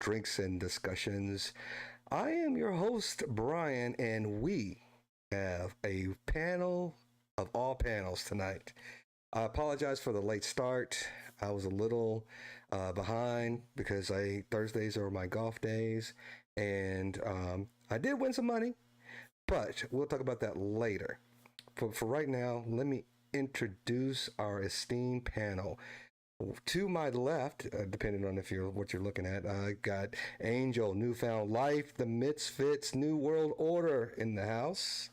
Drinks and Discussions. I am your host, Brian, and we have a panel of all panels tonight. I apologize for the late start. I was a little behind because I Thursdays are my golf days, and I did win some money, but we'll talk about that later. For right now, let me introduce our esteemed panel. To my left, depending on if you're what you're looking at, I got Angel, Newfound Life, the Misfits, New World Order in the house.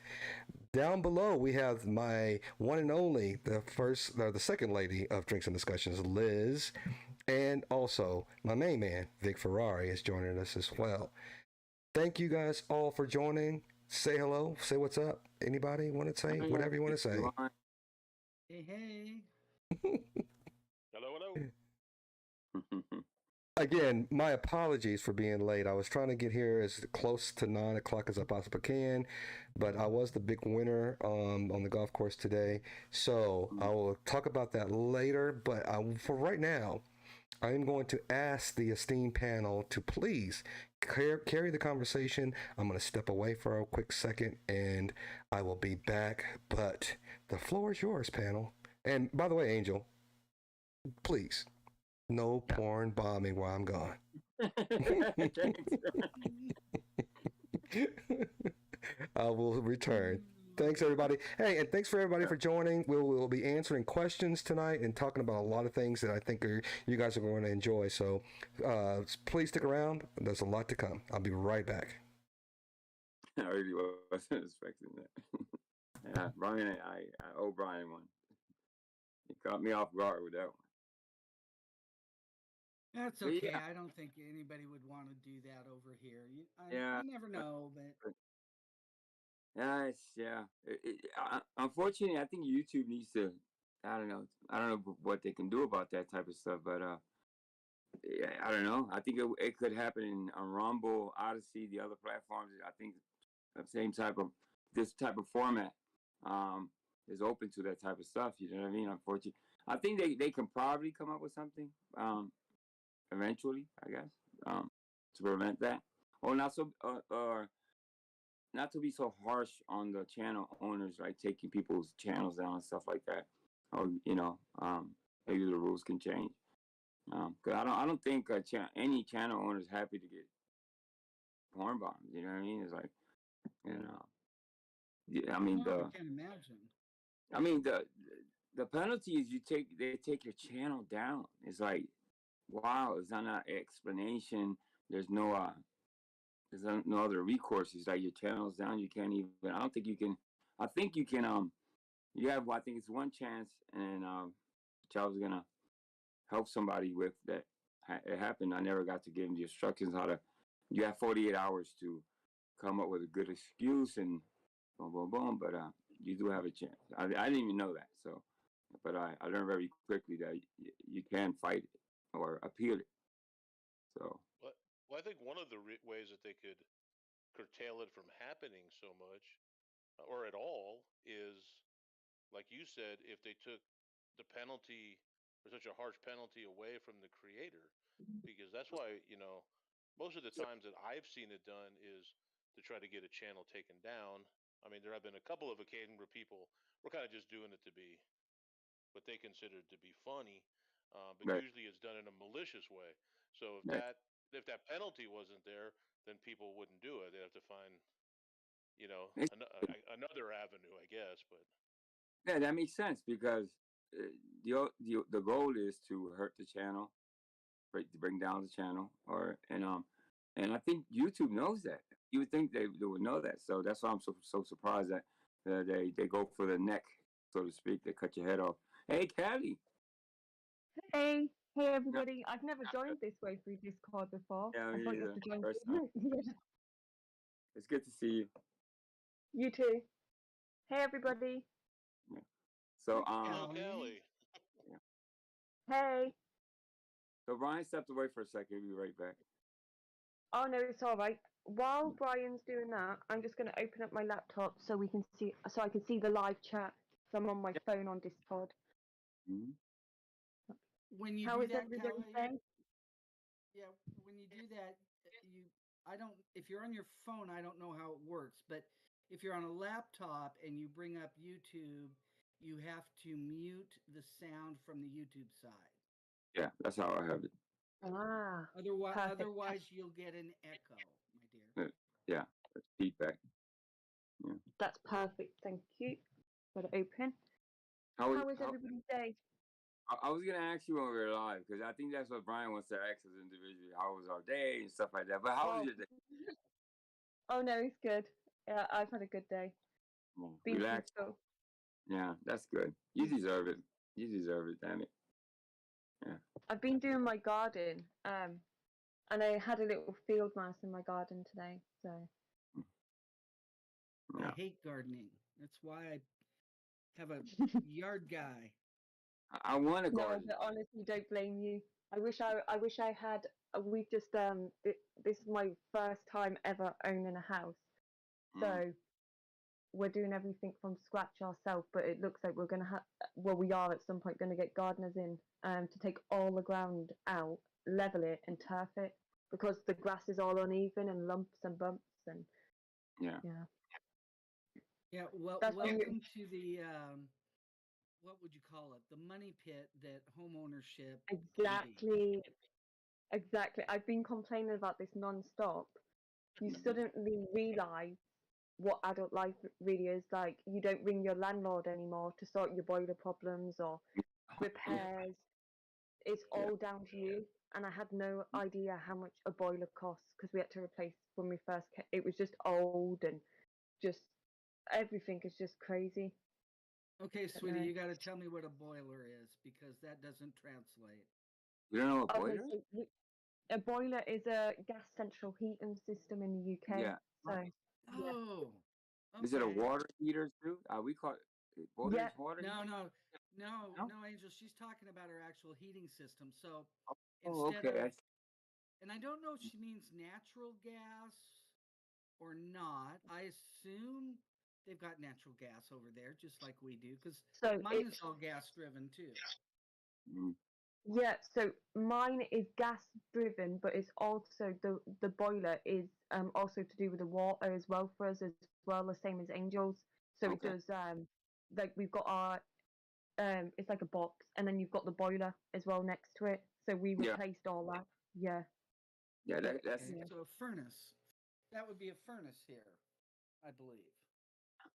Down below, we have my one and only, the first, or the second lady of Drinks and Discussions, Liz, and also my main man, Vic Ferrari, is joining us as well. Thank you guys all for joining. Say hello. Say what's up. Anybody want to say Hi, whatever you want to say? Hey, hey. Hello, hello. Again, my apologies for being late. I was trying to get here as close to 9 o'clock as I possibly can, but I was the big winner on the golf course today. So I will talk about that later. But for right now, I am going to ask the esteemed panel to please carry the conversation. I'm going to step away for a quick second and I will be back. But the floor is yours, panel. And by the way, Angel, please, no porn bombing while I'm gone. I will return. Thanks, everybody. Hey, and thanks for everybody for joining. We'll be answering questions tonight and talking about a lot of things that I think you guys are going to enjoy. So please stick around. There's a lot to come. I'll be right back. I really wasn't expecting that. Yeah, Brian, I owe Brian one. He caught me off guard with that one. That's But okay. yeah, I don't think anybody would want to do that over here. yeah, You never know, but yeah, unfortunately, I think YouTube needs to. I don't know what they can do about that type of stuff, but yeah, I don't know. I think it could happen on Rumble, Odyssey, the other platforms. I think the same type of this type of format is open to that type of stuff. You know what I mean? Unfortunately, I think they can probably come up with something eventually. I guess to prevent that, or not to be so harsh on the channel owners, like taking people's channels down and stuff like that. Or maybe the rules can change. Cause I don't think any channel owner is happy to get porn bombed. You know what I mean? It's like, you know, yeah, I can't imagine. I mean the penalty is they take your channel down. It's like, wow, it's not an explanation. There's no other recourse. It's like your channel's down. You can't even. I don't think you can. I think you can. You have. I think it's one chance, and which I was gonna help somebody with that. It happened. I never got to give him the instructions how to. You have 48 hours to come up with a good excuse and boom, boom, boom. But you do have a chance. I didn't even know that. So, but I learned very quickly that you can fight it or appeal it. So. Well, I think one of the ways that they could curtail it from happening so much or at all is, like you said, if they took the penalty or such a harsh penalty away from the creator, because that's why, most of the times that I've seen it done is to try to get a channel taken down. I mean, there have been a couple of occasions where people were kind of just doing it to be what they considered to be funny, but Right. usually it's done in a malicious way. So Right. if that penalty wasn't there, then people wouldn't do it. They'd have to find another avenue, I guess. But Yeah, that makes sense because the goal is to hurt the channel, to bring down the channel, and I think YouTube knows that. You would think they would know that, so that's why I'm so surprised that they go for the neck, so to speak. They cut your head off. Hey, Callie. Hey, hey Yeah, everybody. I've never joined this way through Discord before. yeah, I me thought you either. had to join. First time. It's good to see you. You too. Hey everybody. Yeah. So hello, Callie. Kelly. yeah. Hey. So Brian stepped away for a second. He'll be right back. Oh no, it's all right. While Brian's doing that, I'm just going to open up my laptop so I can see the live chat. So I'm on my phone on Discord. Mm-hmm. When you How do is that, everybody Callie, saying? yeah, when you do that, I don't, if you're on your phone, I don't know how it works, but if you're on a laptop and you bring up YouTube, you have to mute the sound from the YouTube side. Yeah, that's how I have it. Ah, Otherwise, perfect. otherwise you'll get an echo, my dear. Yeah, that's feedback. Yeah. That's perfect. Thank you. Got it open. How is everybody's day? I was gonna ask you when we were live because I think that's what Brian wants to ask us individually. How was our day and stuff like that. But how was your day? Oh no, it's good. Yeah, I've had a good day. Been Relax. peaceful. Yeah, that's good. You deserve it. You deserve it. Damn it. Yeah. I've been doing my garden. And I had a little field mouse in my garden today. So I hate gardening. That's why I have a yard guy. I want to no, garden. but honestly, don't blame you. I wish I had. We've just this is my first time ever owning a house, so we're doing everything from scratch ourselves. But it looks like we're gonna have. Well, we are at some point gonna get gardeners in to take all the ground out, level it, and turf it because the grass is all uneven and lumps and bumps and Yeah. Yeah, well, That's welcome to the what would you call it? The money pit that home ownership can be. Exactly. I've been complaining about this non-stop. You suddenly realise what adult life really is like. You don't ring your landlord anymore to sort your boiler problems or repairs. It's all down to you. And I had no idea how much a boiler costs because we had to replace when we first came. It was just old and just everything is just crazy. Okay, sweetie, you got to tell me what a boiler is because that doesn't translate. You don't know what boiler? Okay, so a boiler is a gas central heating system in the UK. Yeah. So, Oh. Is it a okay. water heater too? We call it boilers water No, heater? no, Angel. She's talking about her actual heating system. So Oh, instead okay. of, and I don't know if she means natural gas or not. I assume they've got natural gas over there, just like we do, because mine is all gas driven too. Yeah, so mine is gas driven, but it's also the boiler is also to do with the water as well for us as well, the same as Angel's. So it does like we've got our it's like a box, and then you've got the boiler as well next to it. So we replaced all that. Yeah. Yeah, that's so a furnace. That would be a furnace here, I believe.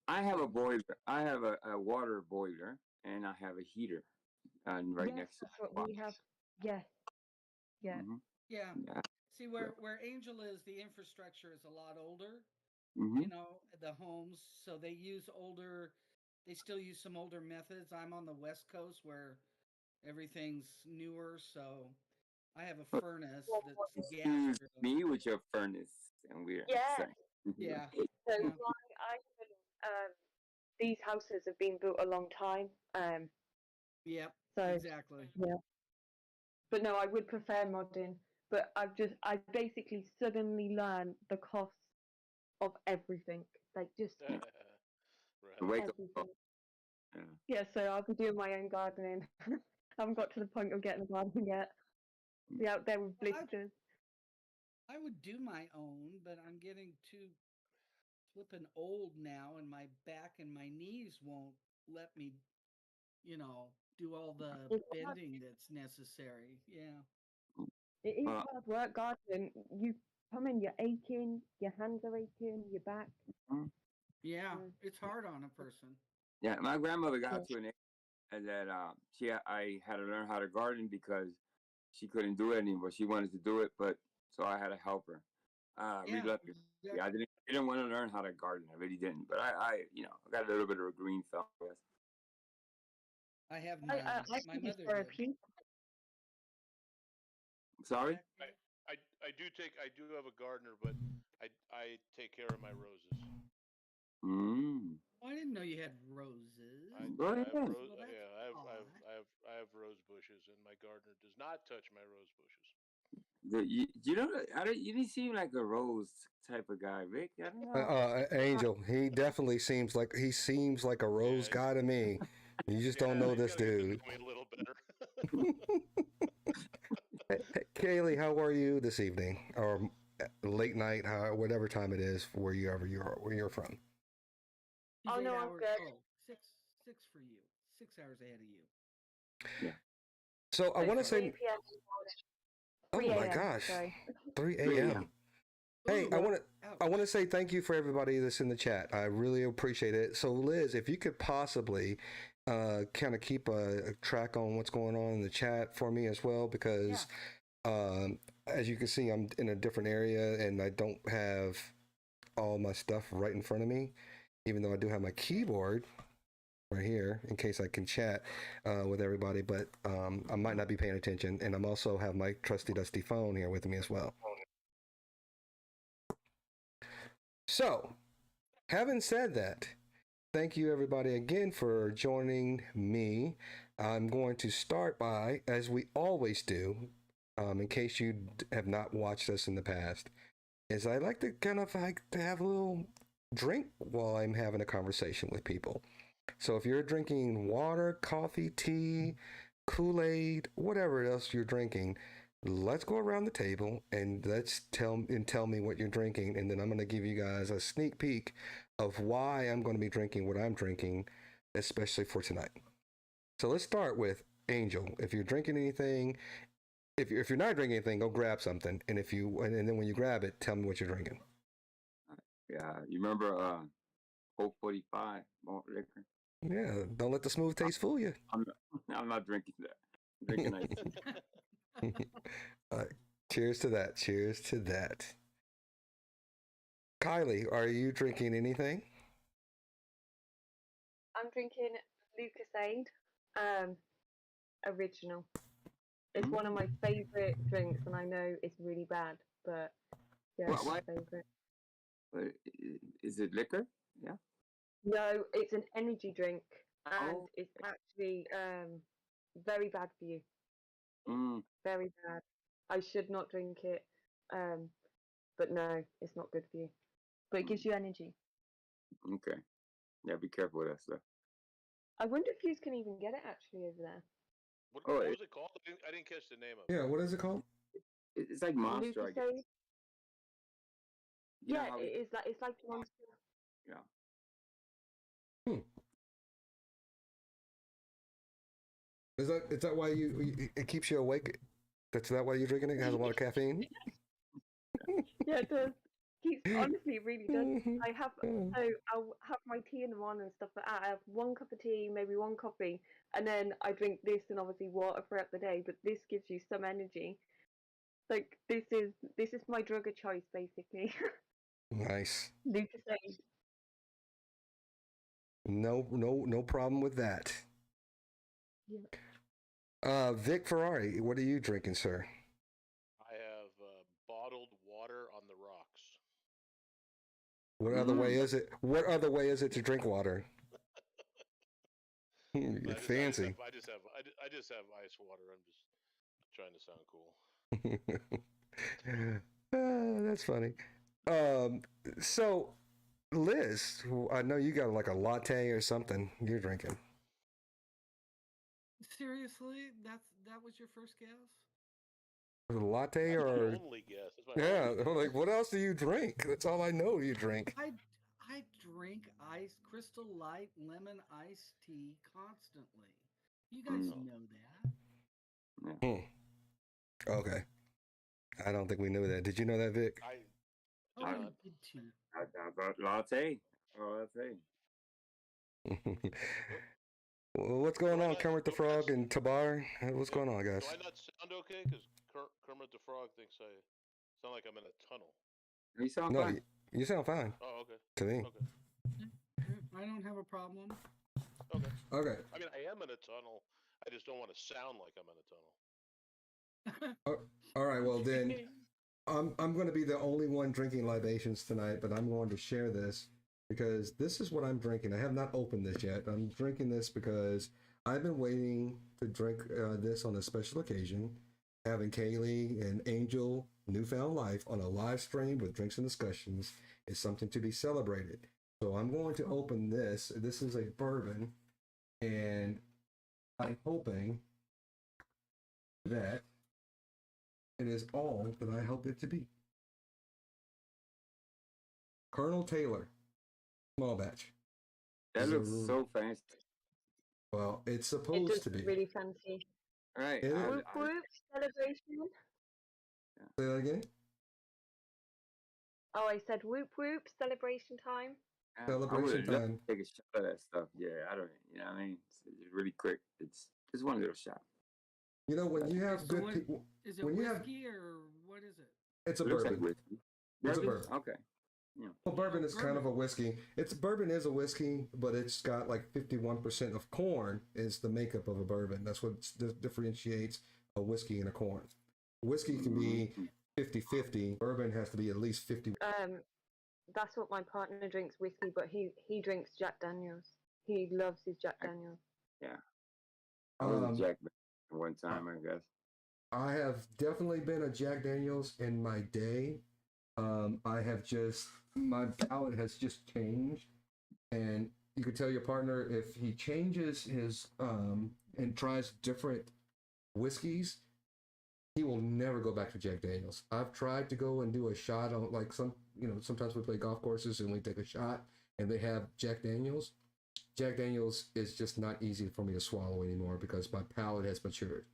I have a boiler. I have a water boiler, and I have a heater, right next to that's what we have. Yeah. Yeah. See, where Angel is, the infrastructure is a lot older. Mm-hmm. You know, the homes, so they use older. They still use some older methods. I'm on the West Coast where everything's newer, so I have a furnace that's gas. Me with your furnace, and we're Yeah. So these houses have been built a long time. Yep. So exactly. Yeah. But no, I would prefer modern. But I basically suddenly learned the cost of everything. Like just everything. Yeah, so I'll be doing my own gardening. I haven't got to the point of getting a garden yet. Be out there with blisters. I would do my own, but I'm getting too flipping old now, and my back and my knees won't let me, do all the bending that's necessary. Yeah. It is hard work gardening. You come in, you're aching, your hands are aching, your back. Yeah, it's hard on a person. Yeah, my grandmother got to an age that I had to learn how to garden because she couldn't do it anymore. She wanted to do it, but so I had to help her. Reluctant. Yeah, I didn't want to learn how to garden. I really didn't. But I got a little bit of a green thumb. Yes. I have my mother did. Sorry. I do have a gardener, but I take care of my roses. I didn't know you had roses. I have rose bushes, and my gardener does not touch my rose bushes. You didn't seem like a rose type of guy, Rick. I don't know. Angel, he definitely seems like a rose guy to me. You just don't know this dude. A little better. Kaylee, how are you this evening or late night, whatever time it is, wherever you are, where you're from? He's Oh, 8 no, I'm hours. good. Oh, six for you. 6 hours ahead of you. Yeah. So I It's want to 3 say, p.m. oh 3 my a.m. gosh, Sorry. 3 3 a.m. a.m. Hey, Ooh, I want to ouch. say thank you for everybody that's in the chat. I really appreciate it. So, Liz, if you could possibly kind of keep a track on what's going on in the chat for me as well, because as you can see, I'm in a different area and I don't have all my stuff right in front of me, even though I do have my keyboard right here in case I can chat with everybody, but I might not be paying attention. And I'm also have my trusty dusty phone here with me as well. So, having said that, thank you everybody again for joining me. I'm going to start by, as we always do, in case you have not watched us in the past, is I like to kind of like to have a little drink while I'm having a conversation with people. So if you're drinking water, coffee, tea, Kool-Aid, whatever else you're drinking, let's go around the table and tell me what you're drinking, and then I'm going to give you guys a sneak peek of why I'm going to be drinking what I'm drinking, especially for tonight. So let's start with Angel. If you're drinking anything, if you're not drinking anything, go grab something, and and then when you grab it, tell me what you're drinking. Yeah. You remember Hope 45 malt liquor? Yeah, don't let the smooth taste fool you. I'm not drinking that. I'm drinking ice. Cheers to that. Cheers to that. Kylie, are you drinking anything? I'm drinking Lucasade, original. It's one of my favorite drinks, and I know it's really bad, but yeah, it's my favorite. Is it liquor? Yeah. No, it's an energy drink, and Oh. it's actually very bad for you. Mm, Very bad. I should not drink it, but no, it's not good for you. But it gives you energy. okay. Yeah, be careful with that stuff. I wonder if you can even get it actually over there. Oh, What was it called? I didn't catch the name of it. Yeah, what is it called? It's like Monster, I guess. Lucasade. You know Yeah, how it is. It's like Monster. yeah. Hmm. Is that why it keeps you awake? That's that why you're drinking it? It has a lot of caffeine. Yeah, it does. Honestly, it really does. I have I'll have my tea in the morning and stuff like that. I have one cup of tea, maybe one coffee, and then I drink this and obviously water throughout the day. But this gives you some energy. Like this is my drug of choice basically. Nice. Lucasade. No problem with that. Yeah. Vic Ferrari, what are you drinking, sir? I have bottled water on the rocks. What other way is it? What other way is it to drink water? Fancy. I just have ice water. I'm just trying to sound cool. That's funny. So Liz, I know you got like a latte or something you're drinking. Seriously, that was your first guess? A latte That's my or only guess. That's my yeah, only I'm like what else do you drink? That's all I know you drink. I drink Crystal Light lemon iced tea constantly. You guys know that. Yeah. Okay. I don't think we knew that. Did you know that, Vic? Oh, I- you did too. I got latte. Oh, latte. Well, what's going on, Kermit the Frog and Tabar? What's going on, guys? Do I not sound okay? Because Kermit the Frog thinks I sound like I'm in a tunnel. You sound No, fine. you sound fine Oh, okay. to me. Okay. I don't have a problem. Okay. Okay. I mean, I am in a tunnel. I just don't want to sound like I'm in a tunnel. All right. Well, then I'm going to be the only one drinking libations tonight, but I'm going to share this because this is what I'm drinking. I have not opened this yet. I'm drinking this because I've been waiting to drink this on a special occasion, having Kaylee and Angel Newfound Life on a live stream with Drinks and Discussions is something to be celebrated. So I'm going to open this. This is a bourbon, and I'm hoping that It is all that I hope it to be. Colonel Taylor, small batch. That Is looks a- so fancy. Well, it's It supposed does to be. really fancy. Right. It is. Whoop whoop celebration. Say that again. Oh, I said whoop whoop celebration time. I Celebration would love time. to take a shot of that stuff. Yeah, I don't. You know what I mean? It's really quick. It's just one little shot. You know, when you have So good what- people, Is it when you have, whiskey or what is it? it's a Looks bourbon. like whiskey. It's a Bourbon? bourbon. Okay. Yeah. Well, bourbon Oh, is kind of a bourbon. whiskey. It's bourbon is a whiskey, but it's got like 51% of corn is the makeup of a bourbon. That's what differentiates a whiskey and a corn. Whiskey can be 50-50. Bourbon has to be at least 50. That's what my partner drinks whiskey, but he drinks Jack Daniels. He loves his Jack Daniels. Yeah. I was a Um, Jack one time, I guess. I have definitely been a Jack Daniels in my day. I have just, my palate has just changed. And you could tell your partner if he changes his, and tries different whiskeys, he will never go back to Jack Daniels. I've tried to go and do a shot on, like, sometimes we play golf courses and we take a shot and they have Jack Daniels. Jack Daniels is just not easy for me to swallow anymore because my palate has matured.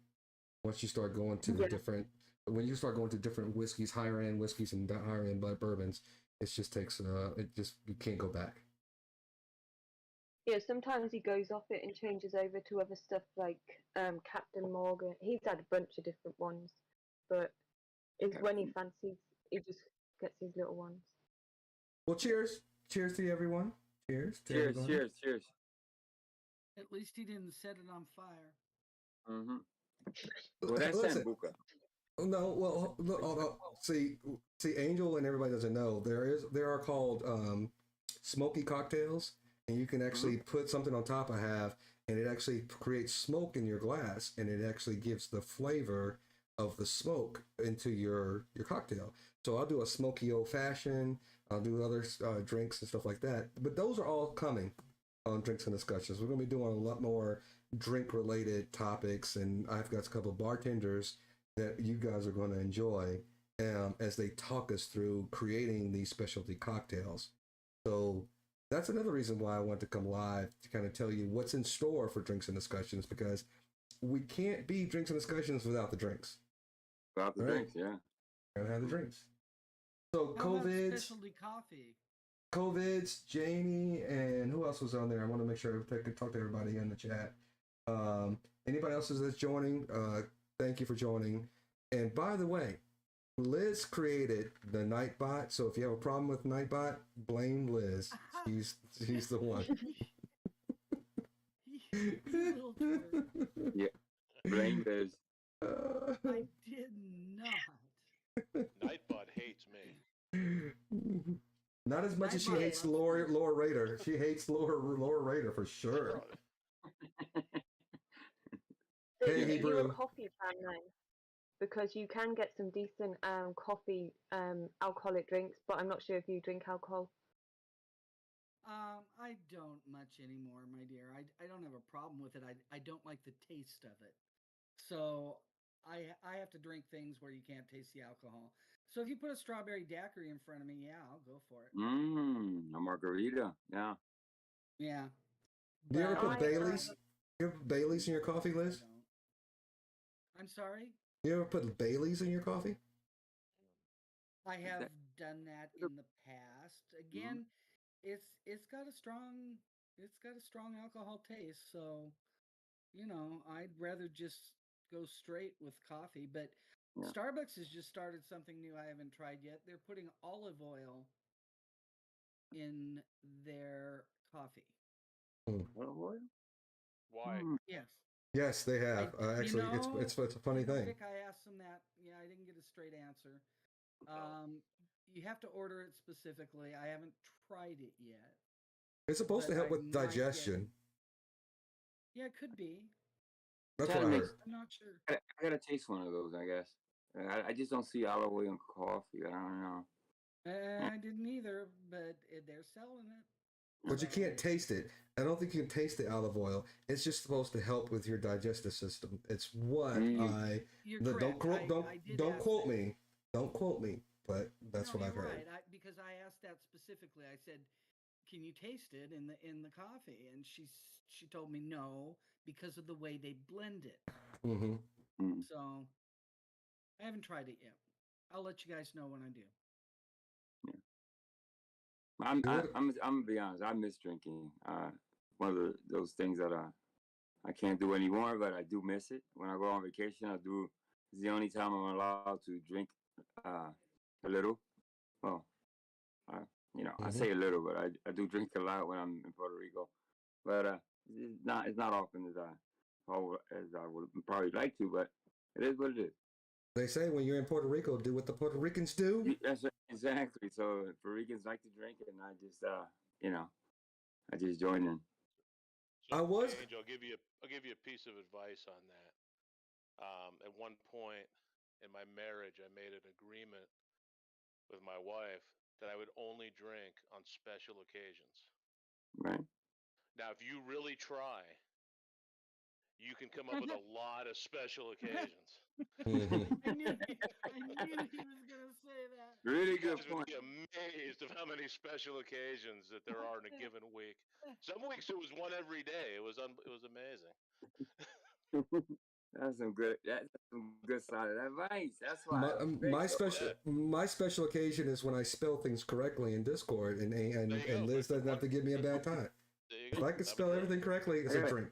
Once you start going to the different, when you start going to different whiskeys, higher end whiskeys and higher end bourbons, it just takes, you can't go back. Yeah, sometimes he goes off it and changes over to other stuff like Captain Morgan. He's had a bunch of different ones, but it's when he fancies, he just gets his little ones. Well, cheers. Cheers to everyone. Cheers. To Cheers, everyone. cheers, cheers. At least he didn't set it on fire. Mm-hmm. Well, that's Listen, Sambuca. no, well, look, see, Angel and everybody doesn't know there are called smoky cocktails, and you can actually put something on top of half, and it actually creates smoke in your glass, and it actually gives the flavor of the smoke into your cocktail. So I'll do a smoky old fashioned. I'll do other drinks and stuff like that. But those are all coming on Drinks and Discussions. We're going to be doing a lot more drink related topics, and I've got a couple of bartenders that you guys are going to enjoy as they talk us through creating these specialty cocktails. So that's another reason why I want to come live to kind of tell you what's in store for Drinks and Discussions, because we can't be Drinks and Discussions without the drinks. About the All right. drinks, yeah. Gotta have the drinks. So How about COVID's, specialty coffee? Jamie, and who else was on there? I want to make sure I talk to everybody in the chat. Anybody else that's joining, thank you for joining. And by the way, Liz created the Nightbot, so if you have a problem with Nightbot, blame Liz. She's the one. You little twerp. Yeah. Blame Liz. I did not. Nightbot hates me. Not as much as she Nightbot hates loves Laura Raider. She hates Laura Raider for sure. So Hey, you're Hebrew. a coffee fan then, because you can get some decent coffee alcoholic drinks, but I'm not sure if you drink alcohol. I don't much anymore, my dear. I don't have a problem with it. I don't like the taste of it. So I have to drink things where you can't taste the alcohol. So if you put a strawberry daiquiri in front of me, yeah, I'll go for it. A margarita. Yeah. Yeah. Do you ever But put I- Bailey's? You ever put Bailey's in your coffee, Liz? I don't. I'm sorry? You ever put Bailey's in your coffee? I have done that in the past. Again, it's got a strong alcohol taste, so I'd rather just go straight with coffee. But Yeah. Starbucks has just started something new I haven't tried yet. They're putting olive oil in their coffee. Olive oil? Why? Yes. Yes, they have. Actually, it's a funny thing. Vic, I asked them that. Yeah, I didn't get a straight answer. You have to order it specifically. I haven't tried it yet. It's supposed to but help I with might get- digestion. Yeah, it could be. That's Try what I to heard. I'm not sure. I gotta taste one of those, I guess. I just don't see olive oil in coffee. I don't know. I didn't either, but they're selling it. But you can't taste it. I don't think you can taste the olive oil. It's just supposed to help with your digestive system. It's what I. You're The, correct. I did don't ask quote that. me. Don't quote me. But that's No, what I've you're heard. right. Because I asked that specifically. I said, "Can you taste it in the coffee?" And she told me no because of the way they blend it. Mm-hmm. Mm. So I haven't tried it yet. I'll let you guys know when I do. Yeah. I'm And I, what? I'm gonna be honest. I miss drinking. One of those things that I can't do anymore, but I do miss it. When I go on vacation, I do. It's the only time I'm allowed to drink uh, a little. Well, I, I Mm-hmm. say a little, but I do drink a lot when I'm in Puerto Rico. But it's not often as I would probably like to, but it is what it is. They say when you're in Puerto Rico, do what the Puerto Ricans do. That's right, exactly. So Puerto Ricans like to drink, and you know, I just join in. I So, was. Angel, I'll give you a piece of advice on that. At one point in my marriage, I made an agreement with my wife that I would only drink on special occasions. Right. Now, if you really try, you can come up with a lot of special occasions. Mm-hmm. I knew he was gonna say that. Really You good guys would point. be amazed of how many special occasions that there are in a given week. Some weeks it was one every day. It was amazing. That's some good solid advice. That's why My I was very my good one. special Yeah, my special occasion is when I spell things correctly in Discord, and there you go. Liz doesn't have to give me a bad time. There you If go. I could Have a spell drink. everything correctly, I it's a gotta, drink.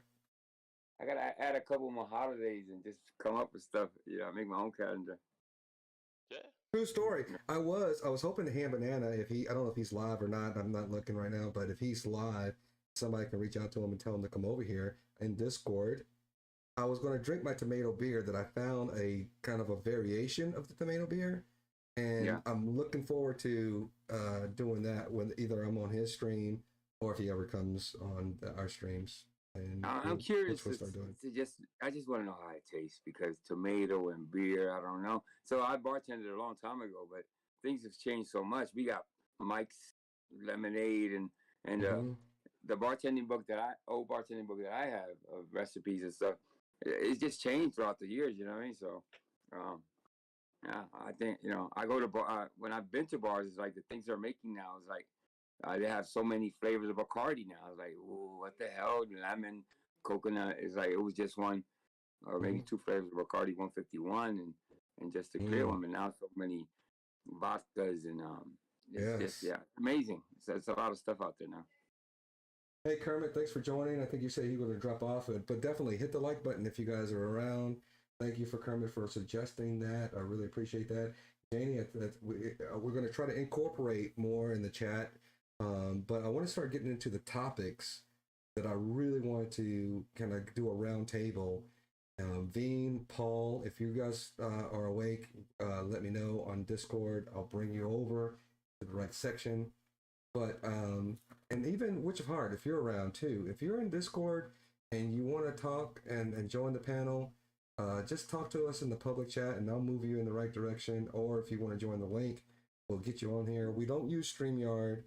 I gotta add a couple more holidays and just come up with stuff. Make my own calendar. Yeah. True story. I was hoping to hand Banana if he I don't know if he's live or not. I'm not looking right now, but if he's live, somebody can reach out to him and tell him to come over here in Discord. I was going to drink my tomato beer that I found a kind of a variation of the tomato beer, and Yeah. I'm looking forward to doing that when either I'm on his stream or if he ever comes on our streams, and I'm curious we'll start doing. I just want to know how it tastes because tomato and beer, I don't know. So I bartended a long time ago, but things have changed so much. We got Mike's lemonade and Mm-hmm. the old bartending book that I have of recipes and stuff. It's just changed throughout the years. You know what I mean? So, um, yeah, I think I go to when I've been to bars. It's like the things they're making now is like they have so many flavors of Bacardi now. I was like, ooh, what the hell? Lemon, coconut. It's like it was just one or maybe two flavors of Bacardi 151 and just the clear Mm. one. But now so many vodkas and it's just Yes. amazing. It's a lot of stuff out there now. Hey Kermit, thanks for joining. I think you said you were going to drop off it, but definitely hit the like button if you guys are around. Thank you for Kermit for suggesting that. I really appreciate that. Janie, we're going to try to incorporate more in the chat, but I want to start getting into the topics that I really want to kind of do a round table. Veen, Paul, if you guys are awake, let me know on Discord. I'll bring you over to the right section. But and even Witch of Heart, if you're around too, if you're in Discord and you want to talk and join the panel, just talk to us in the public chat and I'll move you in the right direction. Or if you want to join the link, we'll get you on here. We don't use StreamYard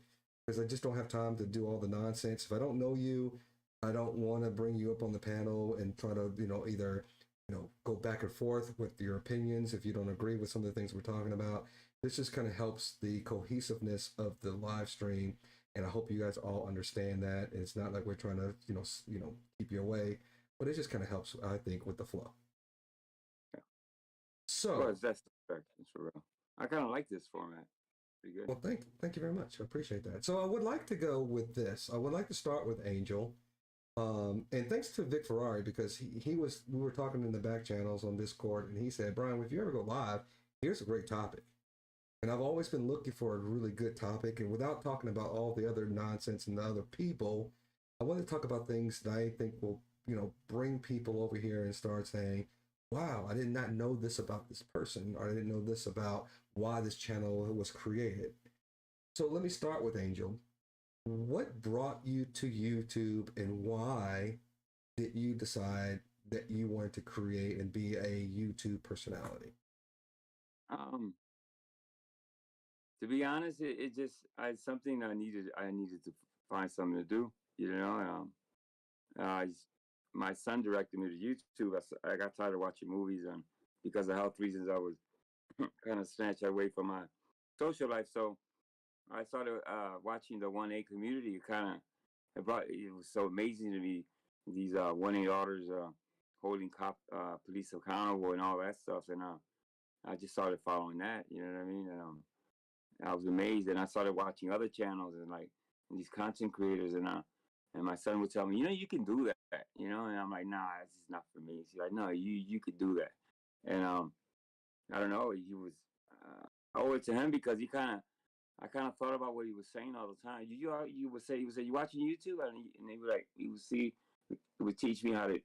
because I just don't have time to do all the nonsense. If I don't know you, I don't want to bring you up on the panel and try to, either, go back and forth with your opinions if you don't agree with some of the things we're talking about. This just kind of helps the cohesiveness of the live stream, and I hope you guys all understand that. It's not like we're trying to, keep you away, but it just kind of helps, I think, with the flow. Yeah. So, Well, that's for real. I kind of like this format. Pretty good. well, thank you very much. I appreciate that. So I would like to go with this. I would like to start with Angel. And thanks to Vic Ferrari, because we were talking in the back channels on Discord, and he said, Brian, if you ever go live, here's a great topic. And I've always been looking for a really good topic. And without talking about all the other nonsense and the other people, I want to talk about things that I think will, bring people over here and start saying, wow, I did not know this about this person, or I didn't know this about why this channel was created. So let me start with Angel. What brought you to YouTube and why did you decide that you wanted to create and be a YouTube personality? To be honest, it just something I needed to find something to do. You know, my son directed me to YouTube. I got tired of watching movies, and because of health reasons, I was kind of snatched away from my social life. So I started watching the 1A community. It was so amazing to me. These 1A orders holding police accountable and all that stuff, and I just started following that. You know what I mean? And I was amazed, and I started watching other channels and like these content creators, and my son would tell me, you can do that, and I'm like, nah, this is not for me. He's like, no, you could do that, and I don't know, he was I owe it to him because I kind of thought about what he was saying all the time. You would say, you watching YouTube, and he would teach me how to,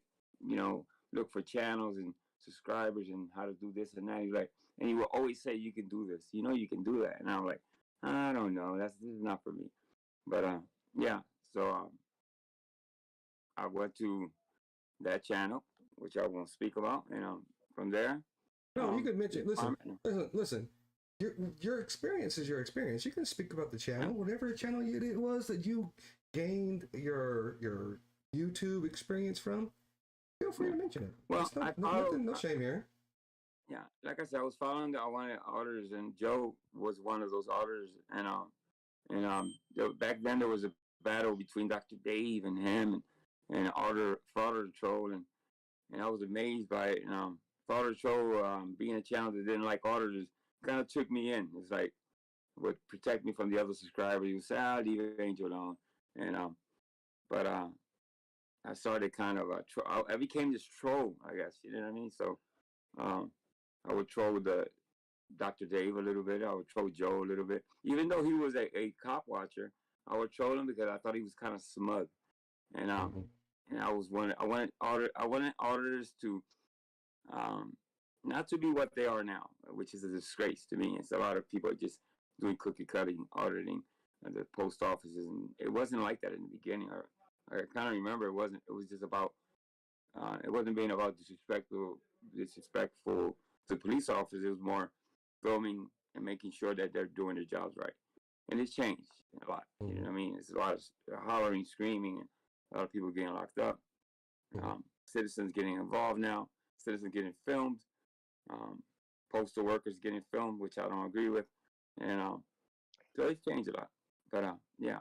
look for channels and subscribers and how to do this and that. And he would always say, you can do this, you can do that. And I'm like, I don't know, this is not for me. But yeah, so I went to that channel, which I won't speak about, and from there. No, you could mention. Listen. Your experience is your experience. You can speak about the channel, whatever the channel it was that you gained your YouTube experience from. Feel free to mention it. Well, no shame here. Yeah, like I said, I was following the I Wanted auditors, and Joe was one of those auditors, back then there was a battle between Dr. Dave and him and Frauder Troll, and I was amazed by it. And Frauder Troll, being a channel that didn't like auditors, kind of took me in. It's like would protect me from the other subscribers. He would say, "I'll leave Angel alone," and but I started kind of I became this troll, I guess. You know what I mean? So I would troll the Dr. Dave a little bit. I would troll Joe a little bit, even though he was a cop watcher. I would troll him because I thought he was kind of smug, and and I wanted auditors to not to be what they are now, which is a disgrace to me. It's a lot of people are just doing cookie cutting auditing at the post offices, and it wasn't like that in the beginning. I kind of remember it wasn't. It was just about. It wasn't being about disrespectful to police officers. It was more filming and making sure that they're doing their jobs right. And it's changed a lot. You know what I mean? It's a lot of hollering, screaming, and a lot of people getting locked up. Citizens getting involved now. Citizens getting filmed. Postal workers getting filmed, which I don't agree with. And so it's changed a lot. But yeah.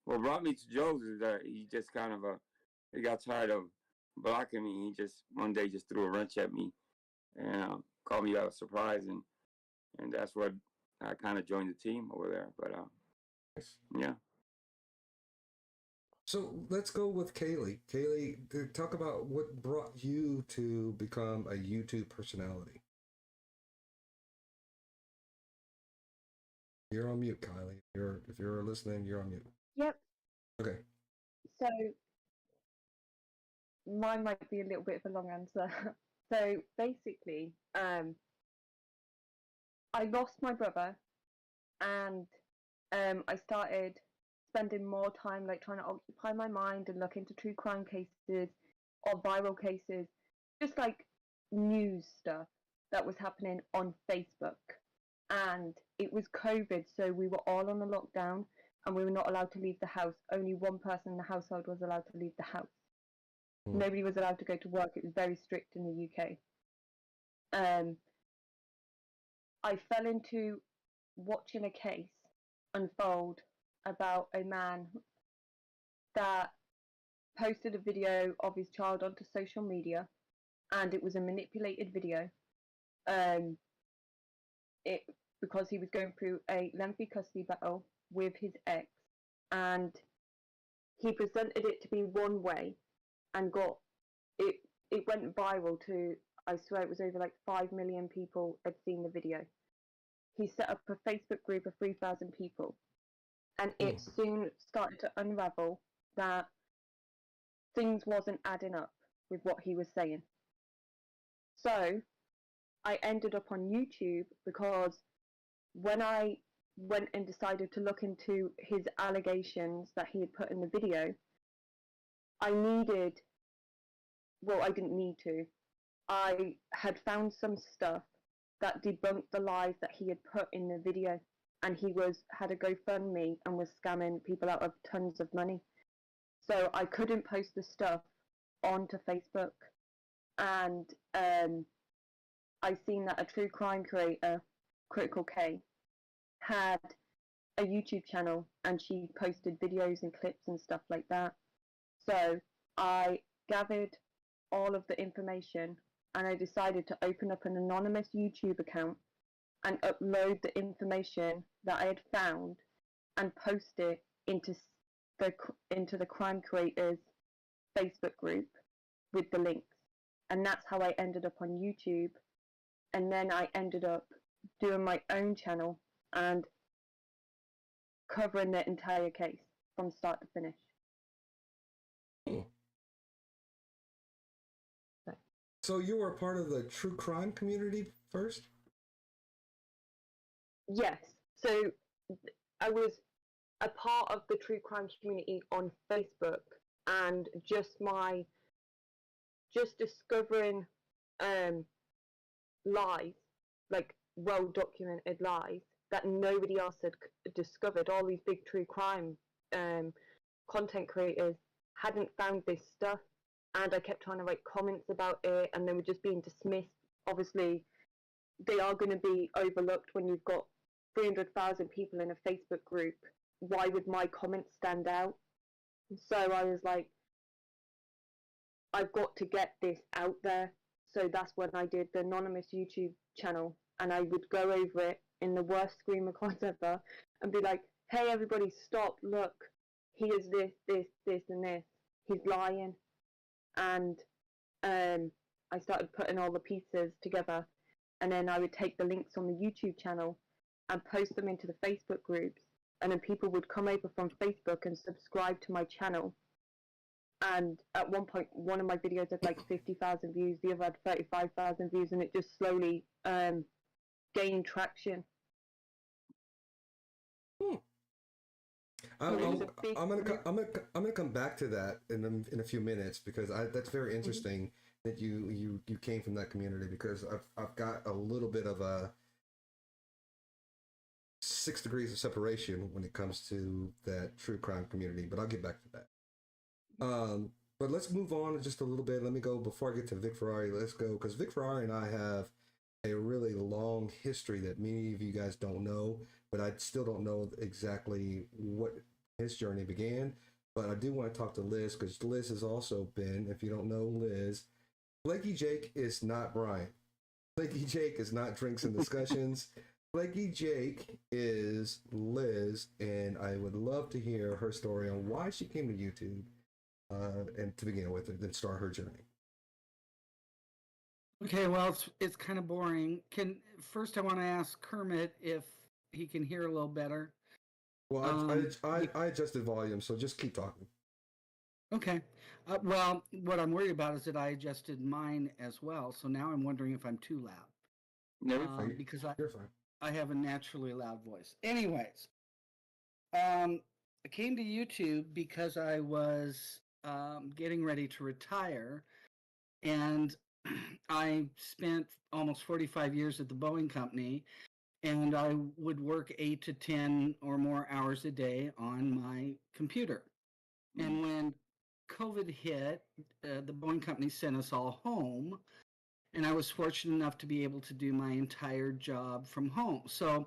What brought me to Joe's is that he just kind of he got tired of blocking me. He just one day just threw a wrench at me and called me out of surprise, and that's what I kind of joined the team over there. But yeah. So let's go with Kaylee. Kaylee, talk about what brought you to become a YouTube personality. You're on mute, Kylie. If you're listening, you're on mute. Yep. Okay. So mine might be a little bit of a long answer. So basically, I lost my brother, and I started spending more time like trying to occupy my mind and look into true crime cases or viral cases, just like news stuff that was happening on Facebook. And it was COVID, so we were all on the lockdown and we were not allowed to leave the house. Only one person in the household was allowed to leave the house. Nobody was allowed to go to work. It was very strict in the UK. I fell into watching a case unfold about a man that posted a video of his child onto social media, and it was a manipulated video. Because he was going through a lengthy custody battle with his ex, and he presented it to be one way and got it. It went viral to, I swear it was over like 5 million people had seen the video. He set up a Facebook group of 3,000 people, and it soon started to unravel that things wasn't adding up with what he was saying. So I ended up on YouTube because when I went and decided to look into his allegations that he had put in the video, I didn't need to. I had found some stuff that debunked the lies that he had put in the video. and he had a GoFundMe and was scamming people out of tons of money. So I couldn't post the stuff onto Facebook, and I seen that a true crime creator, Critical K, had a YouTube channel, and she posted videos and clips and stuff like that. So I gathered all of the information, and I decided to open up an anonymous YouTube account and upload the information that I had found and post it into the crime creators Facebook group with the links. And that's how I ended up on YouTube. And then I ended up doing my own channel and covering the entire case from start to finish. So you were a part of the true crime community first? Yes. So I was a part of the true crime community on Facebook, and just discovering lies, like well documented lies that nobody else had discovered. All these big true crime content creators hadn't found this stuff, and I kept trying to write comments about it, and they were just being dismissed. Obviously, they are going to be overlooked when you've got 300,000 people in a Facebook group. Why would my comments stand out? So I was like, I've got to get this out there. So that's when I did the anonymous YouTube channel, and I would go over it in the worst screamer cons ever and be like, hey, everybody, stop, look, here's this, and this. He's lying. And I started putting all the pieces together, and then I would take the links on the YouTube channel and post them into the Facebook groups, and then people would come over from Facebook and subscribe to my channel. And at one point, one of my videos had like 50,000 views, the other had 35,000 views, and it just slowly gained traction. I'm gonna come back to that in a few minutes, because that's very interesting that you came from that community, because I've got a little bit of a 6 degrees of separation when it comes to that true crime community, but I'll get back to that. But let's move on just a little bit. Let me go before I get to Vic Ferrari. Let's go, because Vic Ferrari and I have a really long history that many of you guys don't know, but I still don't know exactly what his journey began. But I do want to talk to Liz, because Liz has also been, if you don't know Liz, Flaky Jake is not Brian. Flaky Jake is not Drinks and Discussions. Flaky Jake is Liz, and I would love to hear her story on why she came to YouTube, and to begin with, and then start her journey. Okay, well, it's kind of boring. First I want to ask Kermit if he can hear a little better. Well, I adjusted volume, so just keep talking. Okay. Well, what I'm worried about is that I adjusted mine as well, so now I'm wondering if I'm too loud. No, Because You're fine. I have a naturally loud voice. Anyways, I came to YouTube because I was getting ready to retire, and I spent almost 45 years at the Boeing company, and I would work 8 to 10 or more hours a day on my computer. And when COVID hit, the Boeing company sent us all home, and I was fortunate enough to be able to do my entire job from home. So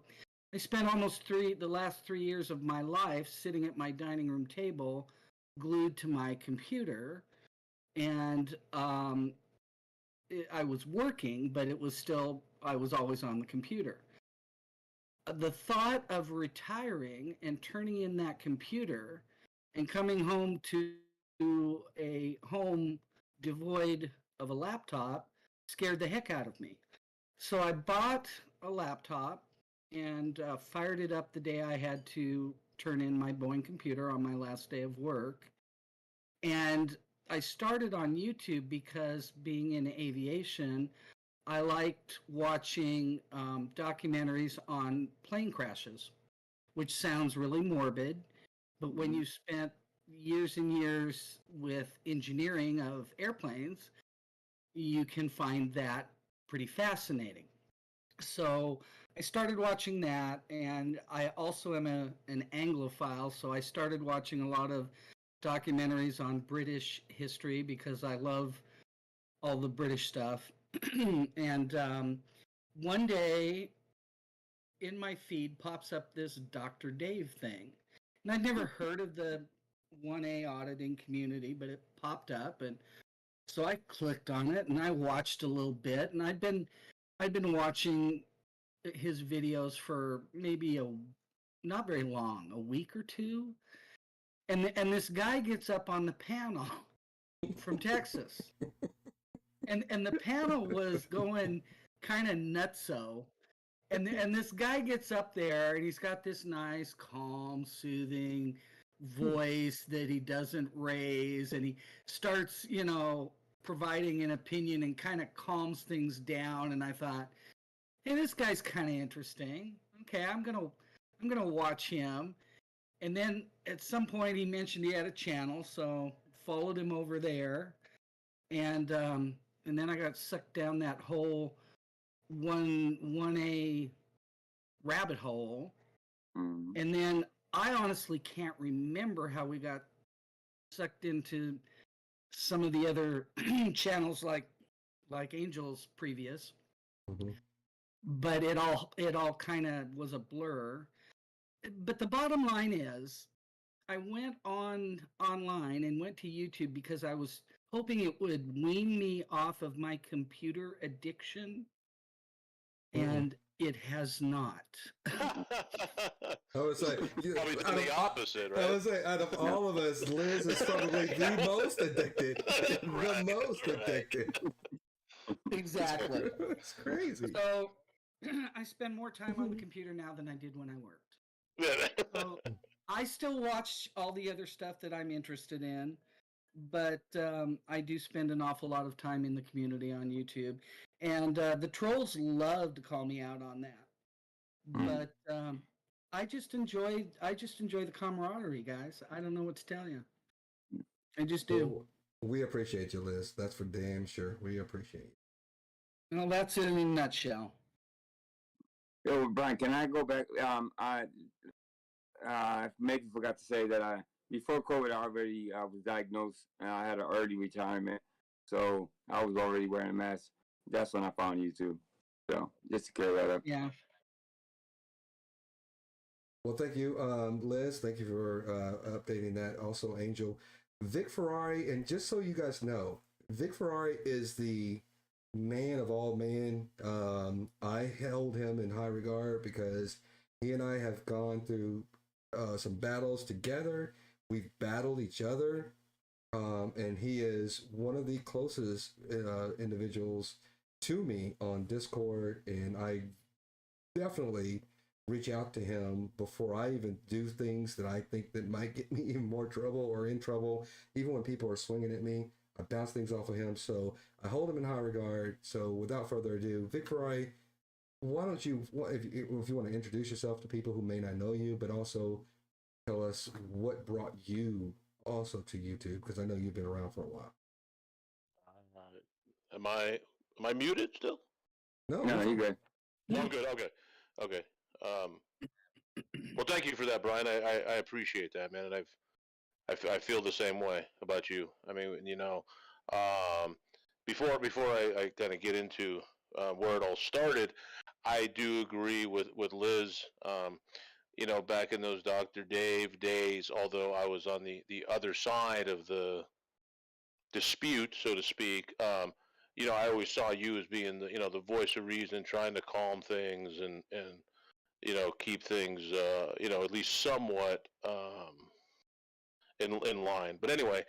I spent almost the last 3 years of my life sitting at my dining room table, glued to my computer, and I was working, but I was always on the computer. The thought of retiring and turning in that computer and coming home to a home devoid of a laptop scared the heck out of me. So I bought a laptop and fired it up the day I had to turn in my Boeing computer on my last day of work. And I started on YouTube because, being in aviation, I liked watching documentaries on plane crashes, which sounds really morbid, but when you spent years and years with engineering of airplanes, you can find that pretty fascinating. So I started watching that, and I also am an Anglophile, so I started watching a lot of documentaries on British history because I love all the British stuff. And one day in my feed pops up this Dr. Dave thing. And I'd never heard of the 1A auditing community, but it popped up, and so I clicked on it and I watched a little bit, and I'd been watching his videos for maybe a not very long, a week or two. And this guy gets up on the panel from Texas. And the panel was going kind of nutso. And this guy gets up there and he's got this nice, calm, soothing voice that he doesn't raise, and he starts, providing an opinion and kind of calms things down. And I thought, hey, this guy's kind of interesting. Okay, I'm gonna watch him. And then at some point he mentioned he had a channel, so followed him over there, and then I got sucked down that whole one A rabbit hole. Mm. And then I honestly can't remember how we got sucked into some of the other channels like Angel's previous. Mhm. But it all kind of was a blur. But the bottom line is I went online and went to YouTube because I was hoping it would wean me off of my computer addiction, and it has not. I would say, Probably done the opposite, I right? would say, out of all of us, Liz is probably the most addicted. Right, The most right. addicted. Exactly. It's crazy. So I spend more time on the computer now than I did when I worked. So I still watch all the other stuff that I'm interested in, but I do spend an awful lot of time in the community on YouTube, and the trolls love to call me out on that. Mm. But I just enjoy the camaraderie, guys. I don't know what to tell you. I just do. Well, we appreciate you, Liz. That's for damn sure. We appreciate you. Well, that's it in a nutshell. Yo, Brian, can I go back? I maybe forgot to say that before COVID, I was diagnosed and I had an early retirement, so I was already wearing a mask. That's when I found YouTube. So just to clear that up. Yeah. Well, thank you, Liz. Thank you for updating that. Also, Angel, Vic Ferrari, and just so you guys know, Vic Ferrari is the man of all men. I held him in high regard because he and I have gone through some battles together. We've battled each other, and he is one of the closest individuals to me on Discord, and I definitely reach out to him before I even do things that I think that might get me in more trouble or in trouble. Even when people are swinging at me, I bounce things off of him. So I hold him in high regard. So without further ado, Vic Ferrari, why don't you, if you want to introduce yourself to people who may not know you, but also tell us what brought you also to YouTube, because I know you've been around for a while. Am I muted still? No, No, you good. Oh, good. Okay. Well, thank you for that, Brian. I appreciate that, man, and I feel the same way about you. I mean, before I kind of get into where it all started, I do agree with Liz. Back in those Dr. Dave days, although I was on the other side of the dispute, so to speak, I always saw you as being the voice of reason, trying to calm things and keep things, at least somewhat in line. But anyway,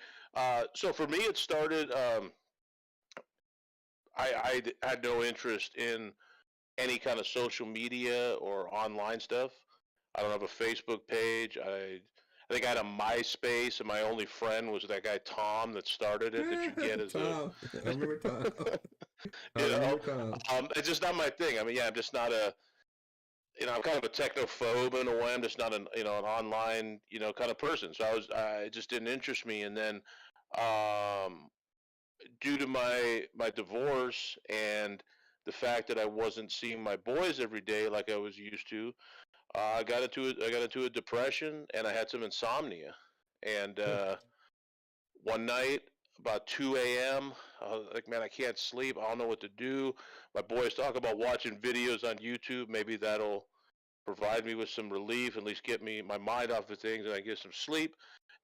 so for me, it started. I had no interest in any kind of social media or online stuff. I don't have a Facebook page. I think I had a MySpace, and my only friend was that guy Tom that started it. That you get as Tom. I remember Tom. It's just not my thing. I mean, yeah, I'm just not I'm kind of a technophobe in a way. I'm just not an online, kind of person. So it just didn't interest me. And then, due to my divorce and the fact that I wasn't seeing my boys every day like I was used to, I got into a depression, and I had some insomnia. And one night, about 2 a.m., I was like, man, I can't sleep. I don't know what to do. My boys talk about watching videos on YouTube. Maybe that'll provide me with some relief, at least get me my mind off of things, and I get some sleep.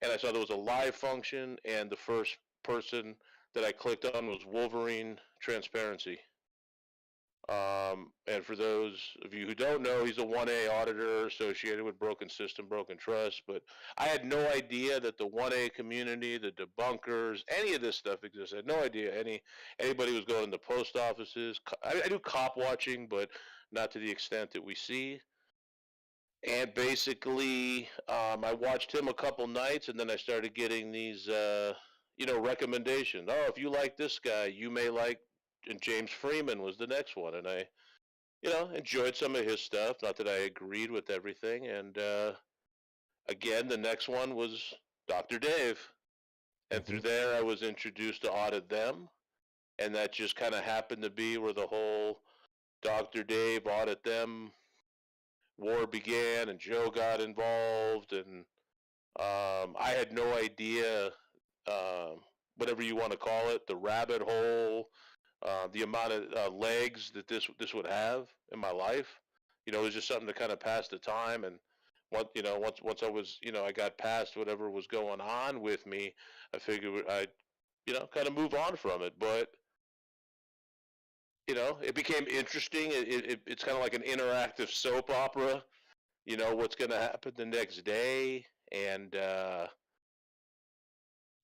And I saw there was a live function, and the first person that I clicked on was Wolverine Transparency. And for those of you who don't know, he's a 1A auditor associated with Broken System, Broken Trust. But I had no idea that the 1A community, the debunkers, any of this stuff exists. I had no idea anybody was going to post offices. I do cop watching, but not to the extent that we see. And basically, I watched him a couple nights, and then I started getting these, recommendations. Oh, if you like this guy, you may like. And James Freeman was the next one, and I, enjoyed some of his stuff. Not that I agreed with everything. And again, the next one was Dr. Dave, and through there, I was introduced to Audit Them, and that just kind of happened to be where the whole Dr. Dave Audit Them war began, and Joe got involved, and I had no idea, whatever you want to call it, the rabbit hole, the amount of legs that this would have in my life. It was just something to kind of pass the time. And once I was, I got past whatever was going on with me, I figured I'd, kind of move on from it. But it became interesting. It's kind of like an interactive soap opera. What's going to happen the next day. And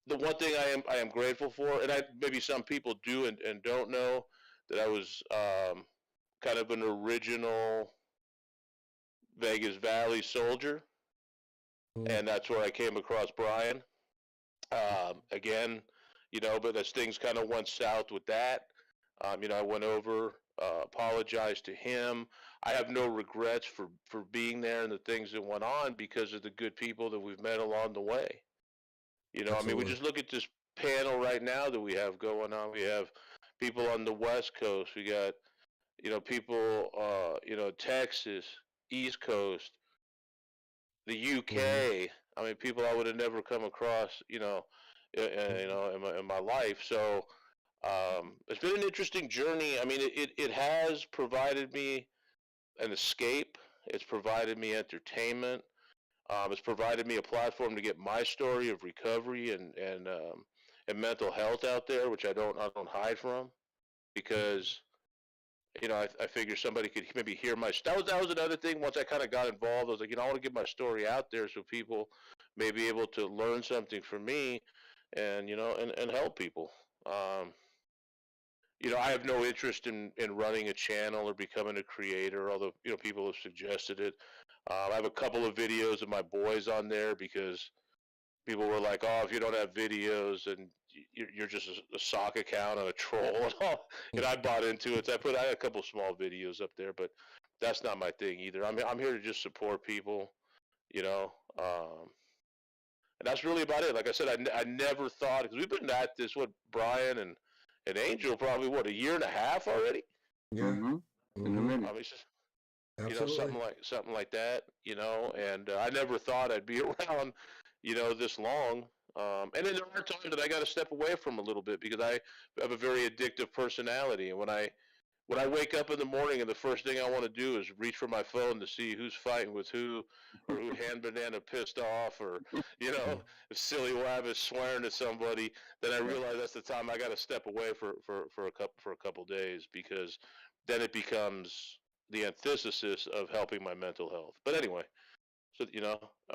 the one thing I am grateful for, and maybe some people do and don't know, that I was kind of an original Vegas Valley soldier, and that's where I came across Brian. Again, but as things kind of went south with that, I went over, apologized to him. I have no regrets for being there and the things that went on because of the good people that we've met along the way. We just look at this panel right now that we have going on. We have people on the West Coast. We got, people, Texas, East Coast, the UK. People I would have never come across, in my life. So it's been an interesting journey. It has provided me an escape. It's provided me entertainment. It's provided me a platform to get my story of recovery and mental health out there, which I don't hide from, because I figure somebody could maybe hear my. That was another thing. Once I kind of got involved, I was like, I want to get my story out there so people may be able to learn something from me, and and help people. I have no interest in running a channel or becoming a creator, although people have suggested it. I have a couple of videos of my boys on there because people were like, "Oh, if you don't have videos, then you're just a sock account and a troll." And all. And I bought into it. I had a couple small videos up there, but that's not my thing either. I'm here to just support people, and that's really about it. Like I said, I never thought, because we've been at this, Brian and Angel, probably a year and a half already. Yeah. Mm-hmm. In a minute. Absolutely. Something like that, and I never thought I'd be around, this long. And then there are times that I got to step away from a little bit because I have a very addictive personality, and when I wake up in the morning and the first thing I want to do is reach for my phone to see who's fighting with who, or who hand banana pissed off, or if Silly Wab is swearing at somebody, then I realize that's the time I got to step away for a couple days, because then it becomes the antithesis of helping my mental health. But anyway, so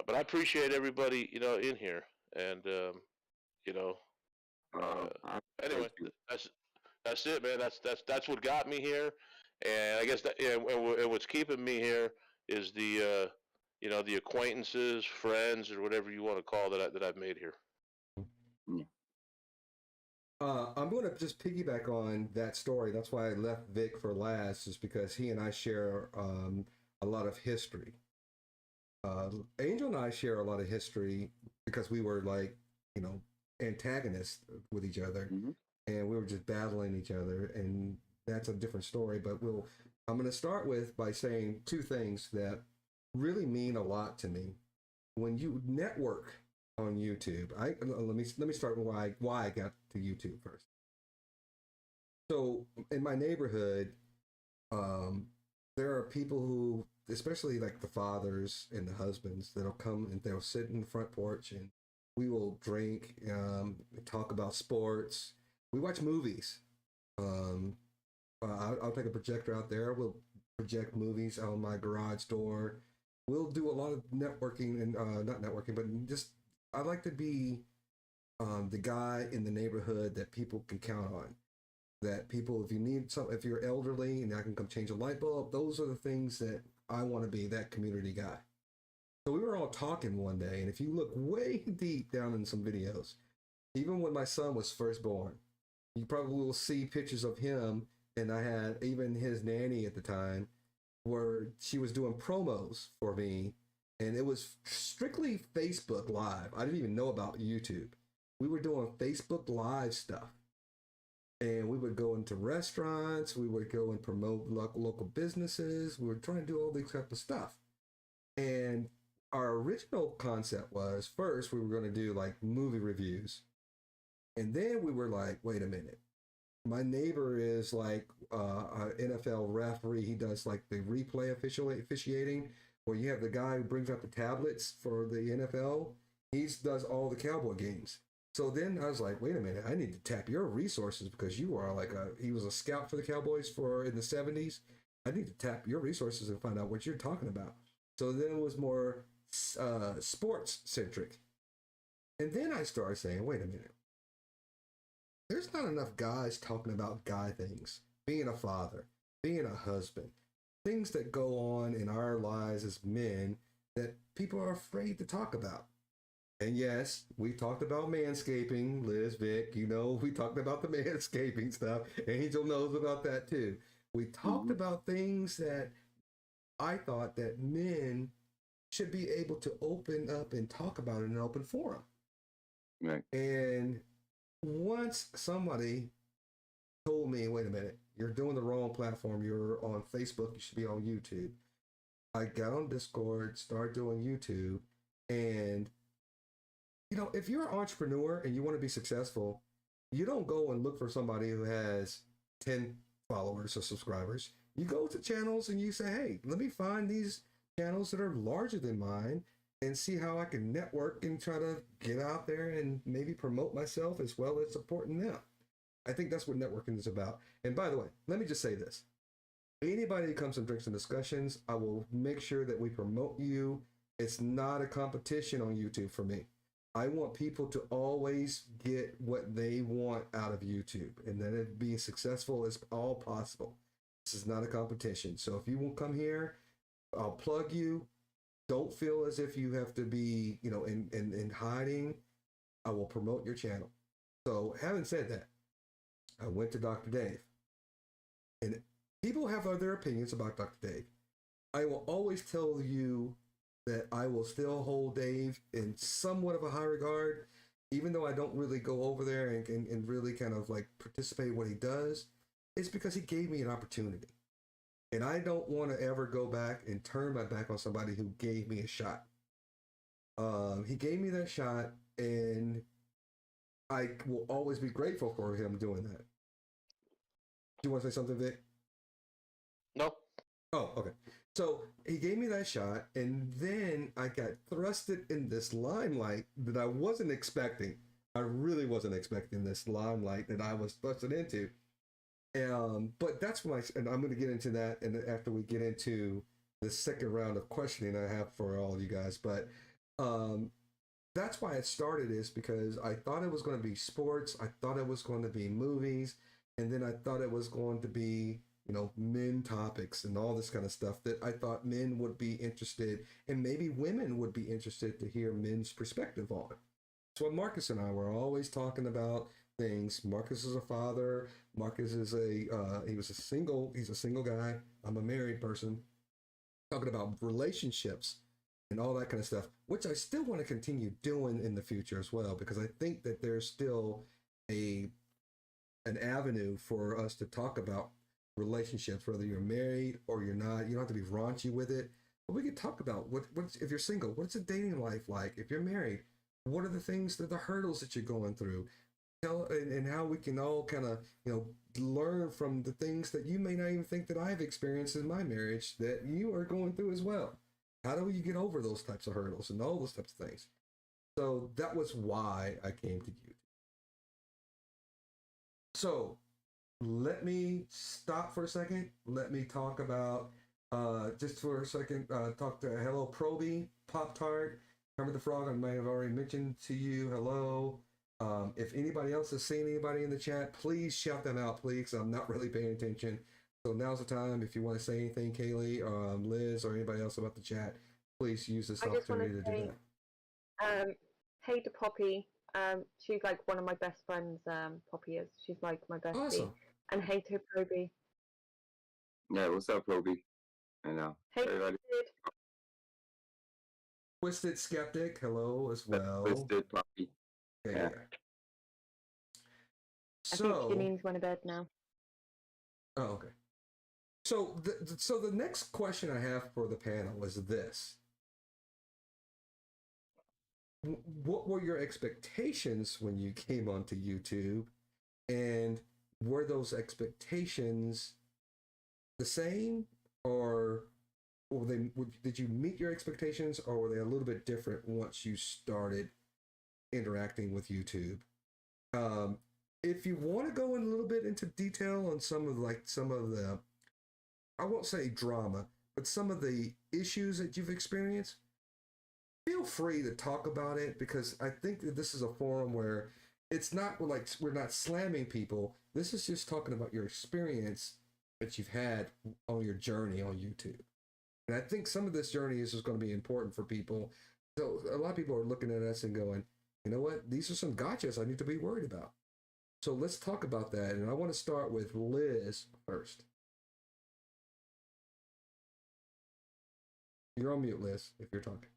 but I appreciate everybody in here, and anyway, that's it, man. That's what got me here, and I guess and what's keeping me here is the the acquaintances, friends, or whatever you want to call that I've made here. Yeah. I'm going to just piggyback on that story. That's why I left Vic for last, is because he and I share a lot of history. Angel and I share a lot of history because we were like, antagonists with each other, and we were just battling each other. And that's a different story. But I'm going to start with by saying two things that really mean a lot to me. When you network on YouTube, let me start with why I got to YouTube first. So in my neighborhood, there are people who, especially like the fathers and the husbands, that'll come and they'll sit in the front porch and we will drink, talk about sports. We watch movies. I'll take a projector out there. We'll project movies on my garage door. We'll do a lot of networking and not networking, but just I like to be the guy in the neighborhood that people can count on. That people, if you need some, if you're elderly and I can come change a light bulb, those are the things that I want to be, that community guy. So we were all talking one day, and if you look way deep down in some videos, even when my son was first born, you probably will see pictures of him, and I had even his nanny at the time, where she was doing promos for me, and it was strictly Facebook Live. I didn't even know about YouTube. We were doing Facebook Live stuff. And we would go into restaurants, we would go and promote local businesses, we were trying to do all this type of stuff. And our original concept was, first we were going to do like movie reviews. And then we were like, wait a minute. My neighbor is like an NFL referee. He does like the replay officiating, where you have the guy who brings out the tablets for the NFL. He does all the Cowboy games. So then I was like, wait a minute, I need to tap your resources because you are like he was a scout for the Cowboys in the 70s. I need to tap your resources and find out what you're talking about. So then it was more sports centric. And then I started saying, wait a minute, there's not enough guys talking about guy things, being a father, being a husband, things that go on in our lives as men that people are afraid to talk about. And yes, we talked about manscaping, Liz, Vic, we talked about the manscaping stuff. Angel knows about that too. We talked about things that I thought that men should be able to open up and talk about in an open forum. Right. And once somebody told me, wait a minute, you're doing the wrong platform. You're on Facebook. You should be on YouTube. I got on Discord, started doing YouTube, and if you're an entrepreneur and you want to be successful, you don't go and look for somebody who has 10 followers or subscribers. You go to channels and you say, hey, let me find these channels that are larger than mine and see how I can network and try to get out there and maybe promote myself as well as supporting them. I think that's what networking is about. And by the way, let me just say this. Anybody who comes from Drinks and Discussions, I will make sure that we promote you. It's not a competition on YouTube for me. I want people to always get what they want out of YouTube and that it be as successful as all possible. This is not a competition. So if you won't come here, I'll plug you. Don't feel as if you have to be, in hiding. I will promote your channel. So having said that, I went to Dr. Dave. And people have other opinions about Dr. Dave. I will always tell you that I will still hold Dave in somewhat of a high regard, even though I don't really go over there and really kind of like participate in what he does. It's because he gave me an opportunity. And I don't want to ever go back and turn my back on somebody who gave me a shot. He gave me that shot, and I will always be grateful for him doing that. Do you want to say something, Vic? No. Oh, okay. So he gave me that shot, and then I got thrusted in this limelight that I wasn't expecting. I really wasn't expecting this limelight that I was thrusted into. But that's why, and I'm going to get into that, and after we get into the second round of questioning I have for all of you guys. But that's why it started, is because I thought it was going to be sports, I thought it was going to be movies, and then I thought it was going to be men topics and all this kind of stuff that I thought men would be interested, and maybe women would be interested to hear men's perspective on. So Marcus and I were always talking about things. Marcus is a father. Marcus is he's a single guy. I'm a married person. Talking about relationships and all that kind of stuff, which I still want to continue doing in the future as well, because I think that there's still an avenue for us to talk about relationships, whether you're married or you're not. You don't have to be raunchy with it. But we can talk about what's if you're single, what's a dating life like? If you're married, what are the things that the hurdles that you're going through? And how we can all kind of learn from the things that you may not even think that I've experienced in my marriage that you are going through as well. How do you get over those types of hurdles and all those types of things? So that was why I came to you. So let me stop for a second. Let me talk about just for a second. Talk to hello Proby Pop Tart. Remember the Frog? I may have already mentioned to you. Hello. If anybody else has seen anybody in the chat, please shout them out, please. I'm not really paying attention. So now's the time. If you want to say anything, Kaylee, Liz, or anybody else about the chat, please use this opportunity to do that. Hey to Poppy. She's like one of my best friends. Poppy is. She's like my bestie. Awesome. And hey to Proby. Yeah, what's up, Proby? I know. Hey, Everybody. Twisted Skeptic, hello as well. Twisted Poppy. Yeah. I think Janine's went to bed now. Oh, okay. So the next question I have for the panel is this. What were your expectations when you came onto YouTube? And were those expectations the same? Or did you meet your expectations, or were they a little bit different once you started interacting with YouTube? If you want to go in a little bit into detail on some of the, I won't say drama, but some of the issues that you've experienced, feel free to talk about it, because I think that this is a forum where it's not like we're not slamming people. This is just talking about your experience that you've had on your journey on YouTube. And I think some of this journey is just going to be important for people. So a lot of people are looking at us and going, you know what? These are some gotchas I need to be worried about. So let's talk about that. And I want to start with Liz first. You're on mute, Liz, if you're talking.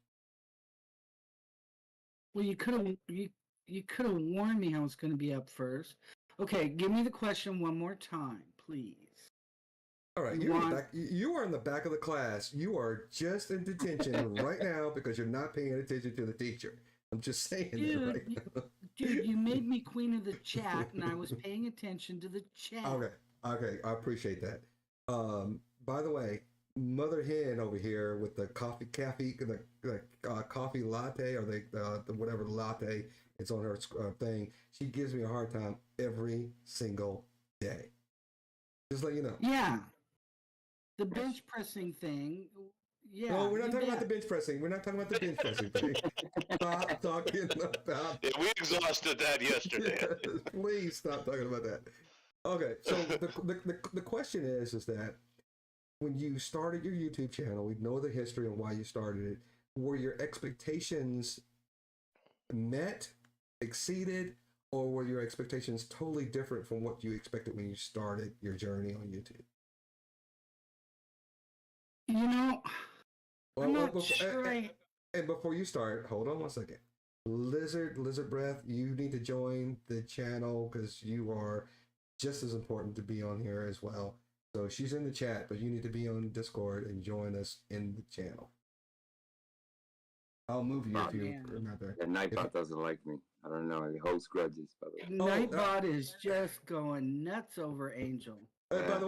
Well, you could have warned me I was going to be up first. Okay, give me the question one more time, please. All right, you are in the back of the class. You are just in detention right now because you're not paying attention to the teacher. I'm just saying that right now. Dude, you made me queen of the chat, and I was paying attention to the chat. Okay, I appreciate that. By the way, Mother Hen over here with the coffee latte, or the whatever latte it's on her thing. She gives me a hard time every single day. Just let you know. Yeah, the bench pressing thing. Yeah. No, we're not talking about the bench pressing. We're not talking about the bench pressing thing. Stop talking about. Yeah, we exhausted that yesterday. Please stop talking about that. Okay, so the question is that when you started your YouTube channel, we know the history and why you started it. Were your expectations met, exceeded, or were your expectations totally different from what you expected when you started your journey on YouTube? You know, I'm not sure. And before you start, hold on one second. Lizard Breath, you need to join the channel because you are just as important to be on here as well. So she's in the chat, but you need to be on Discord and join us in the channel. I'll move you if you're not there. Yeah, Nightbot doesn't like me. I don't know. He holds grudges, by the way. Nightbot is just going nuts over Angel. By the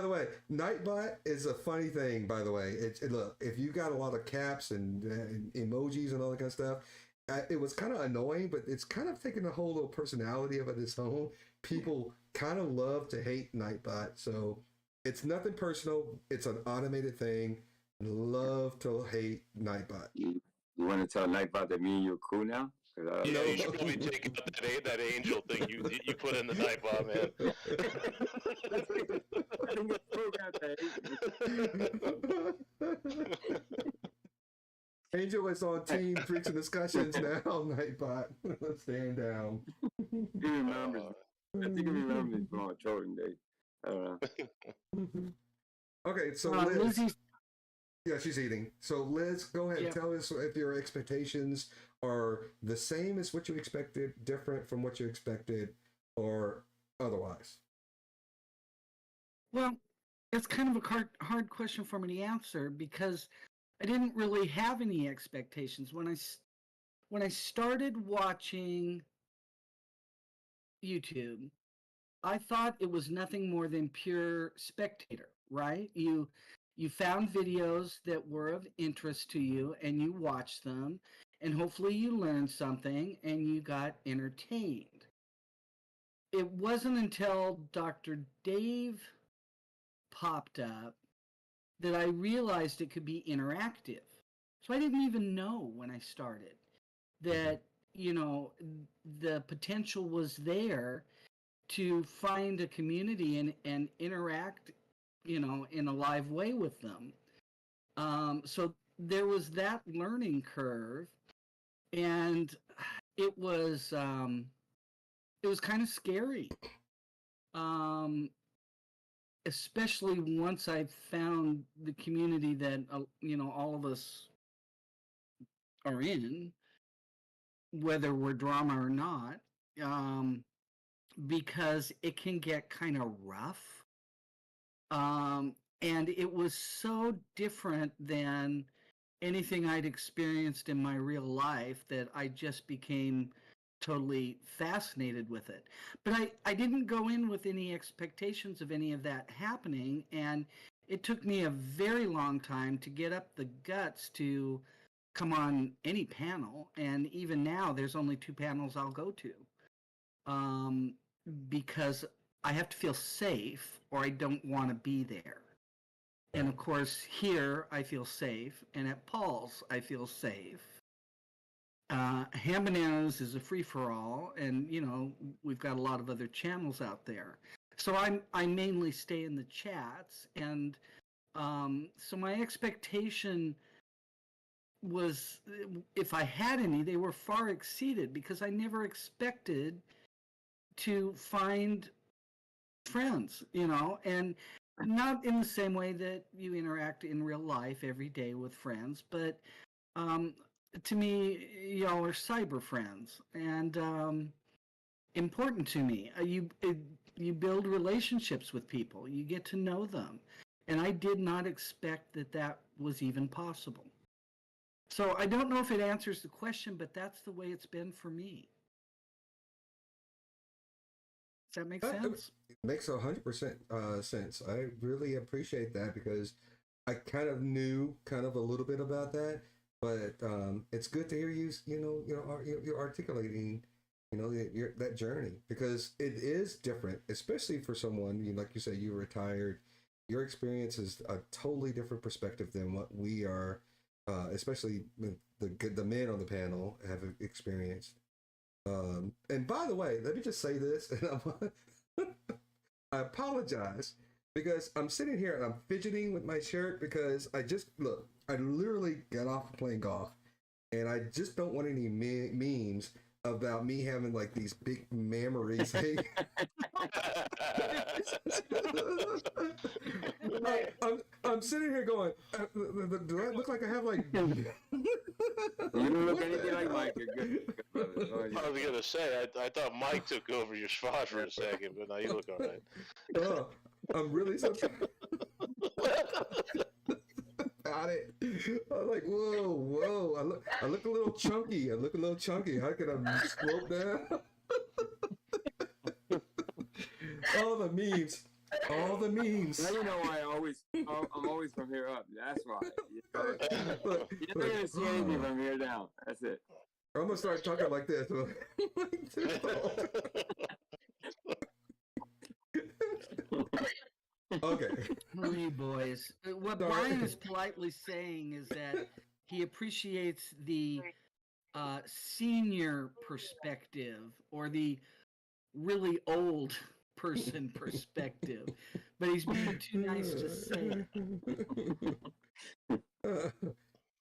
way, Nightbot is a funny thing. By the way, look, if you got a lot of caps and emojis and all that kind of stuff, it was kind of annoying, but it's kind of taking a whole little personality of its own. People kind of love to hate Nightbot, so it's nothing personal. It's an automated thing. Love to hate Nightbot. You want to tell Nightbot that me and you're cool now? Yeah, you should probably take out that angel thing you put in the Nightbot, man. Angel is on team Drinks and Discussions now, Nightbot. Stand down. He remembers. I think he remembers from our trolling days. I don't know. Okay, so Liz. Yeah, she's eating. So Liz, go ahead. Tell us if your expectations are the same as what you expected, different from what you expected, or otherwise. Well, it's kind of a hard question for me to answer because I didn't really have any expectations when I started watching YouTube. I thought it was nothing more than pure spectator, right? You found videos that were of interest to you and you watched them and hopefully you learned something and you got entertained. It wasn't until Dr. Dave popped up that I realized it could be interactive. So I didn't even know when I started that, the potential was there to find a community and interact, in a live way with them. So there was that learning curve, and it was um, it was kind of scary, um, especially once I found the community that all of us are in, whether we're drama or not, um, because it can get kind of rough. And it was so different than anything I'd experienced in my real life that I just became totally fascinated with it. But I didn't go in with any expectations of any of that happening. And it took me a very long time to get up the guts to come on any panel. And even now, there's only 2 panels I'll go to, um, because I have to feel safe or I don't want to be there. And of course, here I feel safe, and at Paul's I feel safe. Ham Bananas is a free for all, and we've got a lot of other channels out there. So I mainly stay in the chats, and so my expectation was, if I had any, they were far exceeded because I never expected to find friends, and not in the same way that you interact in real life every day with friends, but to me, y'all are cyber friends, and important to me. You build relationships with people, you get to know them, and I did not expect that was even possible. So I don't know if it answers the question, but that's the way it's been for me. Does that make sense? It makes 100% sense. I really appreciate that because I kind of knew kind of a little bit about that, but it's good to hear you, you're articulating, that journey because it is different, especially for someone, like you say, you retired. Your experience is a totally different perspective than what we are, especially the men on the panel have experienced. And by the way, let me just say this, and I apologize because I'm sitting here and I'm fidgeting with my shirt because I literally got off playing golf, and I just don't want any memes about me having like these big memories. Hey. I'm sitting here going, do I look like I have like? You don't look anything like Mike. You're good. I was gonna say, I thought Mike took over your spot for a second, but now you look all right. Oh, I'm really so got it. I'm like, whoa. I look a little chunky. How can I slope down? All the memes. Now you know why I'm always from here up. That's why. You're not gonna see anything from here down. That's it. I'm gonna start talking like this. Okay. You boys. What Brian is politely saying is that he appreciates the senior perspective or the really old person perspective, but he's being too nice to say it.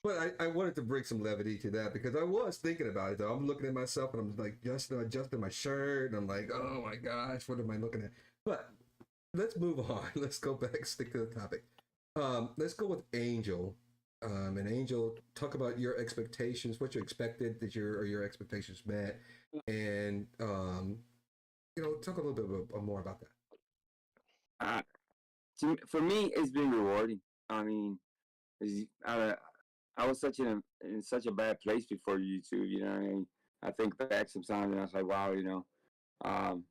But I wanted to bring some levity to that because I was thinking about it though. I'm looking at myself and I'm like just adjusting my shirt and I'm like, oh my gosh, what am I looking at? But let's move on. Let's go back, stick to the topic. Let's go with Angel. And Angel, talk about your expectations, what you expected that your expectations met, and talk a little bit more about that. for me, it's been rewarding. I mean, I was in such a bad place before YouTube. You know what I mean? I think back sometimes and I was like, wow, um,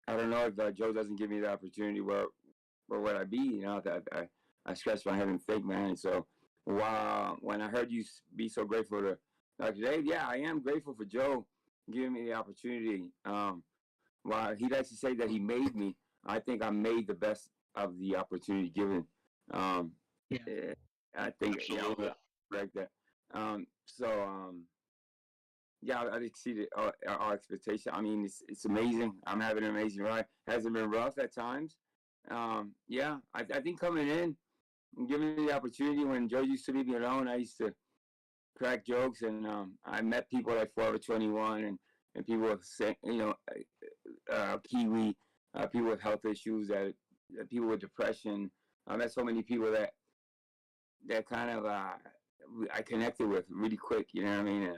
I don't know if Joe doesn't give me the opportunity, where would I be? I scratch my head and think, man. So, wow, when I heard you be so grateful to Dr. Dave, yeah, I am grateful for Joe giving me the opportunity. While he likes to say that he made me, I think I made the best of the opportunity given. Um, Yeah. I think Absolutely. correct that. Yeah, I've exceeded our expectation. I mean, it's amazing. I'm having an amazing ride. Hasn't been rough at times. Yeah, I think coming in and giving me the opportunity when Joe used to leave me alone, I used to crack jokes, and I met people like Forever 21 and people with Kiwi, people with health issues, people with depression. I met so many people that kind of I connected with really quick. You know what I mean?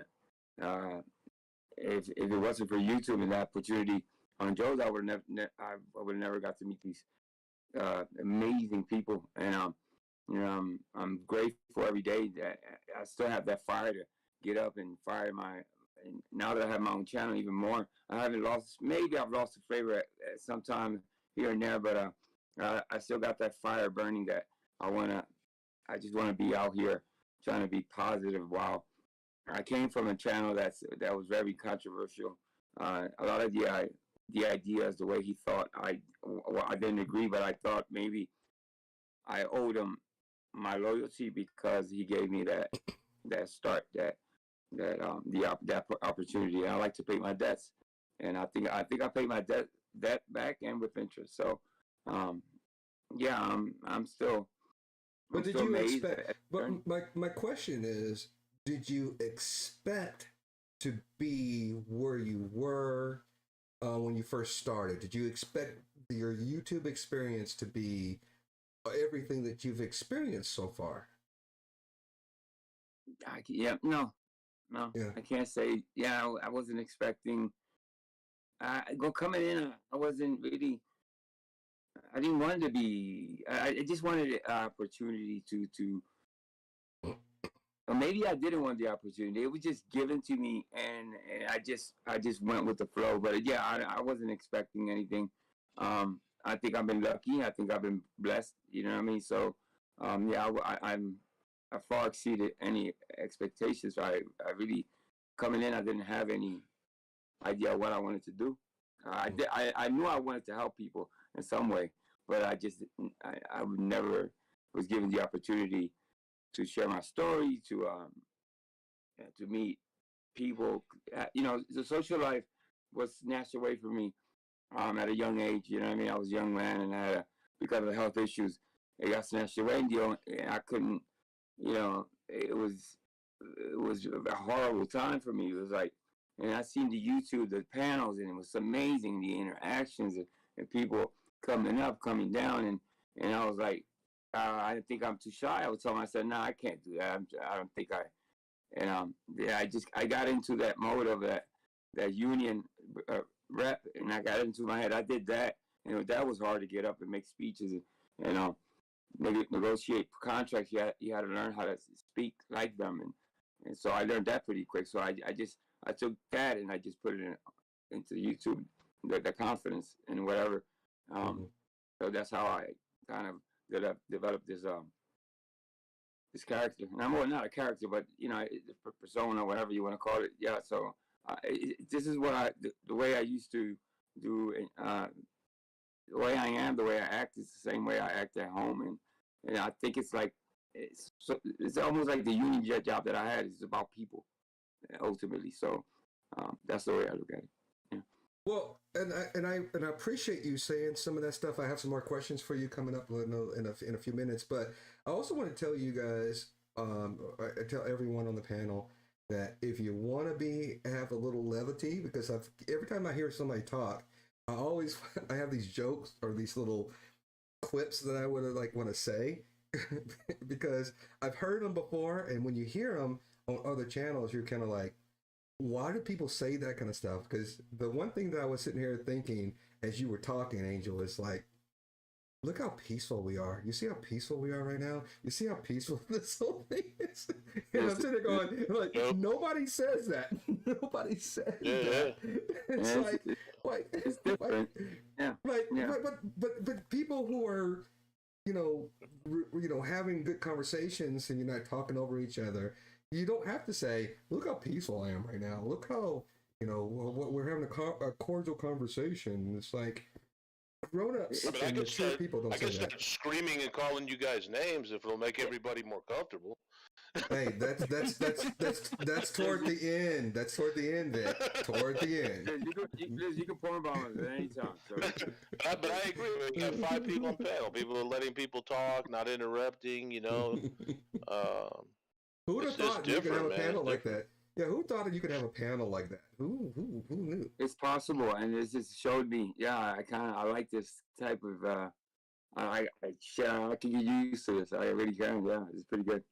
If it wasn't for YouTube and the opportunity on Joe's, I would have never got to meet these amazing people. And I'm grateful every day that I still have that fire to get up and fire my. And now that I have my own channel, even more, I haven't lost. Maybe I've lost the flavor at some time here and there, but I still got that fire burning that I just want to be out here trying to be positive. While I came from a channel that was very controversial. A lot of the ideas, the way he thought, I didn't agree, but I thought maybe I owed him my loyalty because he gave me that start, that opportunity. I like to pay my debts, and I think I paid my debt back and with interest. So, yeah, I'm still. But I'm did still you amazed expect? at- But my question is, did you expect to be where you were when you first started? Did you expect your YouTube experience to be everything that you've experienced so far? Yeah, no, Yeah. I can't say. Yeah, I wasn't expecting. Coming in, I wasn't really. I didn't want to be. I just wanted the opportunity to. Or maybe I didn't want the opportunity. It was just given to me, and I just went with the flow. But yeah, I wasn't expecting anything. I think I've been lucky. I think I've been blessed. You know what I mean? So, yeah, I far exceeded any expectations. I really coming in. I didn't have any idea what I wanted to do. I knew I wanted to help people in some way, but I would never was given the opportunity to share my story, to meet people. The social life was snatched away from me at a young age. You know what I mean? I was a young man, and because of the health issues, it got snatched away. And I couldn't. It was a horrible time for me. It was like, and I seen the YouTube, the panels, and it was amazing, the interactions and people coming up, coming down, and I was like, I think I'm too shy. I was telling myself, no, I can't do that. I don't think I. And yeah, I got into that mode of that union rep, and I got into my head. I did that, and that was hard to get up and make speeches and negotiate contracts. You had to learn how to speak like them, and so I learned that pretty quick. So I took that and I just put it into YouTube, the confidence and whatever. So that's how I kind of developed this character. And I'm not a character, but persona, whatever you want to call it. Yeah. So this is what the way I used to do. The way I am, the way I act is the same way I act at home, and I think it's like it's almost like the union job that I had is about people ultimately. So that's the way I look at it. Yeah. Well, and I appreciate you saying some of that stuff. I have some more questions for you coming up in a few minutes, but I also want to tell you guys, I tell everyone on the panel that if you want to have a little levity, because every time I hear somebody talk, I have these jokes or these little clips that I would want to say because I've heard them before, and when you hear them on other channels, you're kind of like, why do people say that kind of stuff? Because the one thing that I was sitting here thinking as you were talking, Angel, is like, look how peaceful we are. You see how peaceful we are right now? You see how peaceful this whole thing is? And I'm sitting there going, like, Yep. nobody says that. Nobody says Yeah, that. It's Yeah, like, it's different. Yeah. like, Yeah. but people who are, having good conversations and you're not talking over each other, you don't have to say, look how peaceful I am right now. Look how, we're having a cordial conversation. It's like, grown-ups I mean, and mature people don't I say can that. start screaming and calling you guys names if it'll make everybody more comfortable. Hey, that's toward the end. That's toward the end, Vic. Toward the end. You can pour bombs at any time. So. But I agree. We got 5 people on panel. People are letting people talk, not interrupting. Who would have It's just thought you could have a different, man. panel It's like that? Yeah, who thought you could have a panel like that? Who knew? It's possible, and it just showed me. Yeah, I like this type of. I can get used to this. I really can. Yeah, it's pretty good.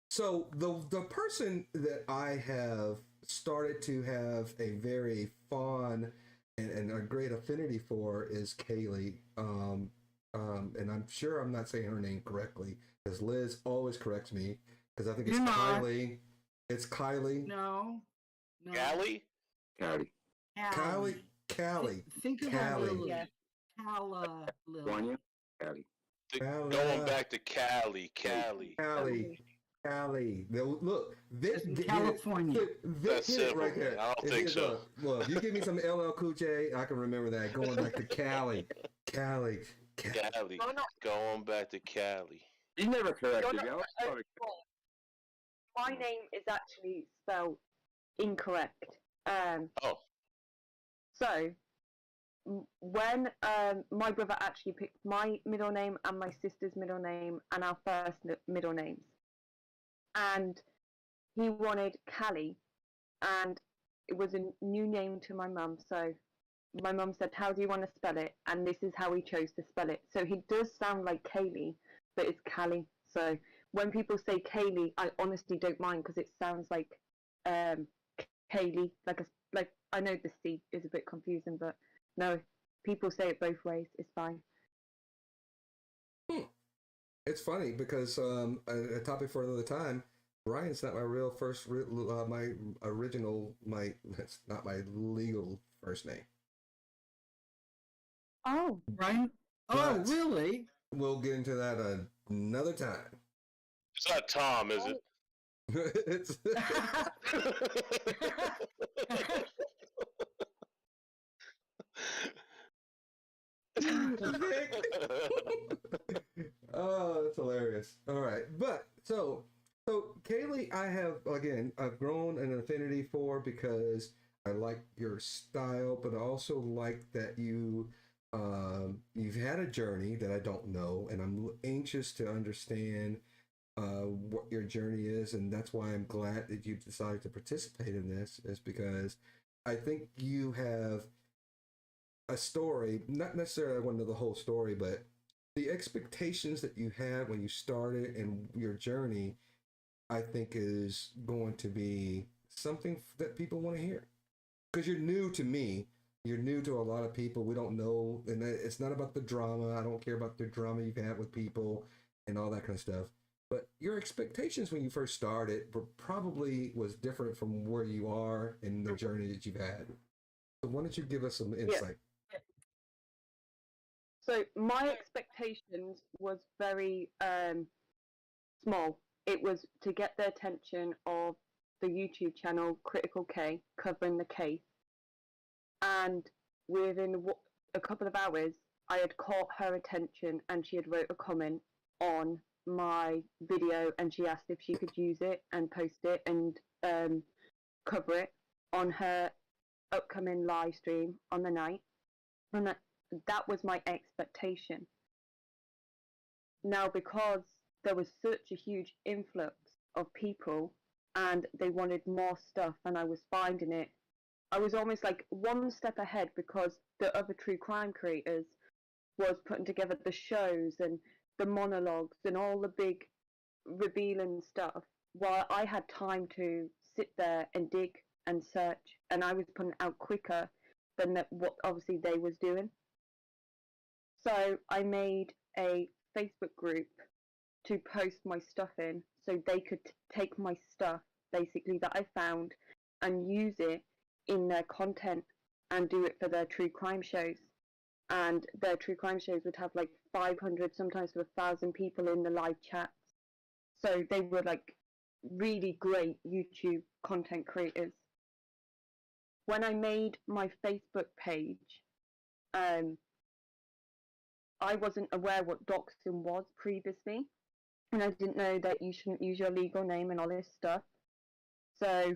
So the person that I have started to have a very fond and a great affinity for is Kaylee. And I'm sure I'm not saying her name correctly because Liz always corrects me because I think it's You're not. Kylie. It's Kylie. No. Gally? Howdy. Callie. Think of Callie. Lily. Yeah. Calla Lily. Wanya? Howdy. Going back to Cali. Callie. Look, Vic, It's in hit it. California. Vic That's hit it simple, right there. man. I don't If think you- so. Look, you give me some LL Cool J, I can remember that. Going back to Cali. Cali. You're not- Going back to Cali. You never corrected You're me. not- My name is actually spelled incorrect. Oh. So when my brother actually picked my middle name and my sister's middle name and our first middle names, and he wanted Callie, and it was a new name to my mum. So my mum said, "How do you want to spell it?" And this is how he chose to spell it. So he does sound like Kaylee, but it's Callie. So when people say Kaylee, I honestly don't mind because it sounds like Kaylee. Like I know the C is a bit confusing, but no, people say it both ways. It's fine. It's funny because a topic for another time. Brian's not my real first, my original, that's not my legal first name. Oh, Right? Oh, But- really? We'll get into that another time. It's not Tom, is it? It's oh, that's hilarious. All right, but so Kaylee, I've grown an affinity for because I like your style, but I also like that you've had a journey that I don't know, and I'm anxious to understand what your journey is, and that's why I'm glad that you decided to participate in this. Is because I think you have a story, not necessarily I want to know the whole story, but the expectations that you had when you started and your journey, I think is going to be something that people want to hear. Because you're new to me, you're new to a lot of people. We don't know, and it's not about the drama. I don't care about the drama you've had with people and all that kind of stuff. But your expectations when you first started probably was different from where you are in the journey that you've had. So why don't you give us some insight? so my expectations was very small. It was to get the attention of the YouTube channel Critical K, covering the case, and within a couple of hours, I had caught her attention, and she had wrote a comment on my video, and she asked if she could use it and post it and cover it on her upcoming live stream on the night, and that was my expectation. Now, because there was such a huge influx of people and they wanted more stuff, and I was finding it, I was almost like one step ahead because the other true crime creators was putting together the shows and the monologues and all the big revealing stuff, while I had time to sit there and dig and search, and I was putting it out quicker than what obviously they was doing. So I made a Facebook group to post my stuff in so they could take my stuff basically that I found and use it in their content and do it for their true crime shows. And their true crime shows would have like 500, sometimes to 1,000 people in the live chats. So they were like really great YouTube content creators. When I made my Facebook page, I wasn't aware what doxing was previously, and I didn't know that you shouldn't use your legal name and all this stuff. So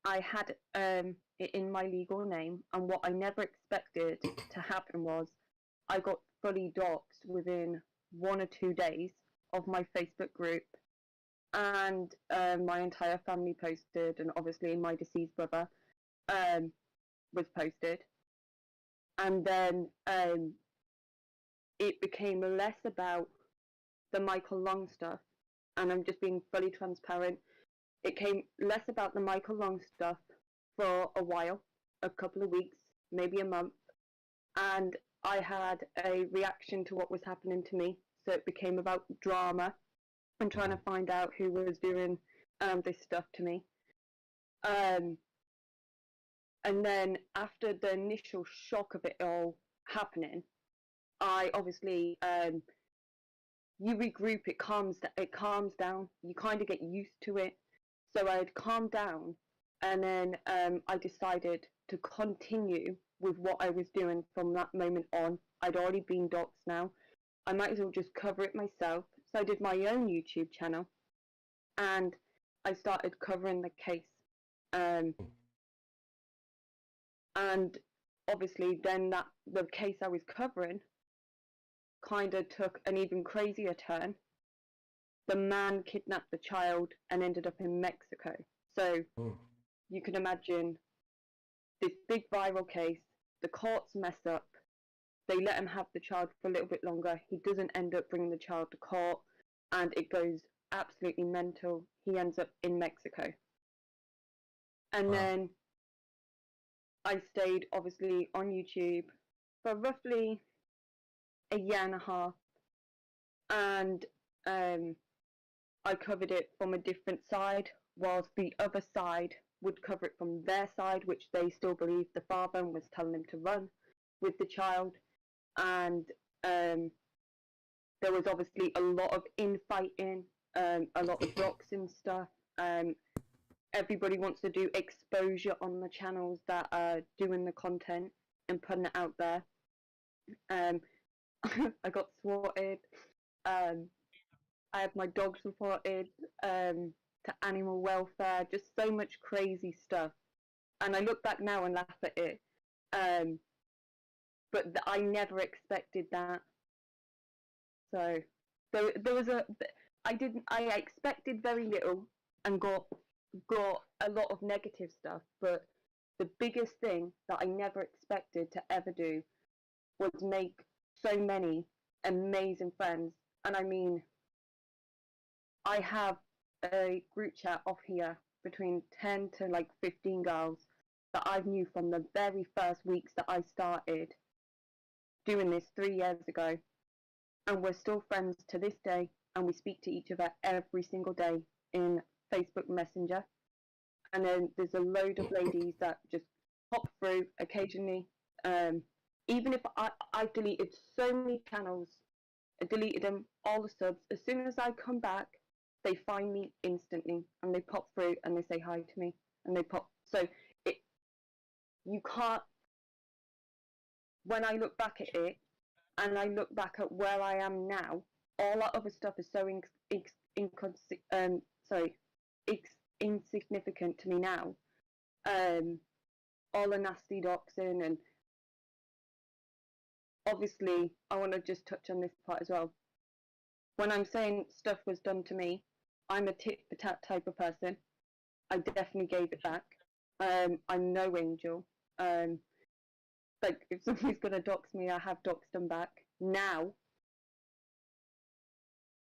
I had it in my legal name, and what I never expected to happen was I got fully doxed within 1 or 2 days of my Facebook group, and my entire family posted, and obviously my deceased brother was posted, and then it became less about the Michael Long stuff, and I'm just being fully transparent. It came less about the Michael Long stuff for a while, a couple of weeks, maybe a month, and I had a reaction to what was happening to me, so it became about drama and trying to find out who was doing this stuff to me. And then after the initial shock of it all happening, I obviously you regroup, it calms down. You kind of get used to it. So I had calmed down, and then I decided to continue with what I was doing from that moment on. I'd already been doxxed now. I might as well just cover it myself. So I did my own YouTube channel, and I started covering the case. And obviously then the case I was covering kind of took an even crazier turn. The man kidnapped the child and ended up in Mexico. So you can imagine this big viral case, the courts mess up, they let him have the child for a little bit longer, he doesn't end up bringing the child to court, and it goes absolutely mental. He ends up in Mexico. And then I stayed obviously on YouTube for roughly a year and a half, and I covered it from a different side, whilst the other side would cover it from their side, which they still believed the father and was telling them to run with the child. And there was obviously a lot of infighting, a lot of doxing stuff. Everybody wants to do exposure on the channels that are doing the content and putting it out there. I got swatted. I had my dogs reported to animal welfare. Just so much crazy stuff. And I look back now and laugh at it. But I never expected that. So there was I expected very little and got a lot of negative stuff, but the biggest thing that I never expected to ever do was make so many amazing friends. And I mean, I have a group chat off here between 10 to like 15 girls that I knew from the very first weeks that I started doing this 3 years ago, and we're still friends to this day, and we speak to each other every single day in Facebook Messenger. And then there's a load of ladies that just pop through occasionally. Even if I've deleted so many channels, I deleted them, all the subs, as soon as I come back, they find me instantly, and they pop through and they say hi to me, and they pop. So you can't. When I look back at it, and I look back at where I am now, all that other stuff is so insignificant to me now. All the nasty doxing, and obviously I want to just touch on this part as well. When I'm saying stuff was done to me, I'm a tit for tat type of person. I definitely gave it back. I'm no angel. Like, if somebody's gonna dox me, I have doxed them back. Now,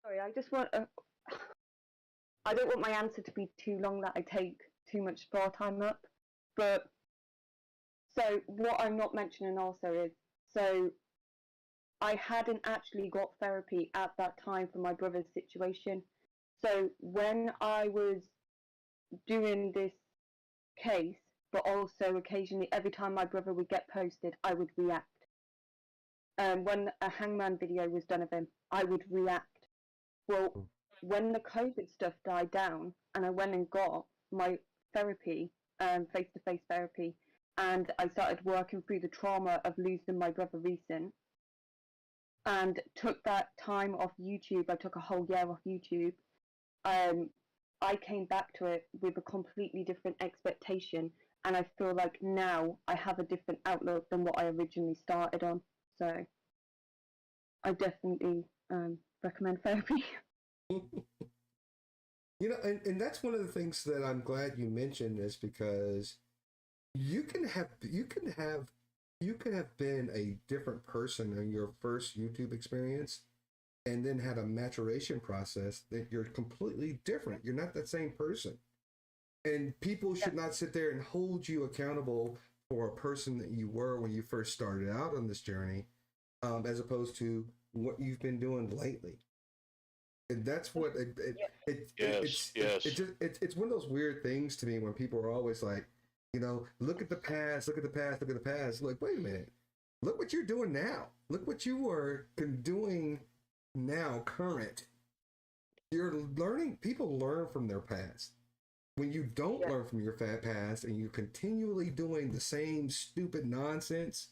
sorry, I just want I don't want my answer to be too long that I take too much spare time up. But so what I'm not mentioning also is, so I hadn't actually got therapy at that time for my brother's situation. So when I was doing this case, but also occasionally every time my brother would get posted, I would react. When a hangman video was done of him, I would react. Well, when the COVID stuff died down and I went and got my therapy, face-to-face therapy, and I started working through the trauma of losing my brother recent, and took that time off YouTube. I took a whole year off YouTube. I came back to it with a completely different expectation, and I feel like now I have a different outlook than what I originally started on. So I definitely recommend therapy. You know, and that's one of the things that I'm glad you mentioned, is because you can have been a different person in your first YouTube experience, and then had a maturation process that you're completely different. You're not that same person. And people should not sit there and hold you accountable for a person that you were when you first started out on this journey, as opposed to what you've been doing lately. And that's what it's one of those weird things to me when people are always like, you know, look at the past, look at the past, look at the past. Like, wait a minute, look what you're doing now. Look what you were doing now, current. You're learning. People learn from their past. When you don't learn from your past and you're continually doing the same stupid nonsense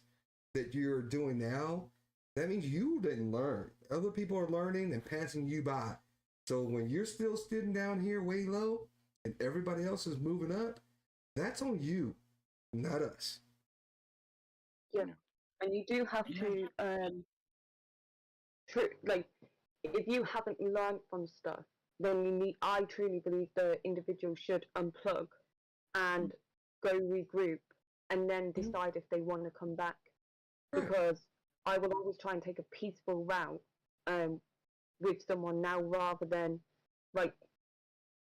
that you're doing now, that means you didn't learn. Other people are learning and passing you by. So when you're still sitting down here way low and everybody else is moving up, that's on you, not us. Yeah, and you do have to, like, if you haven't learned from stuff, then you need. I truly believe the individual should unplug and go regroup, and then decide if they want to come back. Because I will always try and take a peaceful route with someone now, rather than, like,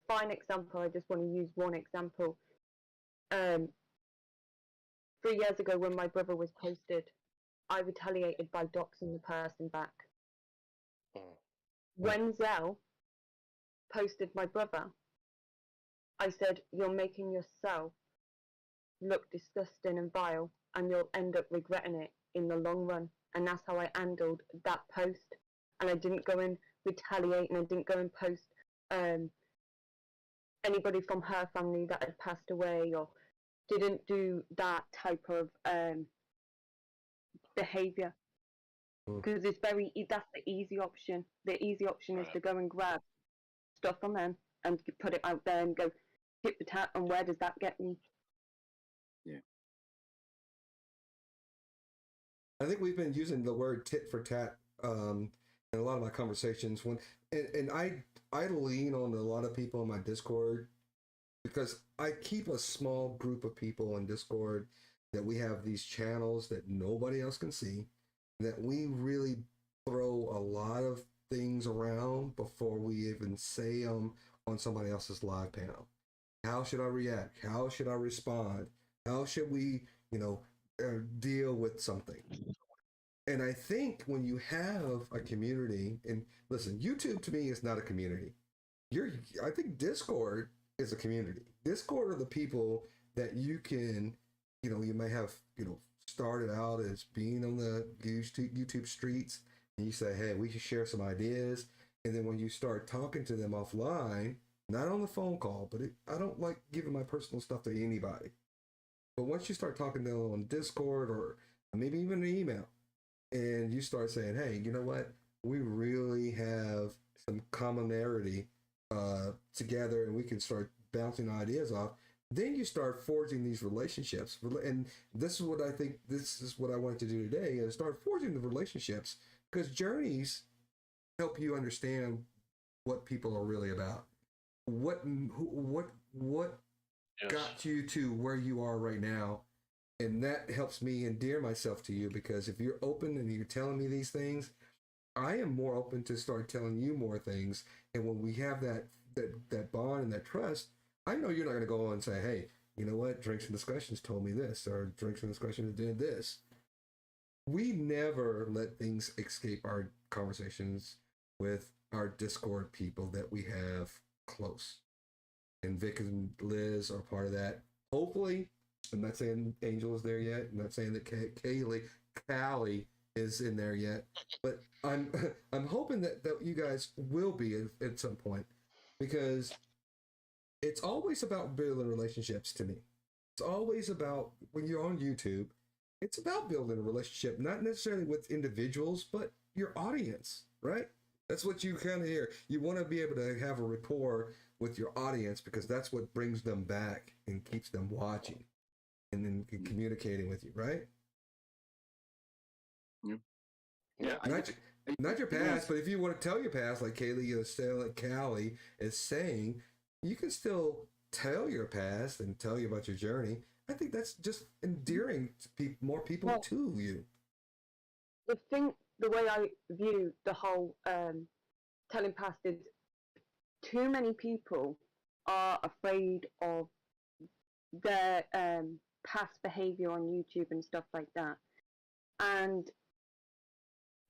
fine example. I just want to use one example. 3 years ago, when my brother was posted, I retaliated by doxing the person back. When Zell posted my brother, I said, "You're making yourself look disgusting and vile, and you'll end up regretting it in the long run." And that's how I handled that post. And I didn't go and retaliate, and I didn't go and post anybody from her family that had passed away, or didn't do that type of behavior. Because it's that's the easy option. The easy option is to go and grab stuff from them and put it out there and go tit for tat, and where does that get me? Yeah. I think we've been using the word tit for tat in a lot of my conversations. And I lean on a lot of people in my Discord, because I keep a small group of people in Discord that we have these channels that nobody else can see, that we really throw a lot of things around before we even say them on somebody else's live panel. How should I react? How should I respond? How should we, deal with something? And I think when you have a community, and listen, YouTube to me is not a community. I think Discord is a community. Discord are the people that you can, you may have, started out as being on the YouTube streets, and you say, hey, we should share some ideas. And then when you start talking to them offline, not on the phone call, but I don't like giving my personal stuff to anybody. But once you start talking to them on Discord, or maybe even an email, and you start saying, hey, you know what? We really have some commonality together, and we can start bouncing ideas off. Then you start forging these relationships. And this is what I wanted to do today, is start forging the relationships, because journeys help you understand what people are really about. What got you to where you are right now. And that helps me endear myself to you, because if you're open and you're telling me these things, I am more open to start telling you more things. And when we have that bond and that trust, I know you're not going to go on and say, hey, you know what? Drinks and Discussions told me this, or Drinks and Discussions did this. we never let things escape our conversations with our Discord people that we have close. And Vic and Liz are part of that. Hopefully, I'm not saying Angel is there yet. I'm not saying that Callie is in there yet. But I'm I'm hoping that you guys will be at some point, because it's always about building relationships to me. It's always about, when you're on YouTube, it's about building a relationship, not necessarily with individuals, but your audience, right? That's what you kind of hear. You want to be able to have a rapport with your audience, because that's what brings them back and keeps them watching and then communicating with you, right? Yeah. Not your past, but if you want to tell your past, like Kaylee is saying, like Callie is saying, you can still tell your past and tell you about your journey. I think that's just endearing to more people to you. The way I view the whole telling past is, too many people are afraid of their past behavior on YouTube and stuff like that. And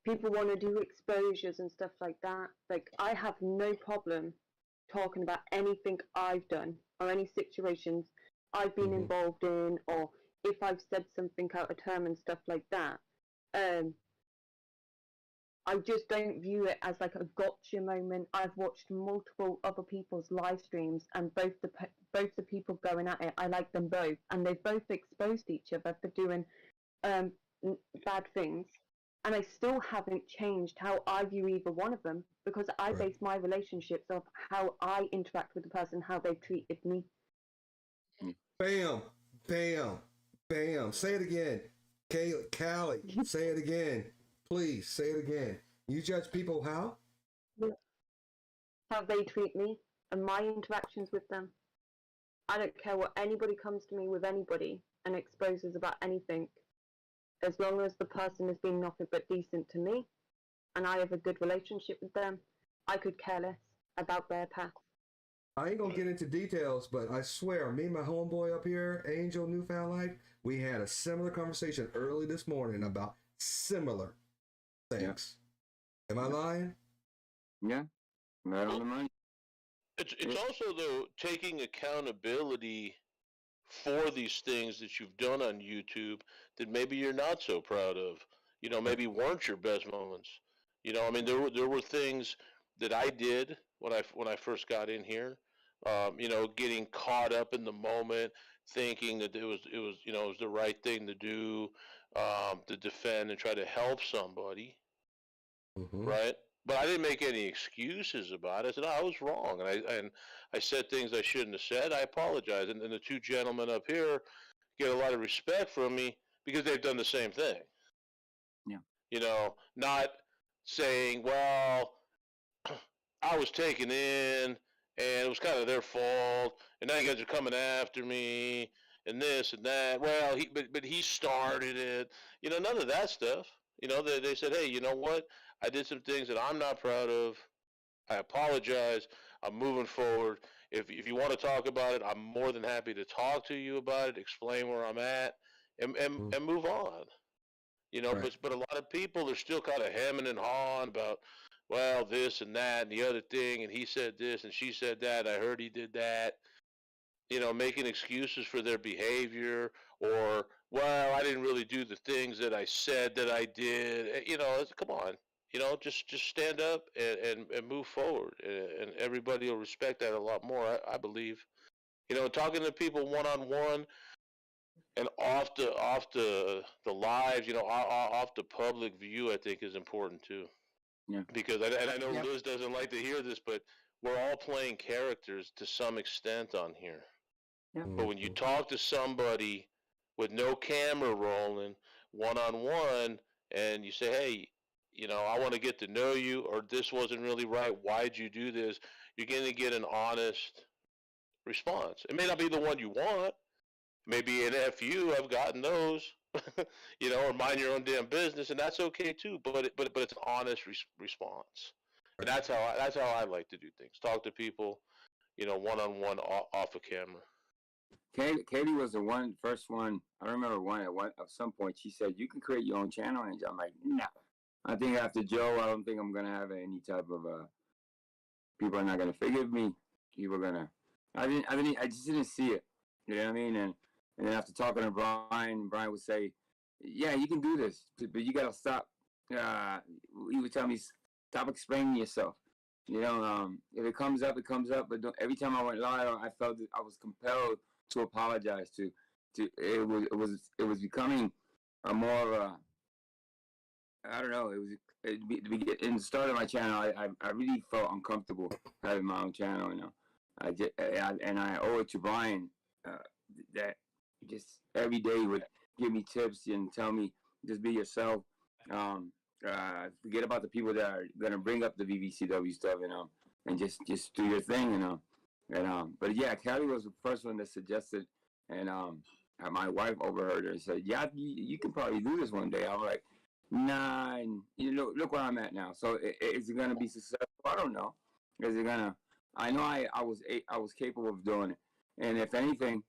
people want to do exposures and stuff like that. Like, I have no problem talking about anything I've done or any situations I've been involved in, or if I've said something out of term and stuff like that. I just don't view it as like a gotcha moment. I've watched multiple other people's live streams, and both the people going at it, I like them both, and they've both exposed each other for doing bad things. And I still haven't changed how I view either one of them, because I base my relationships off how I interact with the person, how they've treated me. Bam, bam, bam. Say it again. Callie, say it again. Please, say it again. You judge people how? How they treat me and my interactions with them. I don't care what anybody comes to me with anybody and exposes about anything. As long as the person has been nothing but decent to me and I have a good relationship with them, I could care less about their past. I ain't gonna get into details, but I swear, me and my homeboy up here, Angel Newfound Life, we had a similar conversation early this morning about similar things. Yeah. Am I lying? Yeah. Right on the money. It's also, though, taking accountability for these things that you've done on YouTube that maybe you're not so proud of. You know, maybe weren't your best moments. You know, I mean, there were things that I did when I first got in here. You know, getting caught up in the moment, thinking that it was you know, it was the right thing to do, to defend and try to help somebody, right? But I didn't make any excuses about it. I said, no, I was wrong, and I said things I shouldn't have said. I apologize, and the two gentlemen up here get a lot of respect from me because they've done the same thing. Yeah. You know, not saying, well, I was taken in, and it was kind of their fault, and now you guys are coming after me, and this and that. Well, but he started it. You know, none of that stuff. You know, they said, hey, you know what? I did some things that I'm not proud of. I apologize. I'm moving forward. If you want to talk about it, I'm more than happy to talk to you about it, explain where I'm at, and move on. You know, but a lot of people are still kind of hemming and hawing about, well, this and that and the other thing, and he said this and she said that. I heard he did that. You know, making excuses for their behavior, or, well, I didn't really do the things that I said that I did. You know, come on. You know, just stand up and move forward, and everybody will respect that a lot more, I believe. You know, talking to people one on one and off the lives, you know, off the public view, I think is important too. Yeah. Because I know Liz doesn't like to hear this, but we're all playing characters to some extent on here. Yeah. But when you talk to somebody with no camera rolling, one on one, and you say, hey, you know, I want to get to know you, or this wasn't really right, why'd you do this? You're going to get an honest response. It may not be the one you want. Maybe an FU, I've gotten those, you know, or mind your own damn business, and that's okay too. But it's an honest response, and that's how I like to do things. Talk to people, you know, one on one, off a camera. Katie was the first one. I remember at some point she said, "You can create your own channel," and I'm like, "No." I think after Joe, I don't think I'm gonna have any type of people are not gonna forgive me. People are gonna. I just didn't see it. You know what I mean? And then after talking to Brian would say, "Yeah, you can do this, but you gotta stop." He would tell me, "Stop explaining yourself." You know, if it comes up, it comes up. But every time I went live, I felt that I was compelled to apologize. It was becoming a more of a, I don't know. In the start of my channel, I really felt uncomfortable having my own channel. You know, and I owe it to Brian that just every day would give me tips and tell me just be yourself. Forget about the people that are gonna bring up the VVCW stuff, you know, and just do your thing, you know. And but yeah, Kelly was the first one that suggested, and my wife overheard her and said, "Yeah, you can probably do this one day." I'm like, "Nah," and you know, look where I'm at now. So is it gonna be successful? I don't know. Is it gonna? I know I was capable of doing it, and if anything,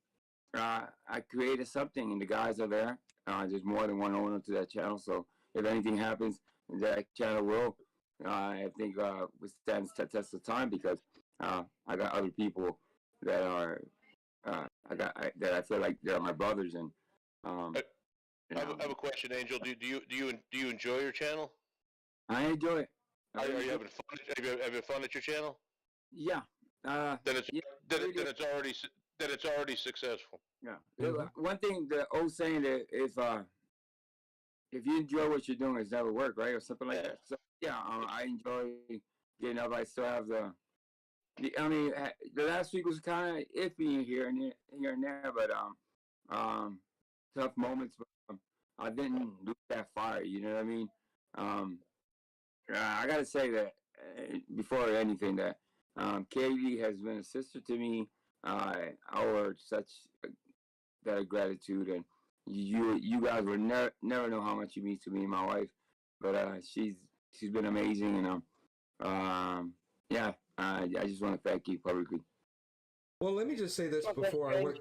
I created something, and the guys are there. There's more than one owner to that channel, so if anything happens, that channel will, I think, withstand the test of time because I got other people that are that I feel like they're my brothers, and I have a question, Angel. Do you enjoy your channel? I enjoy it. Are you having fun? Having fun at your channel? Yeah. Then it's yeah, then it's already successful. Yeah. One thing the old saying that if you enjoy what you're doing, it's never work, right, or something like that. So yeah, I enjoy getting up. I still have I mean, the last week was kind of iffy here and there, but tough moments. But I didn't lose that fire. You know what I mean? I gotta say that before anything, that Katie has been a sister to me. I owe her such that gratitude, and you guys will never know how much she means to me and my wife. But she's been amazing, and yeah, I just want to thank you publicly. Well, let me just say this before I went.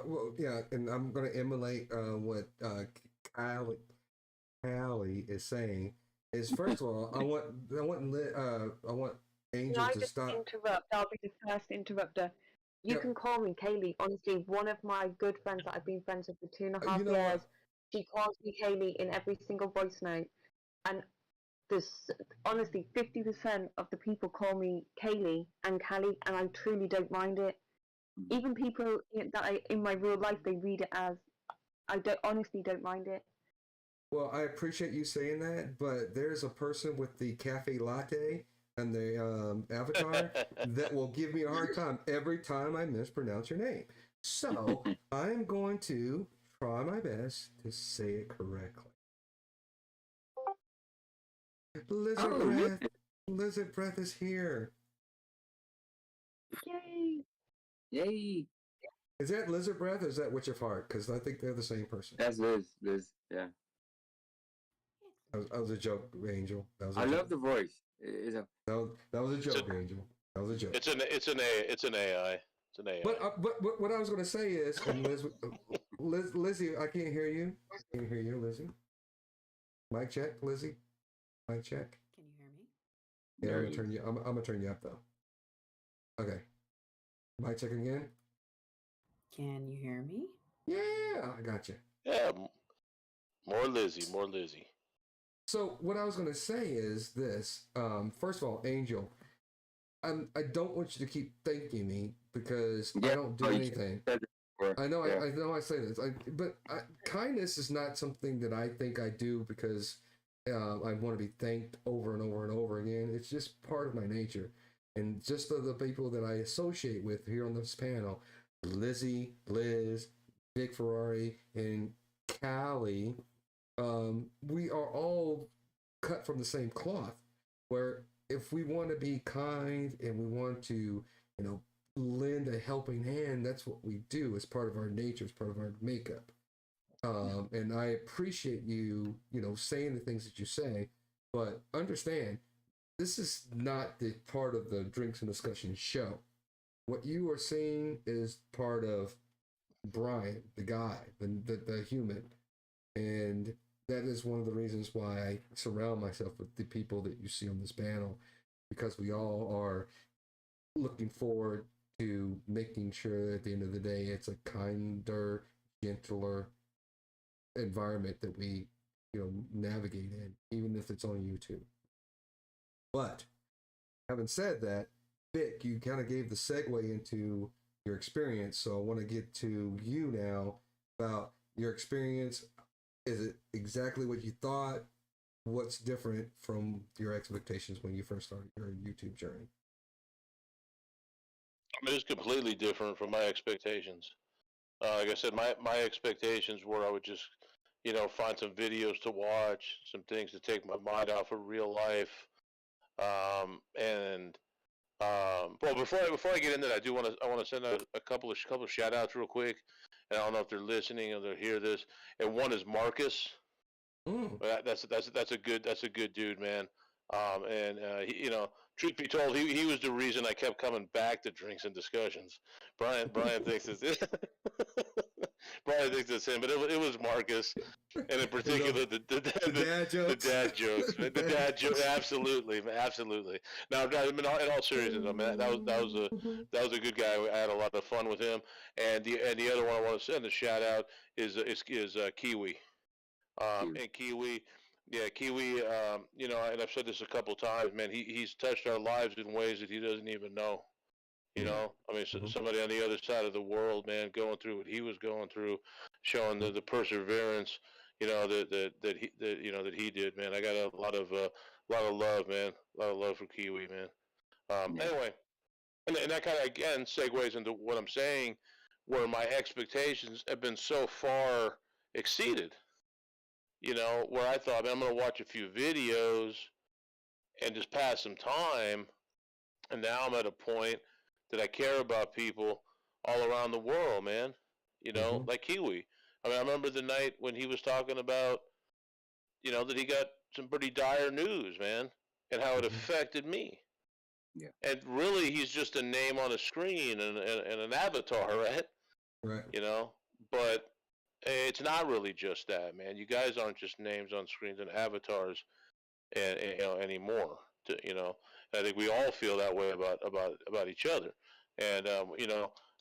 Well, yeah, and I'm going to emulate what Callie is saying. Is first of all, I want Angel Can I to just stop. interrupt? I'll be the first interrupter. You Yep. can call me Kaylee. Honestly, one of my good friends that I've been friends with for 2.5 You know years, what? she calls me Kaylee in every single voice note. And there's honestly 50% of the people call me Kaylee and Callie, and I truly don't mind it. Even people that in my real life, they read it as, I honestly don't mind it. Well, I appreciate you saying that, but there's a person with the cafe latte and the avatar that will give me a hard time every time I mispronounce your name. So I'm going to try my best to say it correctly. Lizard Breath is here. Yay! Yay! Is that Lizard Breath or is that Witch of Heart? Because I think they're the same person. That's Liz. Yeah. That was a joke, Angel. I love the voice. That was a joke, Angel. That was a joke. It's an AI. It's an AI. But what I was going to say is, and Lizzie, I can't hear you. I can't hear you, Lizzie. Mic check, Lizzie. Mic check. Can you hear me? Yeah, I'm gonna turn you. I'm gonna turn you up though. Okay. Mic check again. Can you hear me? Yeah, I got you. Yeah, more Lizzie. So what I was going to say is this. First of all, Angel, I don't want you to keep thanking me because I don't do anything. I know, yeah. I know I say this, but kindness is not something that I think I do because I want to be thanked over and over and over again. It's just part of my nature. And just the people that I associate with here on this panel, Lizzie, Liz, Vic Ferrari, and Callie, we are all cut from the same cloth. Where if we want to be kind and we want to, lend a helping hand, that's what we do. It's part of our nature. It's part of our makeup. And I appreciate you, saying the things that you say, but understand, this is not the part of the Drinks and Discussions show. what you are seeing is part of Brian, the guy, the human, and that is one of the reasons why I surround myself with the people that you see on this panel, because we all are looking forward to making sure at the end of the day it's a kinder, gentler environment that we, navigate in, even if it's on YouTube. But having said that, Vic, you kind of gave the segue into your experience, so I want to get to you now about your experience. Is it exactly what you thought? What's different from your expectations when you first started your YouTube journey? I mean, it's completely different from my expectations. Like I said, my expectations were I would just, find some videos to watch, some things to take my mind off of real life. And well, before I get into that, I want to send a couple of shout outs real quick. And I don't know if they're listening or they'll hear this. And one is Marcus. That's a good dude, man. And truth be told, he was the reason I kept coming back to Drinks and Discussions. Brian thinks it's Brian thinks it's him, but it was Marcus, and in particular the dad jokes. The dad jokes, man. The dad jokes, absolutely, man, absolutely. Now, I mean, in all seriousness, I mean, that was a good guy. I had a lot of fun with him, and the other one I want to send a shout out is Kiwi. And Kiwi, yeah, Kiwi, and I've said this a couple times, man. He's touched our lives in ways that he doesn't even know. I mean, somebody on the other side of the world, man, going through what he was going through, showing the perseverance, that he did, man. I got a lot of love, man, a lot of love for Kiwi, man. Anyway, and that kind of again segues into what I'm saying, where my expectations have been so far exceeded. Where I thought, man, I'm going to watch a few videos and just pass some time. And now I'm at a point that I care about people all around the world, man. Like Kiwi. I mean, I remember the night when he was talking about, that he got some pretty dire news, man, and how it affected me. Yeah. And really, he's just a name on a screen and an avatar, right? Right. But it's not really just that, man. You guys aren't just names on screens and avatars, and anymore. I think we all feel that way about each other. And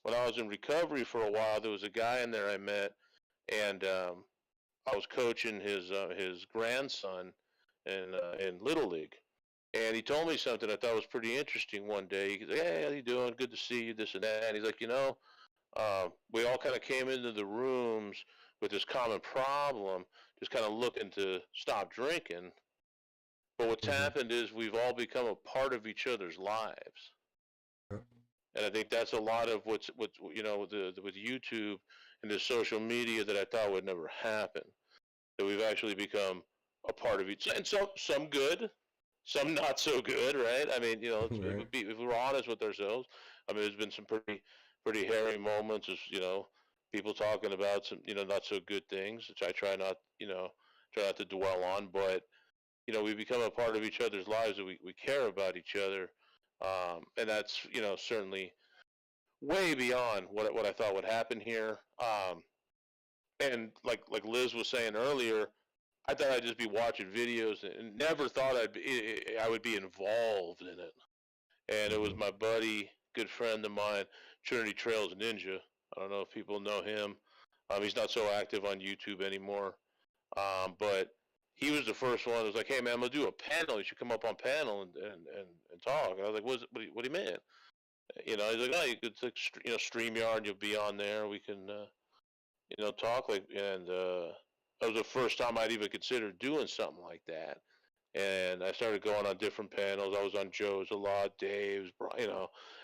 when I was in recovery for a while, there was a guy in there I met, and I was coaching his grandson in Little League, and he told me something I thought was pretty interesting one day. He's like, "Hey, how you doing? Good to see you." This and that. And he's like, we all kind of came into the rooms with this common problem, just kind of looking to stop drinking. But what's happened is we've all become a part of each other's lives. And I think that's a lot of what's with YouTube and the social media that I thought would never happen. That we've actually become a part of each, and some good, some not so good, right? I mean, if we're honest with ourselves, I mean, there's been some pretty hairy moments of people talking about some not so good things, which I try not to dwell on, but we become a part of each other's lives, and we care about each other, and that's certainly way beyond what I thought would happen here. And like Liz was saying earlier, I thought I'd just be watching videos and never thought I would be involved in it. And it was my buddy, good friend of mine, Trinity Trails Ninja. I don't know if people know him. He's not so active on YouTube anymore. But he was the first one that was like, "Hey man, I'm gonna do a panel. You should come up on panel and talk." And I was like, "What do you mean?" He's like, "Oh, it's like StreamYard. You'll be on there. We can talk like." And that was the first time I'd even considered doing something like that. And I started going on different panels. I was on Joe's a lot, Dave's,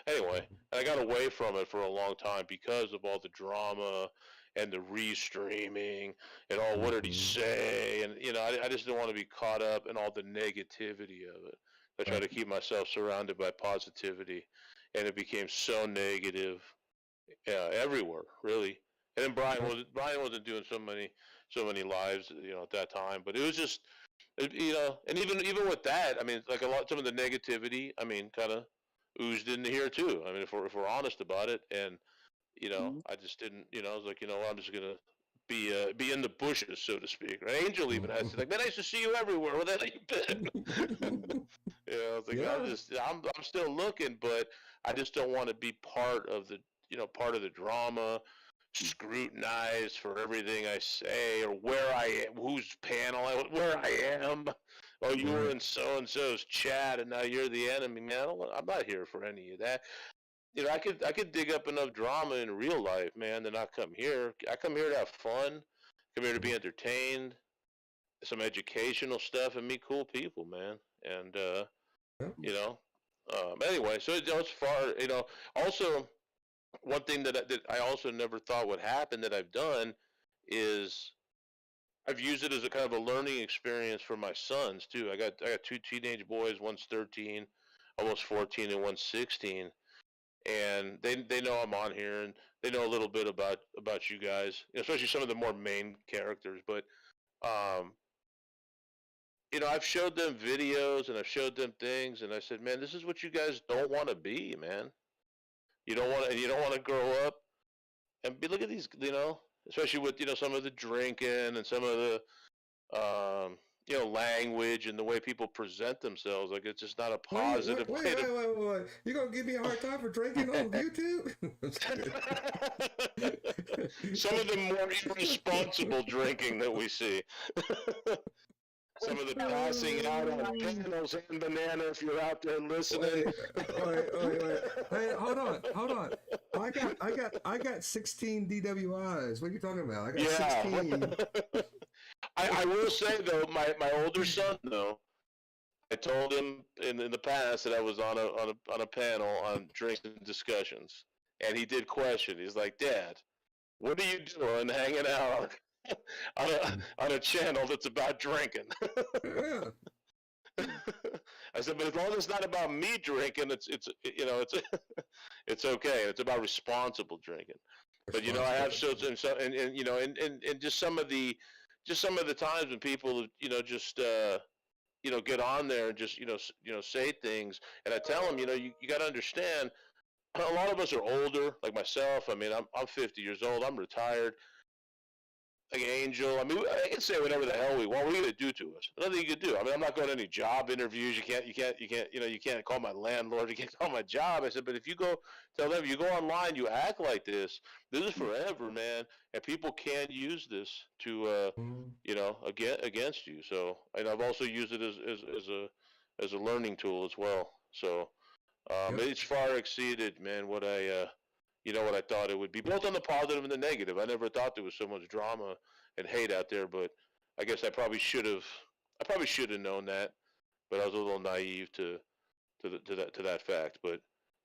Anyway, and I got away from it for a long time because of all the drama and the restreaming and all what did he say, and I just didn't want to be caught up in all the negativity of it. I try to keep myself surrounded by positivity, and it became so negative everywhere, really. And then Brian wasn't doing so many lives, at that time, but it was just. And even with that, I mean, like some of the negativity, I mean, kind of oozed into here too. I mean, if we're honest about it, and Mhm. I just didn't. I was like, I'm just gonna be in the bushes, so to speak. Right? Angel even has to like, man, I used to see you everywhere. Where the hell you been? I was like, Yeah. I'm still looking, but I just don't want to be part of the part of the drama, scrutinized for everything I say or where I am, whose panel where I am. Oh, you were in so and so's chat, and now you're the enemy, man. I'm not here for any of that. I could dig up enough drama in real life, man, to not come here. I come here to have fun, come here to be entertained, some educational stuff, and meet cool people, man. And Yeah. anyway, so it's far. Also, one thing that I also never thought would happen that I've done is I've used it as a kind of a learning experience for my sons too. I got two teenage boys, one's 13, almost 14, and one's 16, and they know I'm on here, and they know a little bit about you guys, especially some of the more main characters. But um, I've showed them videos and I've showed them things, and I said, man, this is what you guys don't want to be, man. You don't want to grow up and be. Look at these, especially with some of the drinking and some of the language and the way people present themselves. Like it's just not a positive way to. Wait. You gonna give me a hard time for drinking on YouTube? Some of the more irresponsible drinking that we see. Some of the passing out on panels and banana if you're out there listening. Wait. Hey, hold on. I got 16 DWIs. What are you talking about? I got 16. I will say though, my older son though, I told him in the past that I was on a panel on Drinks and Discussions, and he did question. He's like, Dad, what are you doing hanging out on a channel that's about drinking? Yeah. I said, but as long as it's not about me drinking, it's it's okay. It's about responsible drinking. But I have showed and just some of the times when people just get on there and just say things, and I tell them you got to understand, a lot of us are older, like myself. I mean, I'm 50 years old. I'm retired. Like Angel, I mean, I can say whatever the hell we want. What are you gonna do to us? Nothing you can do. I mean, I'm not going to any job interviews. You can't call my landlord. You can't call my job. I said, but if you go tell them, you go online, you act like this. This is forever, man, and people can use this to, against you. So, and I've also used it as a learning tool as well. So, it's far exceeded, man, what what I thought it would be, both on the positive and the negative. I never thought there was so much drama and hate out there, but I guess I probably should have. I probably should have known that, but I was a little naive to that fact. But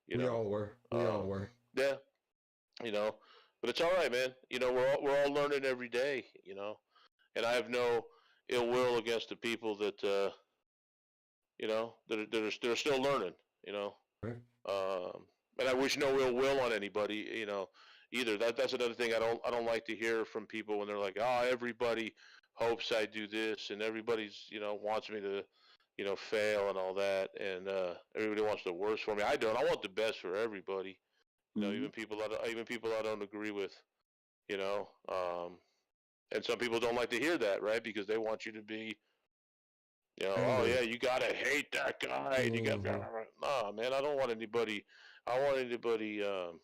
We all were. Yeah, but it's all right, man. We're all learning every day. And I have no ill will against the people that that are still learning. Right. And I wish no ill will on anybody, either. That's another thing I don't like to hear from people when they're like, oh, everybody hopes I do this, and everybody's wants me to fail and all that, and everybody wants the worst for me. I don't. I want the best for everybody. Even people I don't agree with. And some people don't like to hear that, right? Because they want you to be oh yeah, you gotta hate that guy. And you got nah, man. I don't want anybody. I want anybody, to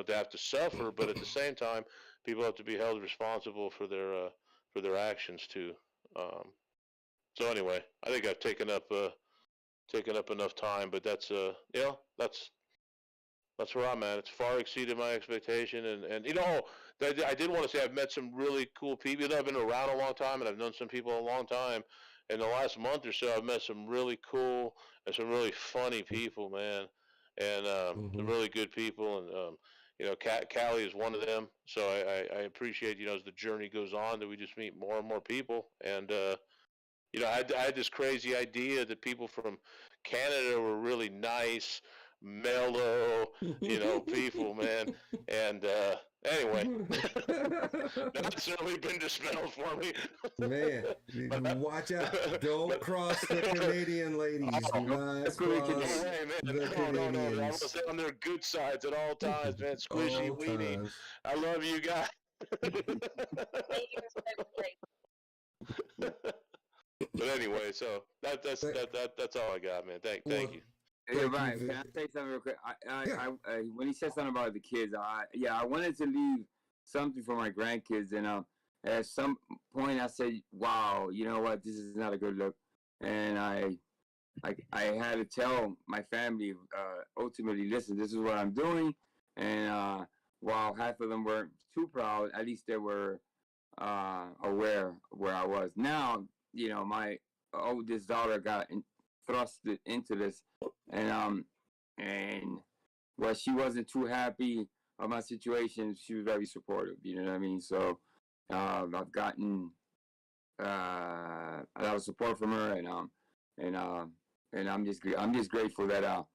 have to suffer. But at the same time, people have to be held responsible for their actions too. So anyway, I think I've taken up enough time. But that's that's where I'm at. It's far exceeded my expectation, and I did want to say I've met some really cool people. I've been around a long time, and I've known some people a long time. In the last month or so, I've met some really cool and some really funny people, man, and some really good people. And Callie is one of them. So I appreciate as the journey goes on that we just meet more and more people. And I had this crazy idea that people from Canada were really nice, mellow, people, man. And anyway, That's certainly been dispelled for me. Man, watch out. Don't cross the Canadian ladies. Do not That's really No cross way, man. the No. I Canadians. want to stay on their good sides at all times, man. Squishy, All weenie. times. I love you guys. But anyway, so that's all I got, man. Thank you. Hey, Thank Ryan, you, can I say something real quick? Yeah. When he said something about the kids, I wanted to leave something for my grandkids, and at some point I said, "Wow, you know what? This is not a good look," and I had to tell my family, ultimately, listen, this is what I'm doing, and while half of them weren't too proud, at least they were aware where I was. Now, my oldest daughter got thrusted into this, and well, she wasn't too happy of my situation. She was very supportive. You know what I mean? So I've gotten a lot of support from her, and I'm just grateful that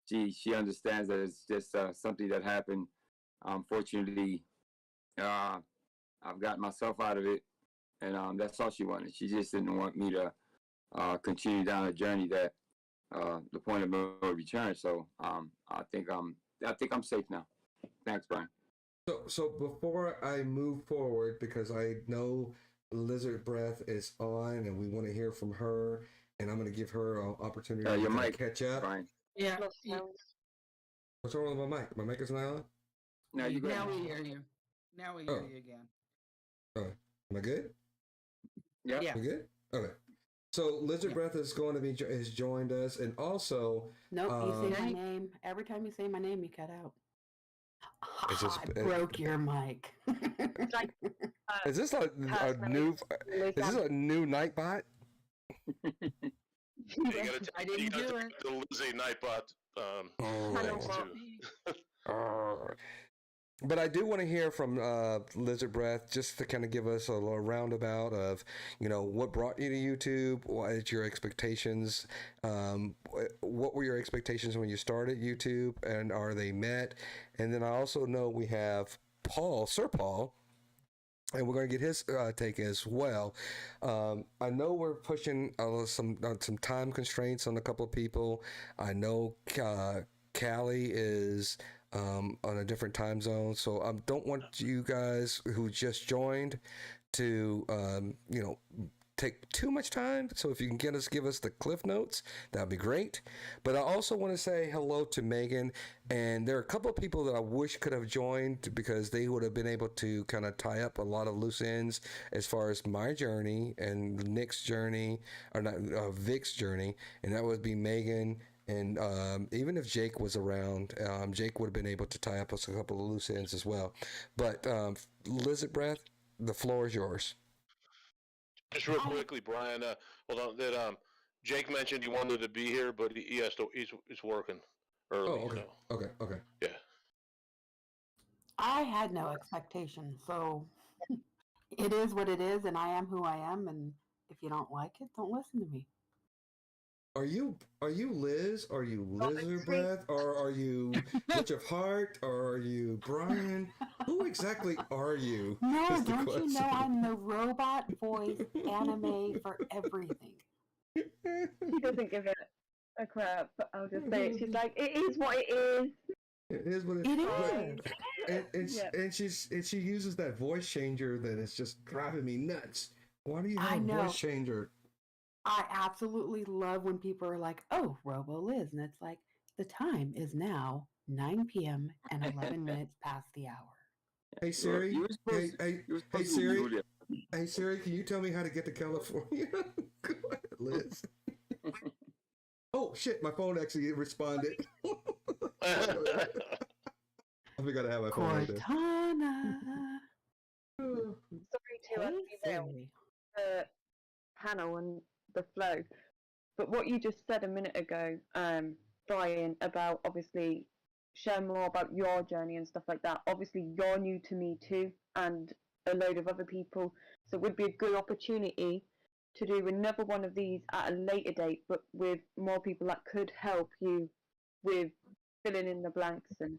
she understands that it's just something that happened. Unfortunately, I've gotten myself out of it, and that's all she wanted. She just didn't want me to continue down a journey that the point of no return. So I think I'm safe now. Thanks, Brian. So before I move forward, because I know Lizard Breath is on, and we want to hear from her, and I'm going to give her an opportunity to Your mic, catch up. Brian. Yeah. What's wrong with my mic? My mic is not on. No, you Now good. we hear you. Now we hear you again. Oh, am I good? Yep. Yeah. We good? Okay. So Lizard Breath is going to be has joined us, and also Nope, you say my Hey. name. Every time you say my name, you cut out. It's just- I broke your mic. It's like is this a new Nightbot? You gotta I didn't do it. the Lizzie Nightbot. But I do want to hear from Lizard Breath, just to kind of give us a little roundabout of, what brought you to YouTube, what is your expectations, what were your expectations when you started YouTube, and are they met? And then I also know we have Sir Paul, and we're going to get his take as well. I know we're pushing some time constraints on a couple of people. I know Callie is on a different time zone, so I don't want you guys who just joined to take too much time. So if you can give us the cliff notes, that'd be great. But I also want to say hello to Megan, and there are a couple of people that I wish could have joined, because they would have been able to kind of tie up a lot of loose ends as far as my journey and Nick's journey, or not Vic's journey, and that would be Megan. And even if Jake was around, Jake would have been able to tie up a couple of loose ends as well. But Lizard Breath, the floor is yours. Just real quickly, Brian. Hold on. That Jake mentioned he wanted to be here, but he has to. He's working early. Oh, okay. So. Okay. Yeah. I had no expectation, so it is what it is, and I am who I am. And if you don't like it, don't listen to me. Are you Liz? Are you Lizard Breath? Or are you Witch of Heart? Or are you Brian? Who exactly are you? No, don't you know I'm the robot voice anime for everything? She doesn't give a crap. I'll just say it. She's like, it is what it is. It is what It is. And she uses that voice changer that is just driving me nuts. Why do you have a voice changer? I absolutely love when people are like, "Oh, Robo Liz," and it's like, the time is now 9 p.m. and 11 minutes past the hour. Hey Siri, hey Siri, hey Siri, can you tell me how to get to California? Go ahead, Liz. Oh shit, my phone actually responded. I forgot to have my phone right there. Cortana. Sorry to email the panel and the flow, but what you just said a minute ago, Brian, about obviously share more about your journey and stuff like that. Obviously, you're new to me too, and a load of other people, so it would be a good opportunity to do another one of these at a later date, but with more people that could help you with filling in the blanks and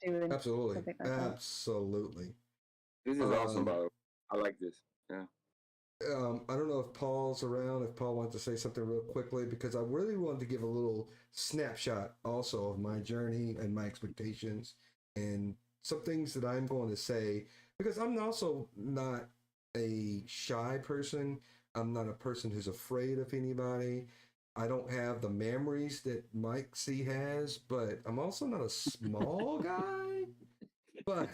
doing Absolutely, something like that. absolutely. This is awesome, by the way. I like this. Yeah. I don't know if Paul's around, if Paul wants to say something real quickly, because I really wanted to give a little snapshot also of my journey and my expectations and some things that I'm going to say, because I'm also not a shy person. I'm not a person who's afraid of anybody. I don't have the memories that Mike C has, but I'm also not a small guy. But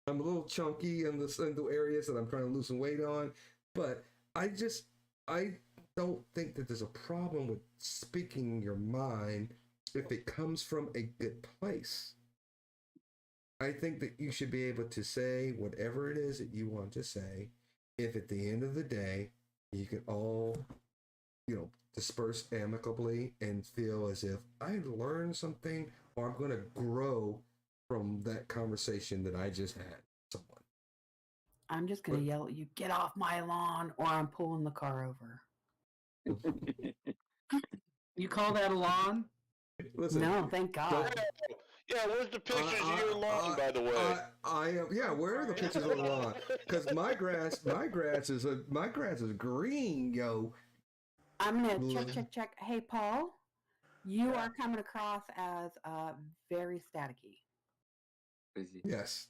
I'm a little chunky in the areas that I'm trying to lose some weight on, but I don't think that there's a problem with speaking your mind if it comes from a good place. I think that you should be able to say whatever it is that you want to say, if at the end of the day you can all, disperse amicably and feel as if I learned something or I'm going to grow from that conversation that I just had with someone. I'm just going to yell at you, get off my lawn, or I'm pulling the car over. You call that a lawn? Listen, No, thank God. Yeah, where's the pictures of your lawn, by the way? Where are the pictures of the lawn? Because my grass is green, yo. I'm gonna check. Hey, Paul, you are coming across as very staticky. Yes.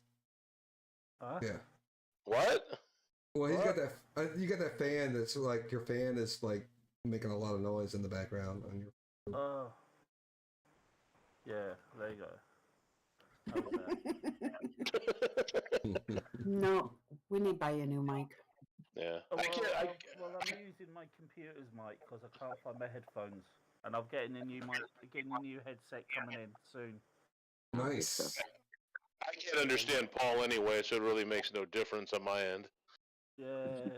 Huh? Yeah. What? Well, he's got that. You got that fan that's like your fan is like making a lot of noise in the background on your. Oh. Yeah, there you go. No, we need to buy you a new mic. Yeah. Well, I'm using my computer's mic because I can't find my headphones, and I'm getting a new headset coming in soon. Nice. I can't understand Paul anyway, so it really makes no difference on my end. Yeah.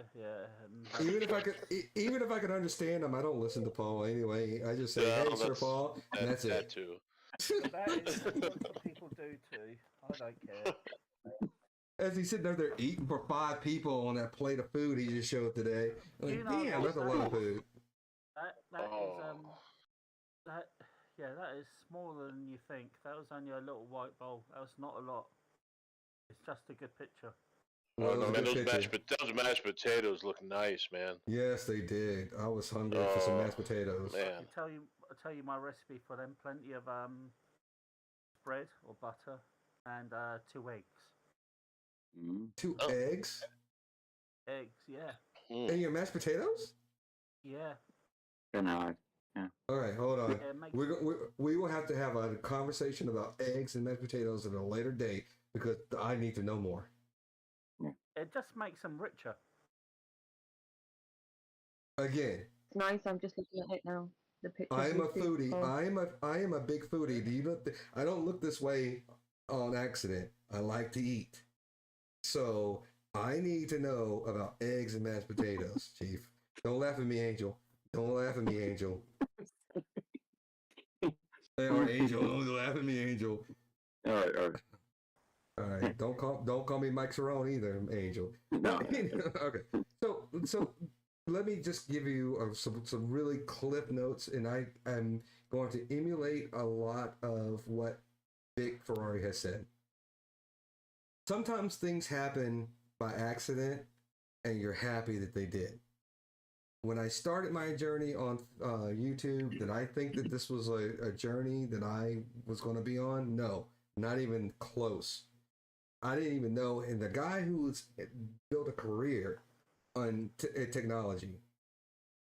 Even if I could understand him, I don't listen to Paul anyway. I just say, "Hey, Sir Paul," and that's that it. Too. That is what people do too. I don't care. As he's sitting there eating for 5 people on that plate of food he just showed today. Like, damn, that's a lot of food. That is smaller than you think. That was only a little white bowl. That was not a lot. It's just a good picture. Well, no, man, those picture. mashed potatoes look nice, man. Yes, they did. I was hungry for some mashed potatoes. Man. I'll tell you my recipe for them. Plenty of bread or butter and 2 eggs. 2 eggs? Eggs, yeah. And your mashed potatoes? Yeah. Yeah. All right, hold on. Yeah, we will have to have a conversation about eggs and mashed potatoes at a later date because I need to know more. It just makes them richer. Again. It's nice. I'm just looking at it now. The picture. I am a foodie. I am a big foodie. Do you look? I don't look this way on accident. I like to eat. So I need to know about eggs and mashed potatoes, Chief. Don't laugh at me, Angel. Don't laugh at me, Angel. Hey, or Angel. Don't laugh at me, Angel. All right. Don't call me Mike Cerrone either, Angel. No. Okay. So let me just give you some really clip notes, and I am going to emulate a lot of what Vic Ferrari has said. Sometimes things happen by accident, and you're happy that they did. When I started my journey on YouTube, did I think that this was a journey that I was going to be on? No, not even close. I didn't even know. And the guy who's built a career on technology,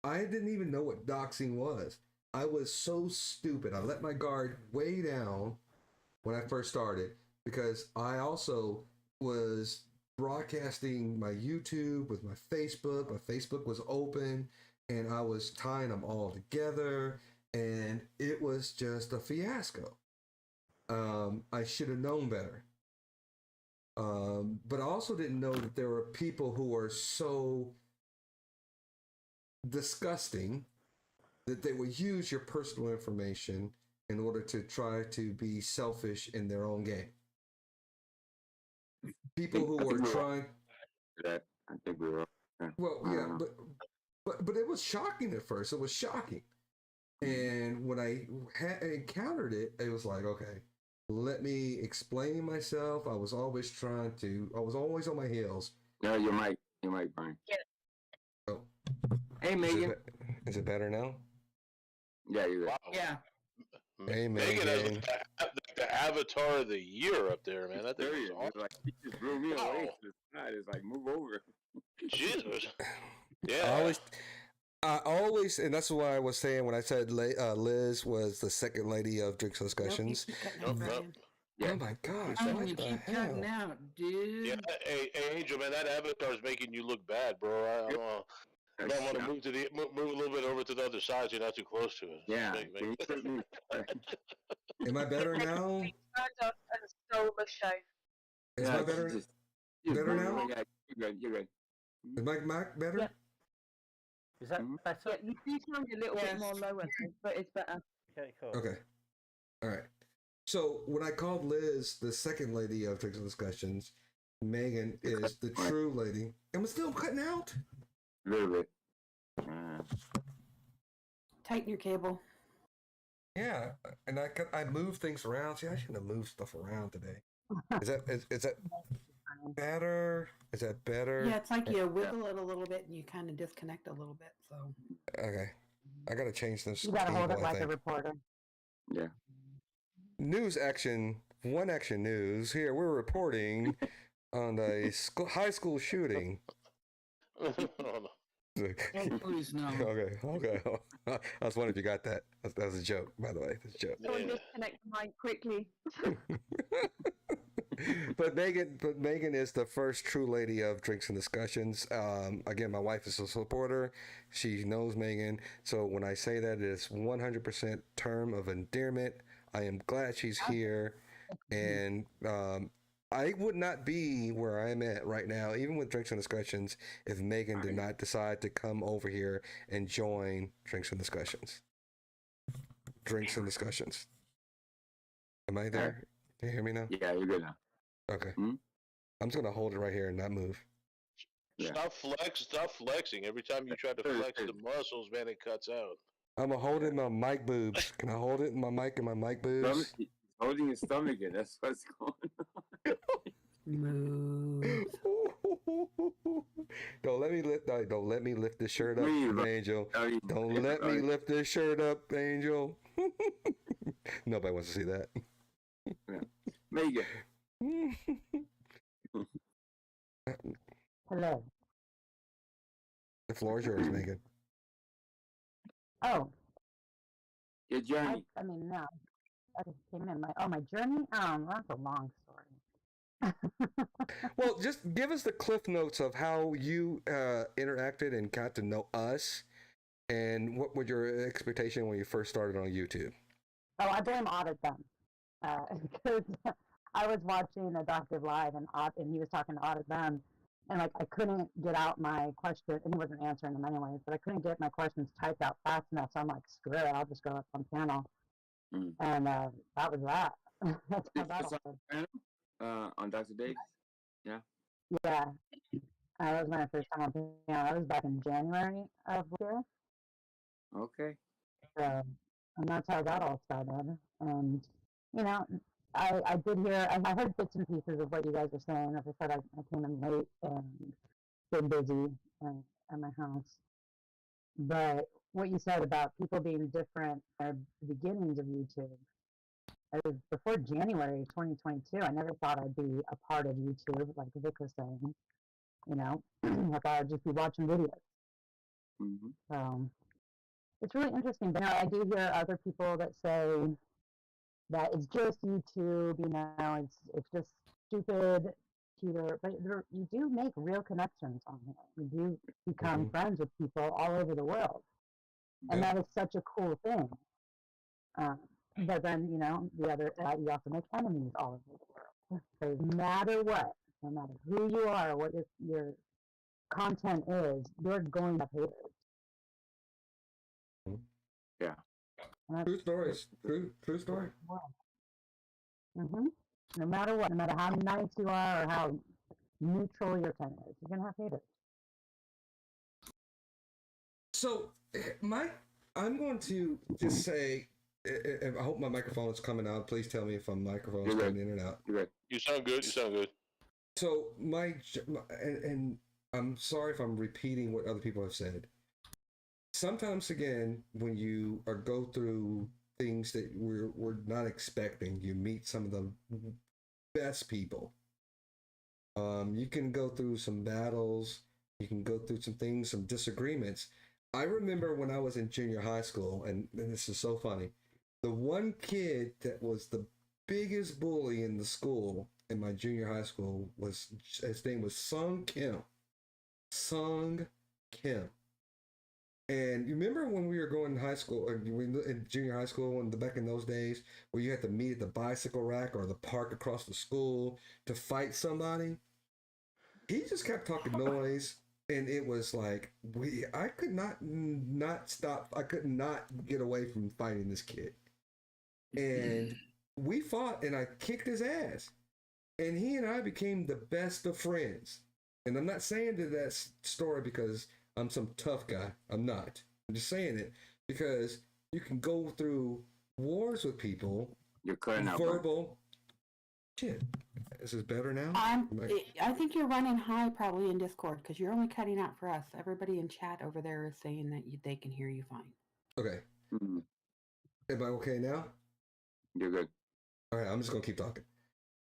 I didn't even know what doxing was. I was so stupid. I let my guard way down when I first started because I also was broadcasting my YouTube with my Facebook. My Facebook was open and I was tying them all together and it was just a fiasco. I should have known better. But I also didn't know that there were people who were so disgusting that they would use your personal information in order to try to be selfish in their own game. People who were trying. I think we were. Well, yeah, but it was shocking at first. It was shocking, and when I encountered it, it was like, okay, let me explain myself. I was always on my heels. No, your mic, Brian. Oh, Hey, Megan. Is it better now? Yeah, you're good. Wow. Yeah. Hey, Megan has Megan. the avatar of the year up there, man. That thing is Serious. awesome. It's like he just blew me away Wow. to the side. It's like move over. Jesus. I Yeah. always, and that's why I was saying when I said Liz was the second lady of Drinks and Discussions. Nope, you keep cutting Nope, out, nope. Brian. Yeah. Oh my gosh, Oh, what you the keep cutting hell? out, dude. Yeah, hey, Angel, man, that avatar is making you look bad, bro. I don't want to move a little bit over to the other side so you're not too close to it. Yeah. Make- Can you put me? Am I better now? Turned up and stole the show. Is Yeah, my she better? just better blew me now? away. Yeah, you're good. You're good. Is my mic better? Yeah. Is that Mhm. better? Yeah, you do sound a little Yes. bit more lower, though, but it's better. Okay, cool. Okay. All right. So when I called Liz the second lady of Drinks and Discussions, Megan is the true lady. Am I still cutting out? A little bit. Tighten your cable. Yeah, and I move things around. See, I shouldn't have moved stuff around today. Is that better? Is that better? Yeah, it's like you wiggle it a little bit and you kind of disconnect a little bit. So Okay. I gotta change this. you gotta hold cable, it I like a think. reporter. Yeah. News action. One action news. Here we're reporting on a high school shooting. Please no. Okay. I was wondering if you got that. That was a joke, by the way. That's a joke. Someone Yeah. disconnect the mic quickly. But Megan is the first true lady of Drinks and Discussions. Again, my wife is a supporter. She knows Megan. So when I say that, it's 100% term of endearment. I am glad she's here. And I would not be where I'm at right now, even with Drinks and Discussions, if Megan did not decide to come over here and join Drinks and Discussions. Drinks and Discussions. Am I there? Can you hear me now? Yeah, you're good now. Okay. Hmm? I'm just gonna hold it right here and not move. Yeah. Stop flexing. Every time you try to flex the muscles, man, it cuts out. I'm gonna hold it in my mic boobs. Can I hold it in my mic boobs? Stomach, he's holding his stomach in. That's what's going on. Move. Don't let me lift this shirt up, Breathe. Angel. Sorry. Don't let me lift this shirt up, Angel. Nobody wants to see that. Megan. Hello. The floor is yours, Megan. Oh, Your journey. I mean, no. I just came in. My journey? That's a long story. Well, just give us the cliff notes of how you interacted and got to know us, and what was your expectation when you first started on YouTube? Oh, I blame Audit then. Because I was watching a doctor live and he was talking to Audit then, and like I couldn't get out my question, and he wasn't answering them anyways, but I couldn't get my questions typed out fast enough, so I'm like, screw it, I'll just go up on panel. Mm. And that was that. That's how This that was all on started. panel, on Dr. Dave's. Yeah. That was my first time on panel. That was back in January of this year. Okay. So, and that's how that all started. And, you know, I did hear, I heard bits and pieces of what you guys were saying. As I said, I came in late and been busy at my house. But what you said about people being different at the beginnings of YouTube, it was before January 2022. I never thought I'd be a part of YouTube, like Vic was saying. You know, I thought I'd just be watching videos. Mm-hmm. So it's really interesting. But I do hear other people that say that it's just YouTube, you know, it's just stupid computer. But you do make real connections on here. You do become friends with people all over the world. And that is such a cool thing. But then, you know, the other you also make enemies all over the world. So no matter what, no matter who you are, what your content is, you're going to have haters. Yeah. True stories. True story. Mm-hmm. No matter what, no matter how nice you are or how neutral your content is, you're going to have haters. So, I'm going to just say, I hope my microphone is coming out. Please tell me if my microphone is You're coming good. in and out. You're good. You sound good. You sound good. So and I'm sorry if I'm repeating what other people have said. Sometimes again, when you go through things that we're not expecting, you meet some of the best people. You can go through some battles, you can go through some things, some disagreements. I remember when I was in junior high school, and this is so funny. The one kid that was the biggest bully in the school in my junior high school was his name was Sung Kim. Sung Kim. And you remember when we were going to high school, or in junior high school, and back in those days, where you had to meet at the bicycle rack or the park across the school to fight somebody? He just kept talking noise, and it was like I could not stop. I could not get away from fighting this kid, and we fought, and I kicked his ass, and he and I became the best of friends. And I'm not saying that story because I'm some tough guy. I'm not. I'm just saying it because you can go through wars with people. You're cutting out. Verbal. Shit. Is this better now? I think you're running high probably in Discord because you're only cutting out for us. Everybody in chat over there is saying that they can hear you fine. Okay. Mm-hmm. Am I okay now? You're good. All right, I'm just going to keep talking.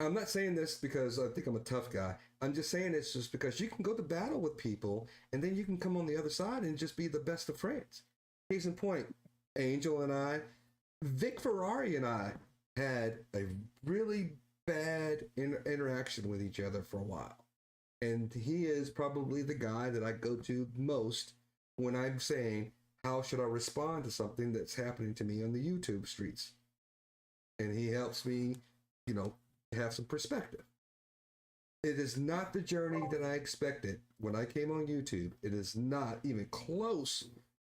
I'm not saying this because I think I'm a tough guy. I'm just saying this just because you can go to battle with people and then you can come on the other side and just be the best of friends. Case in point, Angel and I, Vic Ferrari and I had a really bad interaction with each other for a while. And he is probably the guy that I go to most when I'm saying, how should I respond to something that's happening to me on the YouTube streets? And he helps me, have some perspective. It is not the journey that I expected when I came on YouTube. It is not even close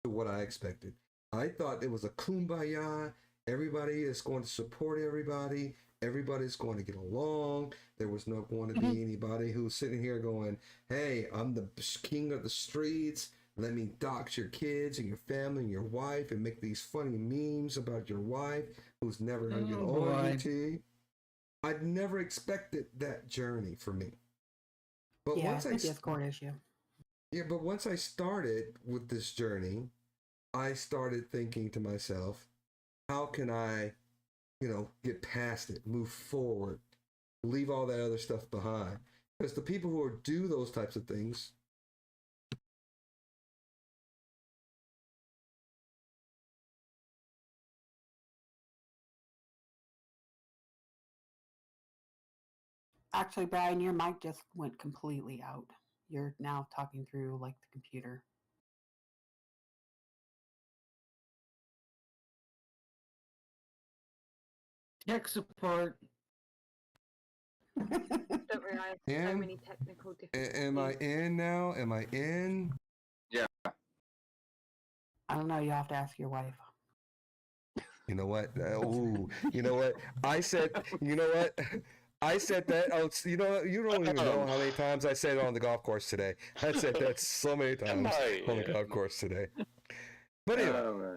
to what I expected. I thought it was a kumbaya. Everybody is going to support everybody. Everybody's going to get along. There was not going to be anybody who's sitting here going, hey, I'm the king of the streets. Let me dox your kids and your family and your wife and make these funny memes about your wife who's never going to get on YouTube. I'd never expected that journey for me. But yeah, once it's a Discord issue. Yeah, but once I started with this journey, I started thinking to myself, how can I, get past it, move forward, leave all that other stuff behind? Because the people who do those types of things, Actually, Brian, your mic just went completely out. You're now talking through like the computer. Tech support. Don't worry, I have so many technical difficulties. am I in now? Am I in? Yeah. I don't know. You have to ask your wife. You know what? You know what? I said, I said that. Oh, you don't even know how many times I said it on the golf course today. I said that so many times on the golf course today. But anyway,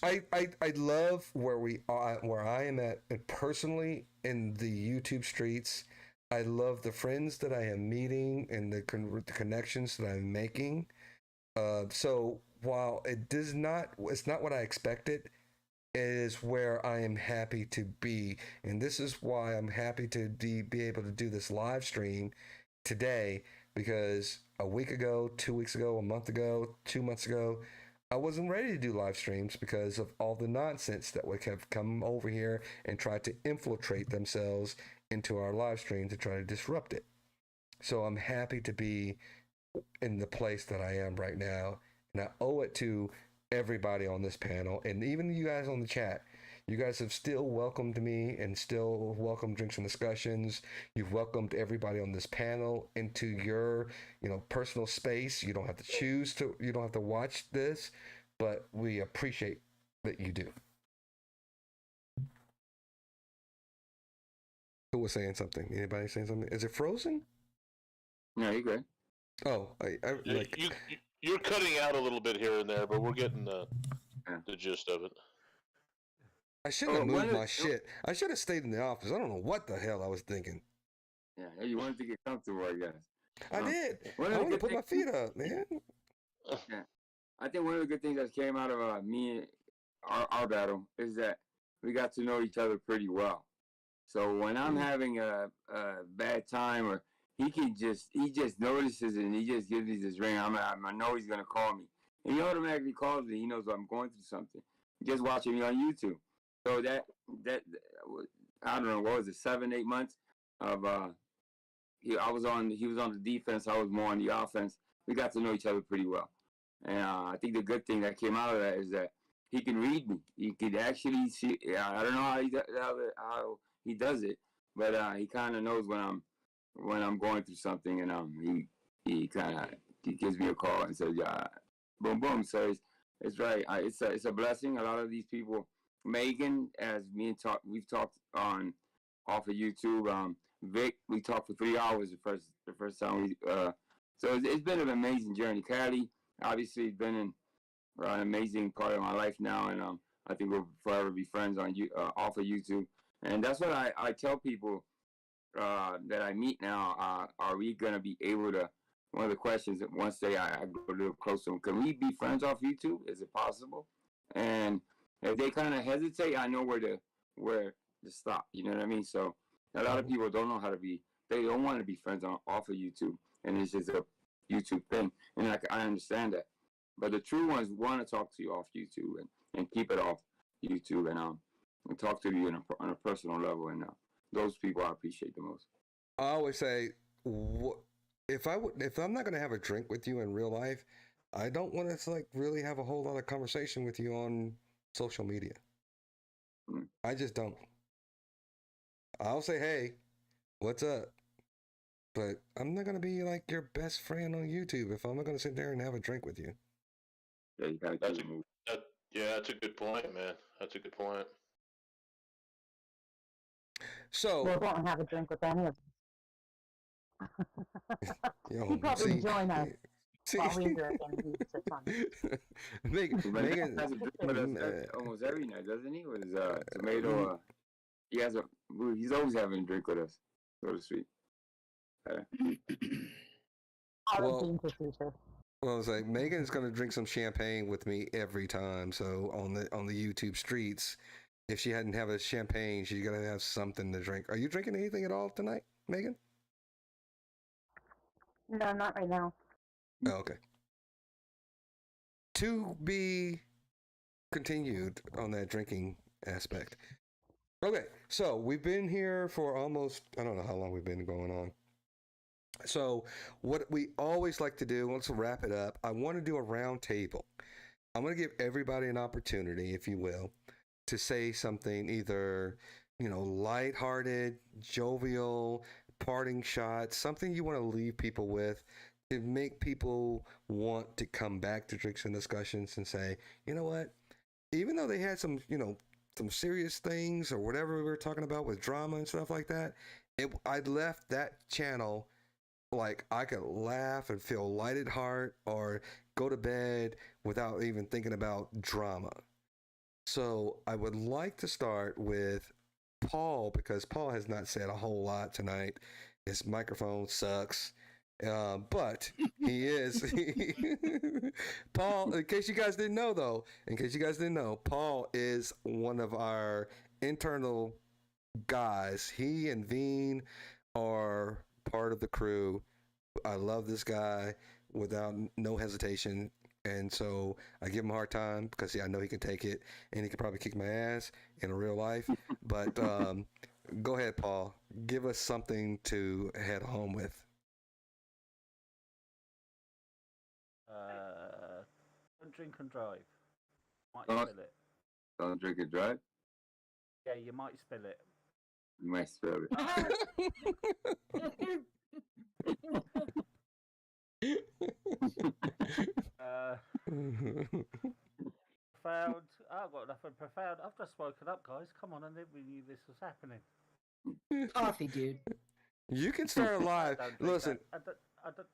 I love where I am at personally in the YouTube streets. I love the friends that I am meeting and the connections that I'm making. So while it's not what I expected, it is where I am happy to be. And this is why I'm happy to be able to do this live stream today, because a week ago, 2 weeks ago, a month ago, 2 months ago, I wasn't ready to do live streams because of all the nonsense that would have come over here and tried to infiltrate themselves into our live stream to try to disrupt it. So I'm happy to be in the place that I am right now. And I owe it to everybody on this panel, and even you guys on the chat. You guys have still welcomed me and still welcomed Drinks and Discussions. You've welcomed everybody on this panel into your, personal space. You don't have to choose to, you don't have to watch this, but we appreciate that you do. Who was saying something? Anybody saying something? Is it frozen? No, you're good. Oh, you're cutting out a little bit here and there, but we're getting the gist of it. I shouldn't have one moved of- my shit. I should have stayed in the office. I don't know what the hell I was thinking. Yeah, you wanted to get comfortable, I guess. I did. One I of the want to good put my things, feet up, man. yeah, I think one of the good things that came out of me and our battle is that we got to know each other pretty well. So when I'm having a bad time, or he just notices it and he just gives me this ring, I know he's gonna call me, and he automatically calls me. He knows I'm going through something. Just watching me on YouTube. So that I don't know, what was it, 7-8 months of he was on the defense, I was more on the offense. We got to know each other pretty well, and I think the good thing that came out of that is that he can read me. He could actually see. I don't know how he does it, but he kind of knows when I'm going through something, and he kind of he gives me a call and says, yeah, boom boom. So it's right. It's a blessing. A lot of these people, Megan, as we've talked on off of YouTube. Vic, we talked for 3 hours the first time we. So it's been an amazing journey. Callie, obviously, has been an amazing part of my life now, and I think we'll forever be friends on off of YouTube. And that's what I tell people that I meet now. Are we gonna be able to? One of the questions that once I go a little closer, can we be friends off YouTube? Is it possible? And if they kind of hesitate, I know where to stop. You know what I mean? So a lot of people don't know how to be. They don't want to be friends off of YouTube, and it's just a YouTube thing. And I understand that. But the true ones want to talk to you off YouTube and keep it off YouTube and talk to you on a personal level. And those people I appreciate the most. I always say, if I'm not gonna have a drink with you in real life, I don't want to like really have a whole lot of conversation with you on social media. I just don't. I'll say, hey, what's up? But I'm not gonna be like your best friend on YouTube if I'm not gonna sit there and have a drink with you. Yeah, you gotta keep it moving. That's a good point, man. That's a good point. So Well, won't have a drink with any of us. He'd probably join us while we drink and he'd sit on. Megan has a drink with us almost every night, doesn't he? With his tomato. He's always having a drink with us, so to speak. Well, I was like, Megan's gonna drink some champagne with me every time. So on the YouTube streets, if she hadn't have a champagne, she's gonna have something to drink. Are you drinking anything at all tonight, Megan? No, not right now. Oh, okay. To be continued on that drinking aspect. Okay, so we've been here for almost, I don't know how long we've been going on. So what we always like to do, let's wrap it up. I want to do a round table. I'm going to give everybody an opportunity, if you will, to say something either, lighthearted, jovial, parting shot, something you want to leave people with to make people want to come back to Drinks and Discussions and say, you know what, even though they had some, some serious things or whatever we were talking about with drama and stuff like that, I left that channel like I could laugh and feel light at heart or go to bed without even thinking about drama. So I would like to start with Paul because Paul has not said a whole lot tonight. His microphone sucks. But he is Paul, in case you guys didn't know, Paul is one of our internal guys. He and Veen are part of the crew. I love this guy without no hesitation. And so I give him a hard time because I know he can take it and he could probably kick my ass in real life. But go ahead, Paul. Give us something to head home with. Don't drink and drive. Might Don't- spill it. Don't drink and drive. Yeah, you might spill it. You might spill Profound. I've got nothing profound. I've just woken up, guys. Come on, I never knew this was happening. Coffee, dude. You can start live. I don't drink Listen, I don't drink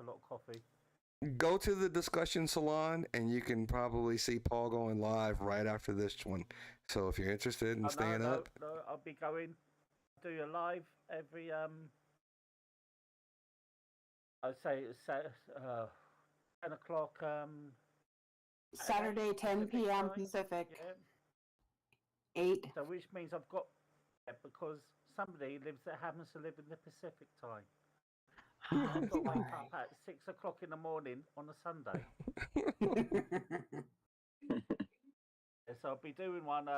a lot of coffee. go to the discussion salon and you can probably see Paul going live right after this one. So if you're interested in staying up, No, I'll be going. Do a live every I'd say it's 10 o'clock. Saturday, 10 Pacific p.m. time. Pacific, Yeah. 8. So which means I've got because somebody happens to live in the Pacific time. I've got to wake up at 6 o'clock in the morning on a Sunday. So I'll be doing one.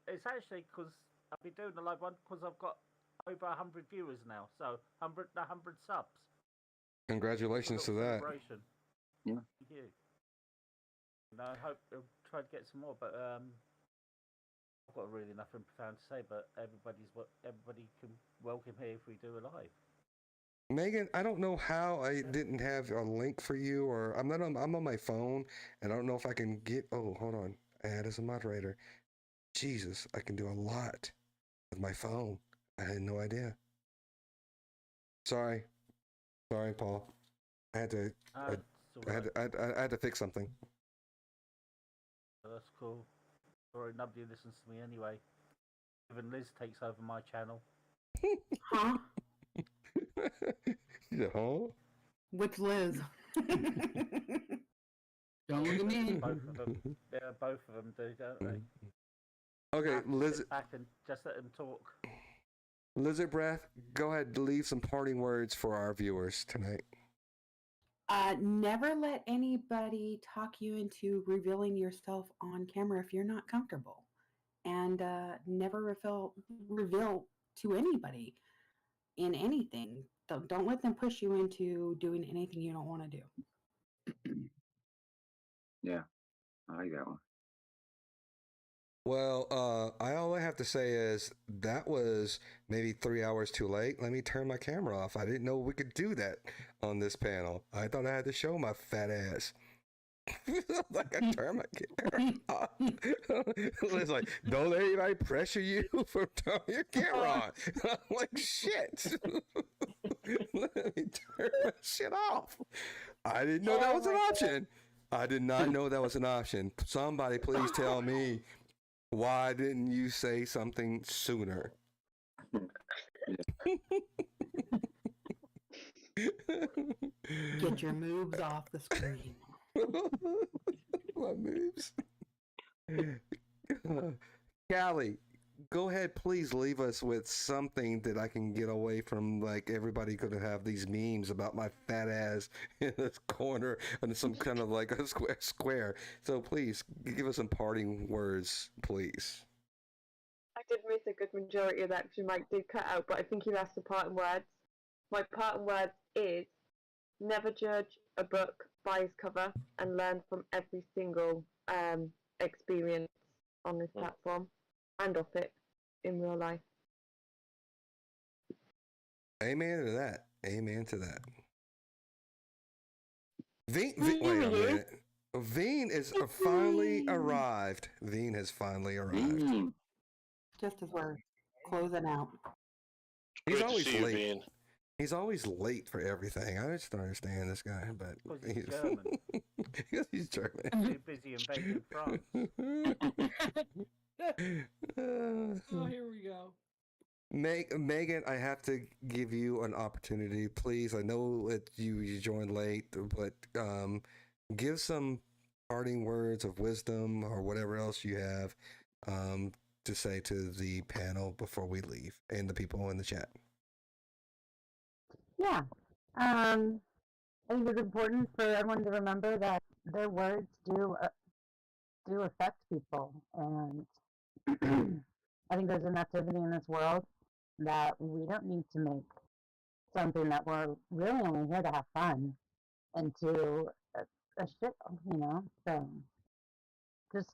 It's actually because I'll be doing a live one because I've got over 100 viewers now. So 100 subs. congratulations to that. Celebration. Yeah. Thank you. And I hope I'll try to get some more, but I've got really nothing profound to say. But everybody can welcome here if we do a live. Megan, I don't know how I didn't have a link for you, or I'm on my phone, and I don't know if I can get. Oh, hold on, add as a moderator. Jesus, I can do a lot with my phone. I had no idea. Sorry, Paul. I had to. I had to fix something. That's cool. Sorry, nobody listens to me anyway. Even Liz takes over my channel. Huh? Yeah, huh? Which Liz? Don't look at me. Both of them. Yeah, both of them do, don't they? Okay, Liz. Sit back and just let them talk. Lizard Breath, go ahead and leave some parting words for our viewers tonight. Never let anybody talk you into revealing yourself on camera if you're not comfortable. And never reveal to anybody in anything. Don't let them push you into doing anything you don't want to do. Yeah, I like that one. Well, all I have to say is that was maybe 3 hours too late. Let me turn my camera off. I didn't know we could do that on this panel. I thought I had to show my fat ass. Like I turned my camera off. It's like, don't let anybody pressure you for turning your camera on. I'm like, shit. Let me turn my shit off. I didn't know that was an option. I did not know that was an option. Somebody please tell me, why didn't you say something sooner? Get your moves off the screen. My moves. Callie, go ahead, please leave us with something that I can get away from. Like everybody could have these memes about my fat ass in this corner and some kind of like a square. So please give us some parting words, please. I did miss a good majority of that because your mic did cut out, but I think you asked the parting words. My parting words is never judge a book by its cover and learn from every single experience on this platform and off it in real life. Amen to that. Amen to that. Veen, wait a minute. Veen is finally arrived. Veen has finally arrived. Just as we're closing out. He's Great to always see you, late. Bean. He's always late for everything. I just don't understand this guy, but Because he's German. Because he's German. Too busy invading France. Oh, here we go. Megan, I have to give you an opportunity, please. I know that you joined late, but give some parting words of wisdom or whatever else you have to say to the panel before we leave and the people in the chat. Yeah. I think it's important for everyone to remember that their words do affect people, and I think there's an activity in this world that we don't need to make something that we're really only here to have fun into a shit, So just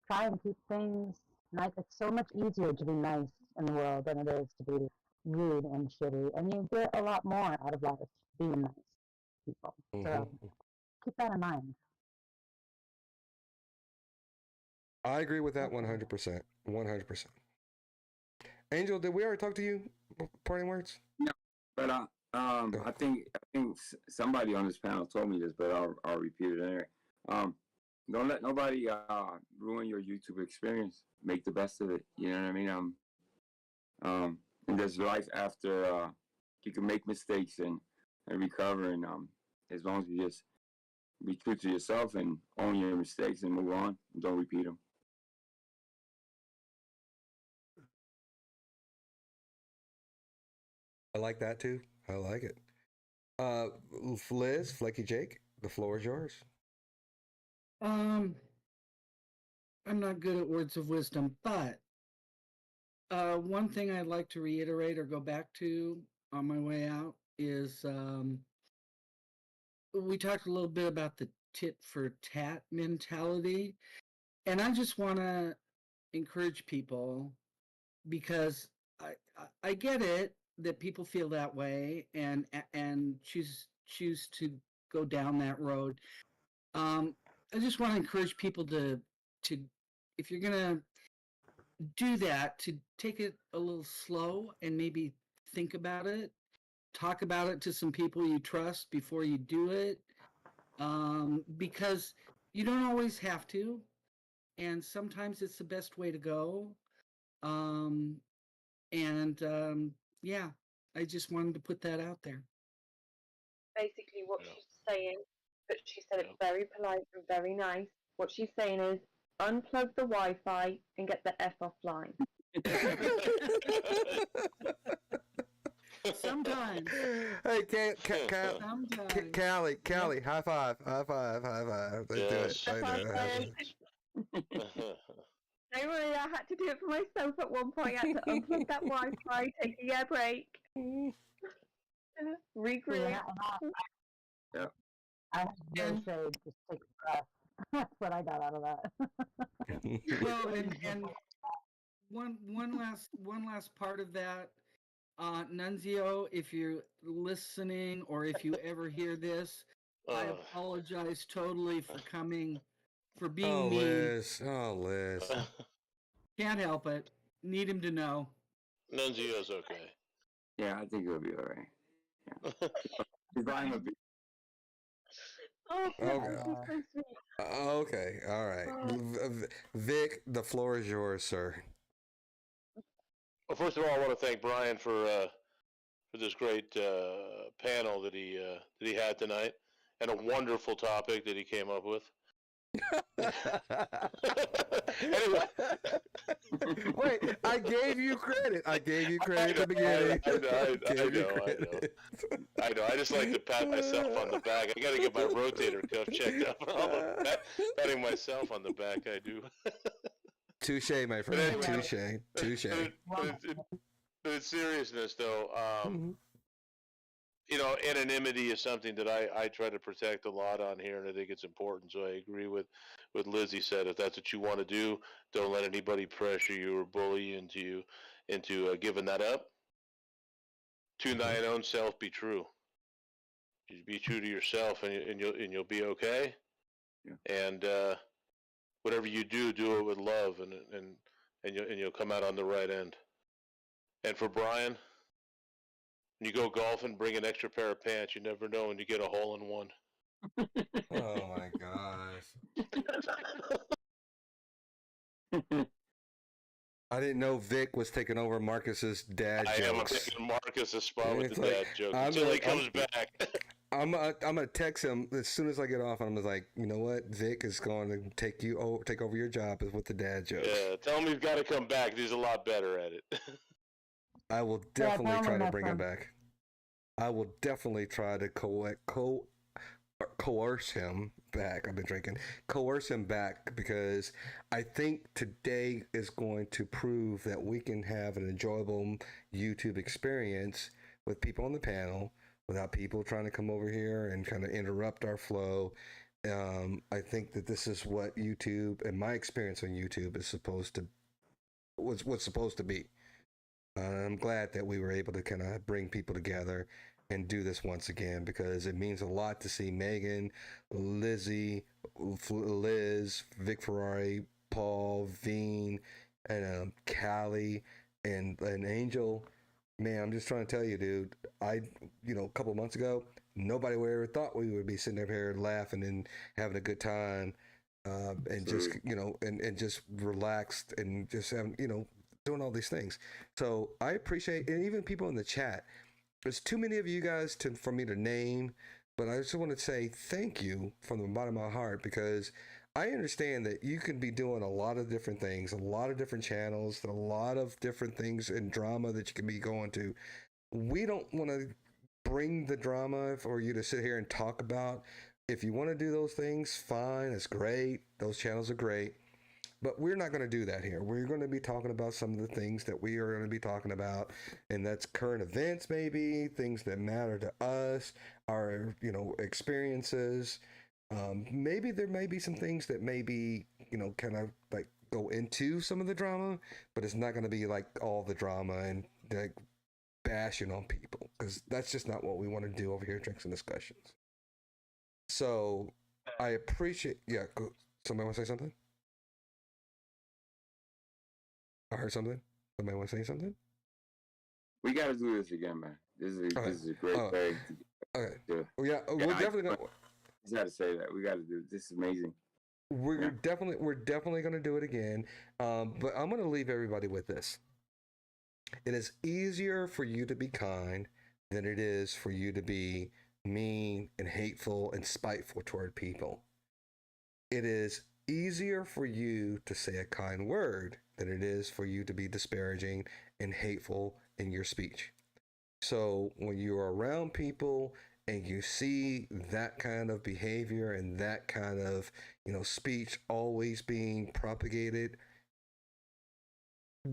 try and keep things nice. It's so much easier to be nice in the world than it is to be rude and shitty, and you get a lot more out of life being nice to people. So keep that in mind. I agree with that 100%. 100%. Angel, did we already talk to you? Parting words? No, but I think somebody on this panel told me this, but I'll repeat it anyway. don't let nobody ruin your YouTube experience. Make the best of it. You know what I mean? And there's life after. You can make mistakes and recover, and as long as you just be true to yourself and own your mistakes and move on, and don't repeat them. I like that too. I like it. Liz, Flecky Jake, the floor is yours. I'm not good at words of wisdom, but one thing I'd like to reiterate or go back to on my way out is we talked a little bit about the tit for tat mentality, and I just want to encourage people because I get it that people feel that way and choose to go down that road. I just want to encourage people to if you're gonna do that, to take it a little slow and maybe think about it, talk about it to some people you trust before you do it, because you don't always have to, and sometimes it's the best way to go. Um, and yeah, I just wanted to put that out there. Basically, what Yeah. she's saying, but she said it Yep. very polite and very nice. What she's saying is unplug the Wi-Fi and get the F offline. Sometimes. Hey, Sometimes. Callie, high five, high five, high five. Let's Yes. do it. High Let's five. do it. Don't worry, I had to do it for myself at one point. I had to unplug that Wi-Fi, take a year break, regroup. Yeah. I have to And- say, just take a breath. That's what I got out of that. Well, and one last part of that, Nunzio, if you're listening or if you ever hear this, I apologize totally for being Oh, mean. Liz. Oh, Liz. Can't help it. Need him to know. Nunzio's okay. Yeah, I think it'll be all right. Yeah. Design a bit. Oh, Okay. she's so sweet. Okay. All right. Vic, the floor is yours, sir. Well, first of all, I want to thank Brian for this great panel that he had tonight, and a wonderful topic that he came up with. Anyway. Wait, I gave you credit. I gave you credit at the beginning. I know. I just like to pat myself on the back. I got to get my rotator cuff checked out. Patting myself on the back, I do. Touche, my friend. Anyway, Touche. But in seriousness, though, anonymity is something that I try to protect a lot on here, and I think it's important. So I agree with Lizzie said. If that's what you want to do, don't let anybody pressure you or bully you into giving that up. To thine own self be true. You be true to yourself, and you'll be okay. Yeah. And whatever you do it with love, and you'll come out on the right end. And for Brian, when you go golfing, bring an extra pair of pants. You never know when you get a hole in one. Oh my gosh. I didn't know Vic was taking over Marcus's dad jokes. I am taking Marcus's spot with the dad joke until he comes back. I'm gonna text him as soon as I get off, and I'm just like, you know what, Vic is going to take over your job with the dad jokes. Yeah, tell him he's got to come back. He's a lot better at it. I will definitely try to bring him back. I will definitely try to coerce him back. I've been drinking. Coerce him back, because I think today is going to prove that we can have an enjoyable YouTube experience with people on the panel without people trying to come over here and kind of interrupt our flow. I think that this is what YouTube, and my experience on YouTube, is supposed to be. I'm glad that we were able to kind of bring people together and do this once again, because it means a lot to see Megan, Lizzie, Liz, Vic Ferrari, Paul, Veen, and Callie, and Angel. Man, I'm just trying to tell you, dude, a couple months ago, nobody would ever thought we would be sitting up here laughing and having a good time and just and just relaxed and just having doing all these things. So I appreciate, and even people in the chat. There's too many of you guys for me to name, but I just want to say thank you from the bottom of my heart, because I understand that you can be doing a lot of different things, a lot of different channels, a lot of different things in drama that you can be going to. We don't want to bring the drama for you to sit here and talk about. If you want to do those things, fine, it's great. Those channels are great. But we're not going to do that here. We're going to be talking about some of the things that we are going to be talking about, and that's current events, maybe things that matter to us, our experiences. Maybe there may be some things that maybe kind of like go into some of the drama, but it's not going to be like all the drama and like bashing on people, because that's just not what we want to do over here at Drinks and Discussions. So I appreciate. Yeah, somebody want to say something? I heard something. Somebody want to say something? We got to do this again, man. This is a great thing. Okay. Yeah, we're definitely gonna. Just got to say that we got to do this. Is amazing. We're definitely gonna do it again. But I'm gonna leave everybody with this. It is easier for you to be kind than it is for you to be mean and hateful and spiteful toward people. It is easier for you to say a kind word than it is for you to be disparaging and hateful in your speech. So when you're around people and you see that kind of behavior and that kind of speech always being propagated,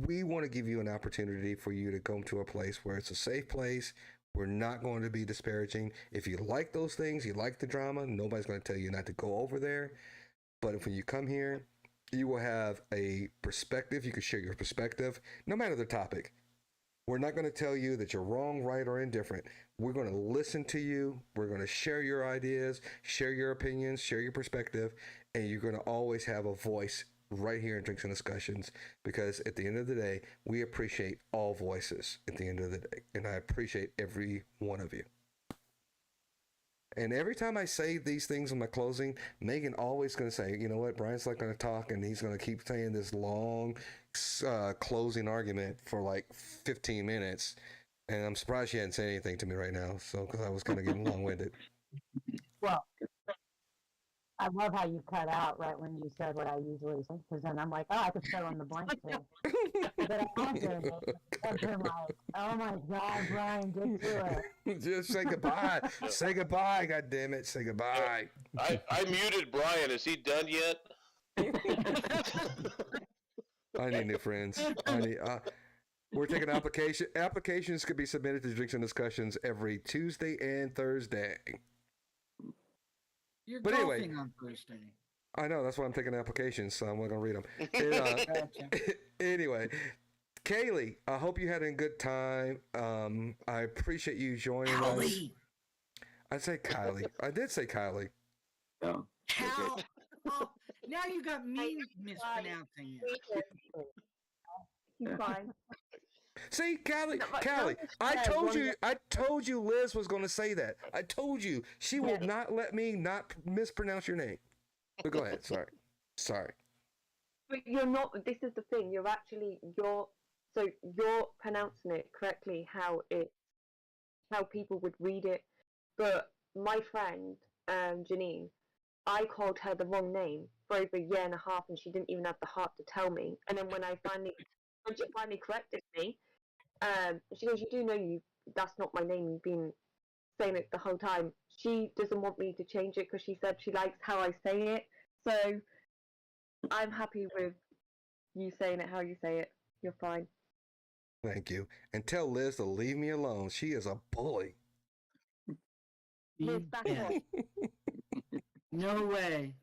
we want to give you an opportunity for you to come to a place where it's a safe place. We're not going to be disparaging. If you like those things, you like the drama, nobody's going to tell you not to go over there. But if when you come here, you will have a perspective. You can share your perspective, no matter the topic. We're not going to tell you that you're wrong, right, or indifferent. We're going to listen to you. We're going to share your ideas, share your opinions, share your perspective, and you're going to always have a voice right here in Drinks and Discussions, because at the end of the day, we appreciate all voices at the end of the day, and I appreciate every one of you. And every time I say these things in my closing, Megan always going to say, you know what, Brian's not going to talk, and he's going to keep saying this long closing argument for like 15 minutes. And I'm surprised she hadn't said anything to me right now, so because I was kind of getting long-winded. Well, I love how you cut out right when you said what I usually say, because then I'm like, oh, I could fill in the blank too. But I answered it. I'm like, oh my God, Brian, get to it. Just say goodbye. Say goodbye, God damn it. Say goodbye. I muted Brian. Is he done yet? I need new friends. We're taking applications could be submitted to Drinks and Discussions every Tuesday and Thursday. You're But golfing anyway, on Thursday. I know, that's why I'm taking applications, so I'm not going to read them. Gotcha. Anyway, Kaylee, I hope you had a good time. I appreciate you joining us. I say Kylie. I did say Kylie. No. How? Oh, now you got me mispronouncing it. He's fine. See, Callie, No, but Callie, don't I told you Liz was going to say that. I told you she will not let me not mispronounce your name. But go ahead. Sorry. But you're not. This is the thing. You're pronouncing it correctly how people would read it. But my friend Janine, I called her the wrong name for over a year and a half, and she didn't even have the heart to tell me. And then when she finally corrected me, she goes, "You do know that's not my name. You've been saying it the whole time." She doesn't want me to change it because she said she likes how I say it. So I'm happy with you saying it how you say it. You're fine. Thank you. And tell Liz to leave me alone. She is a bully. Liz, back Yeah. off. No way.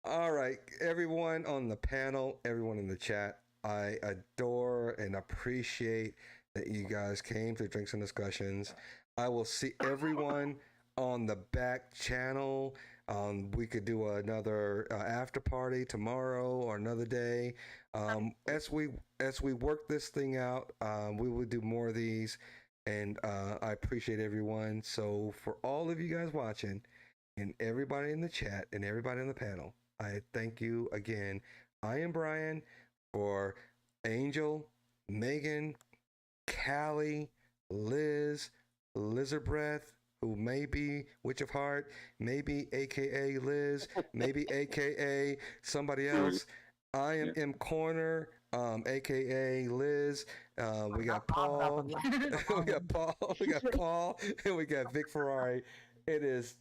All right, everyone on the panel, everyone in the chat, I adore and appreciate that you guys came to Drinks and Discussions. I will see everyone on the back channel. We could do another after party tomorrow or another day. As we work this thing out, we will do more of these, and I appreciate everyone. So for all of you guys watching, and everybody in the chat and everybody on the panel. I thank you again. I am Brian for Angel, Megan, Callie, Liz, Lizard Breath, who may be Witch of Heart, maybe AKA Liz, maybe AKA somebody else. I am M Corner, AKA Liz. We got Paul. We got Paul. We got Paul, and we got Vic Ferrari. It is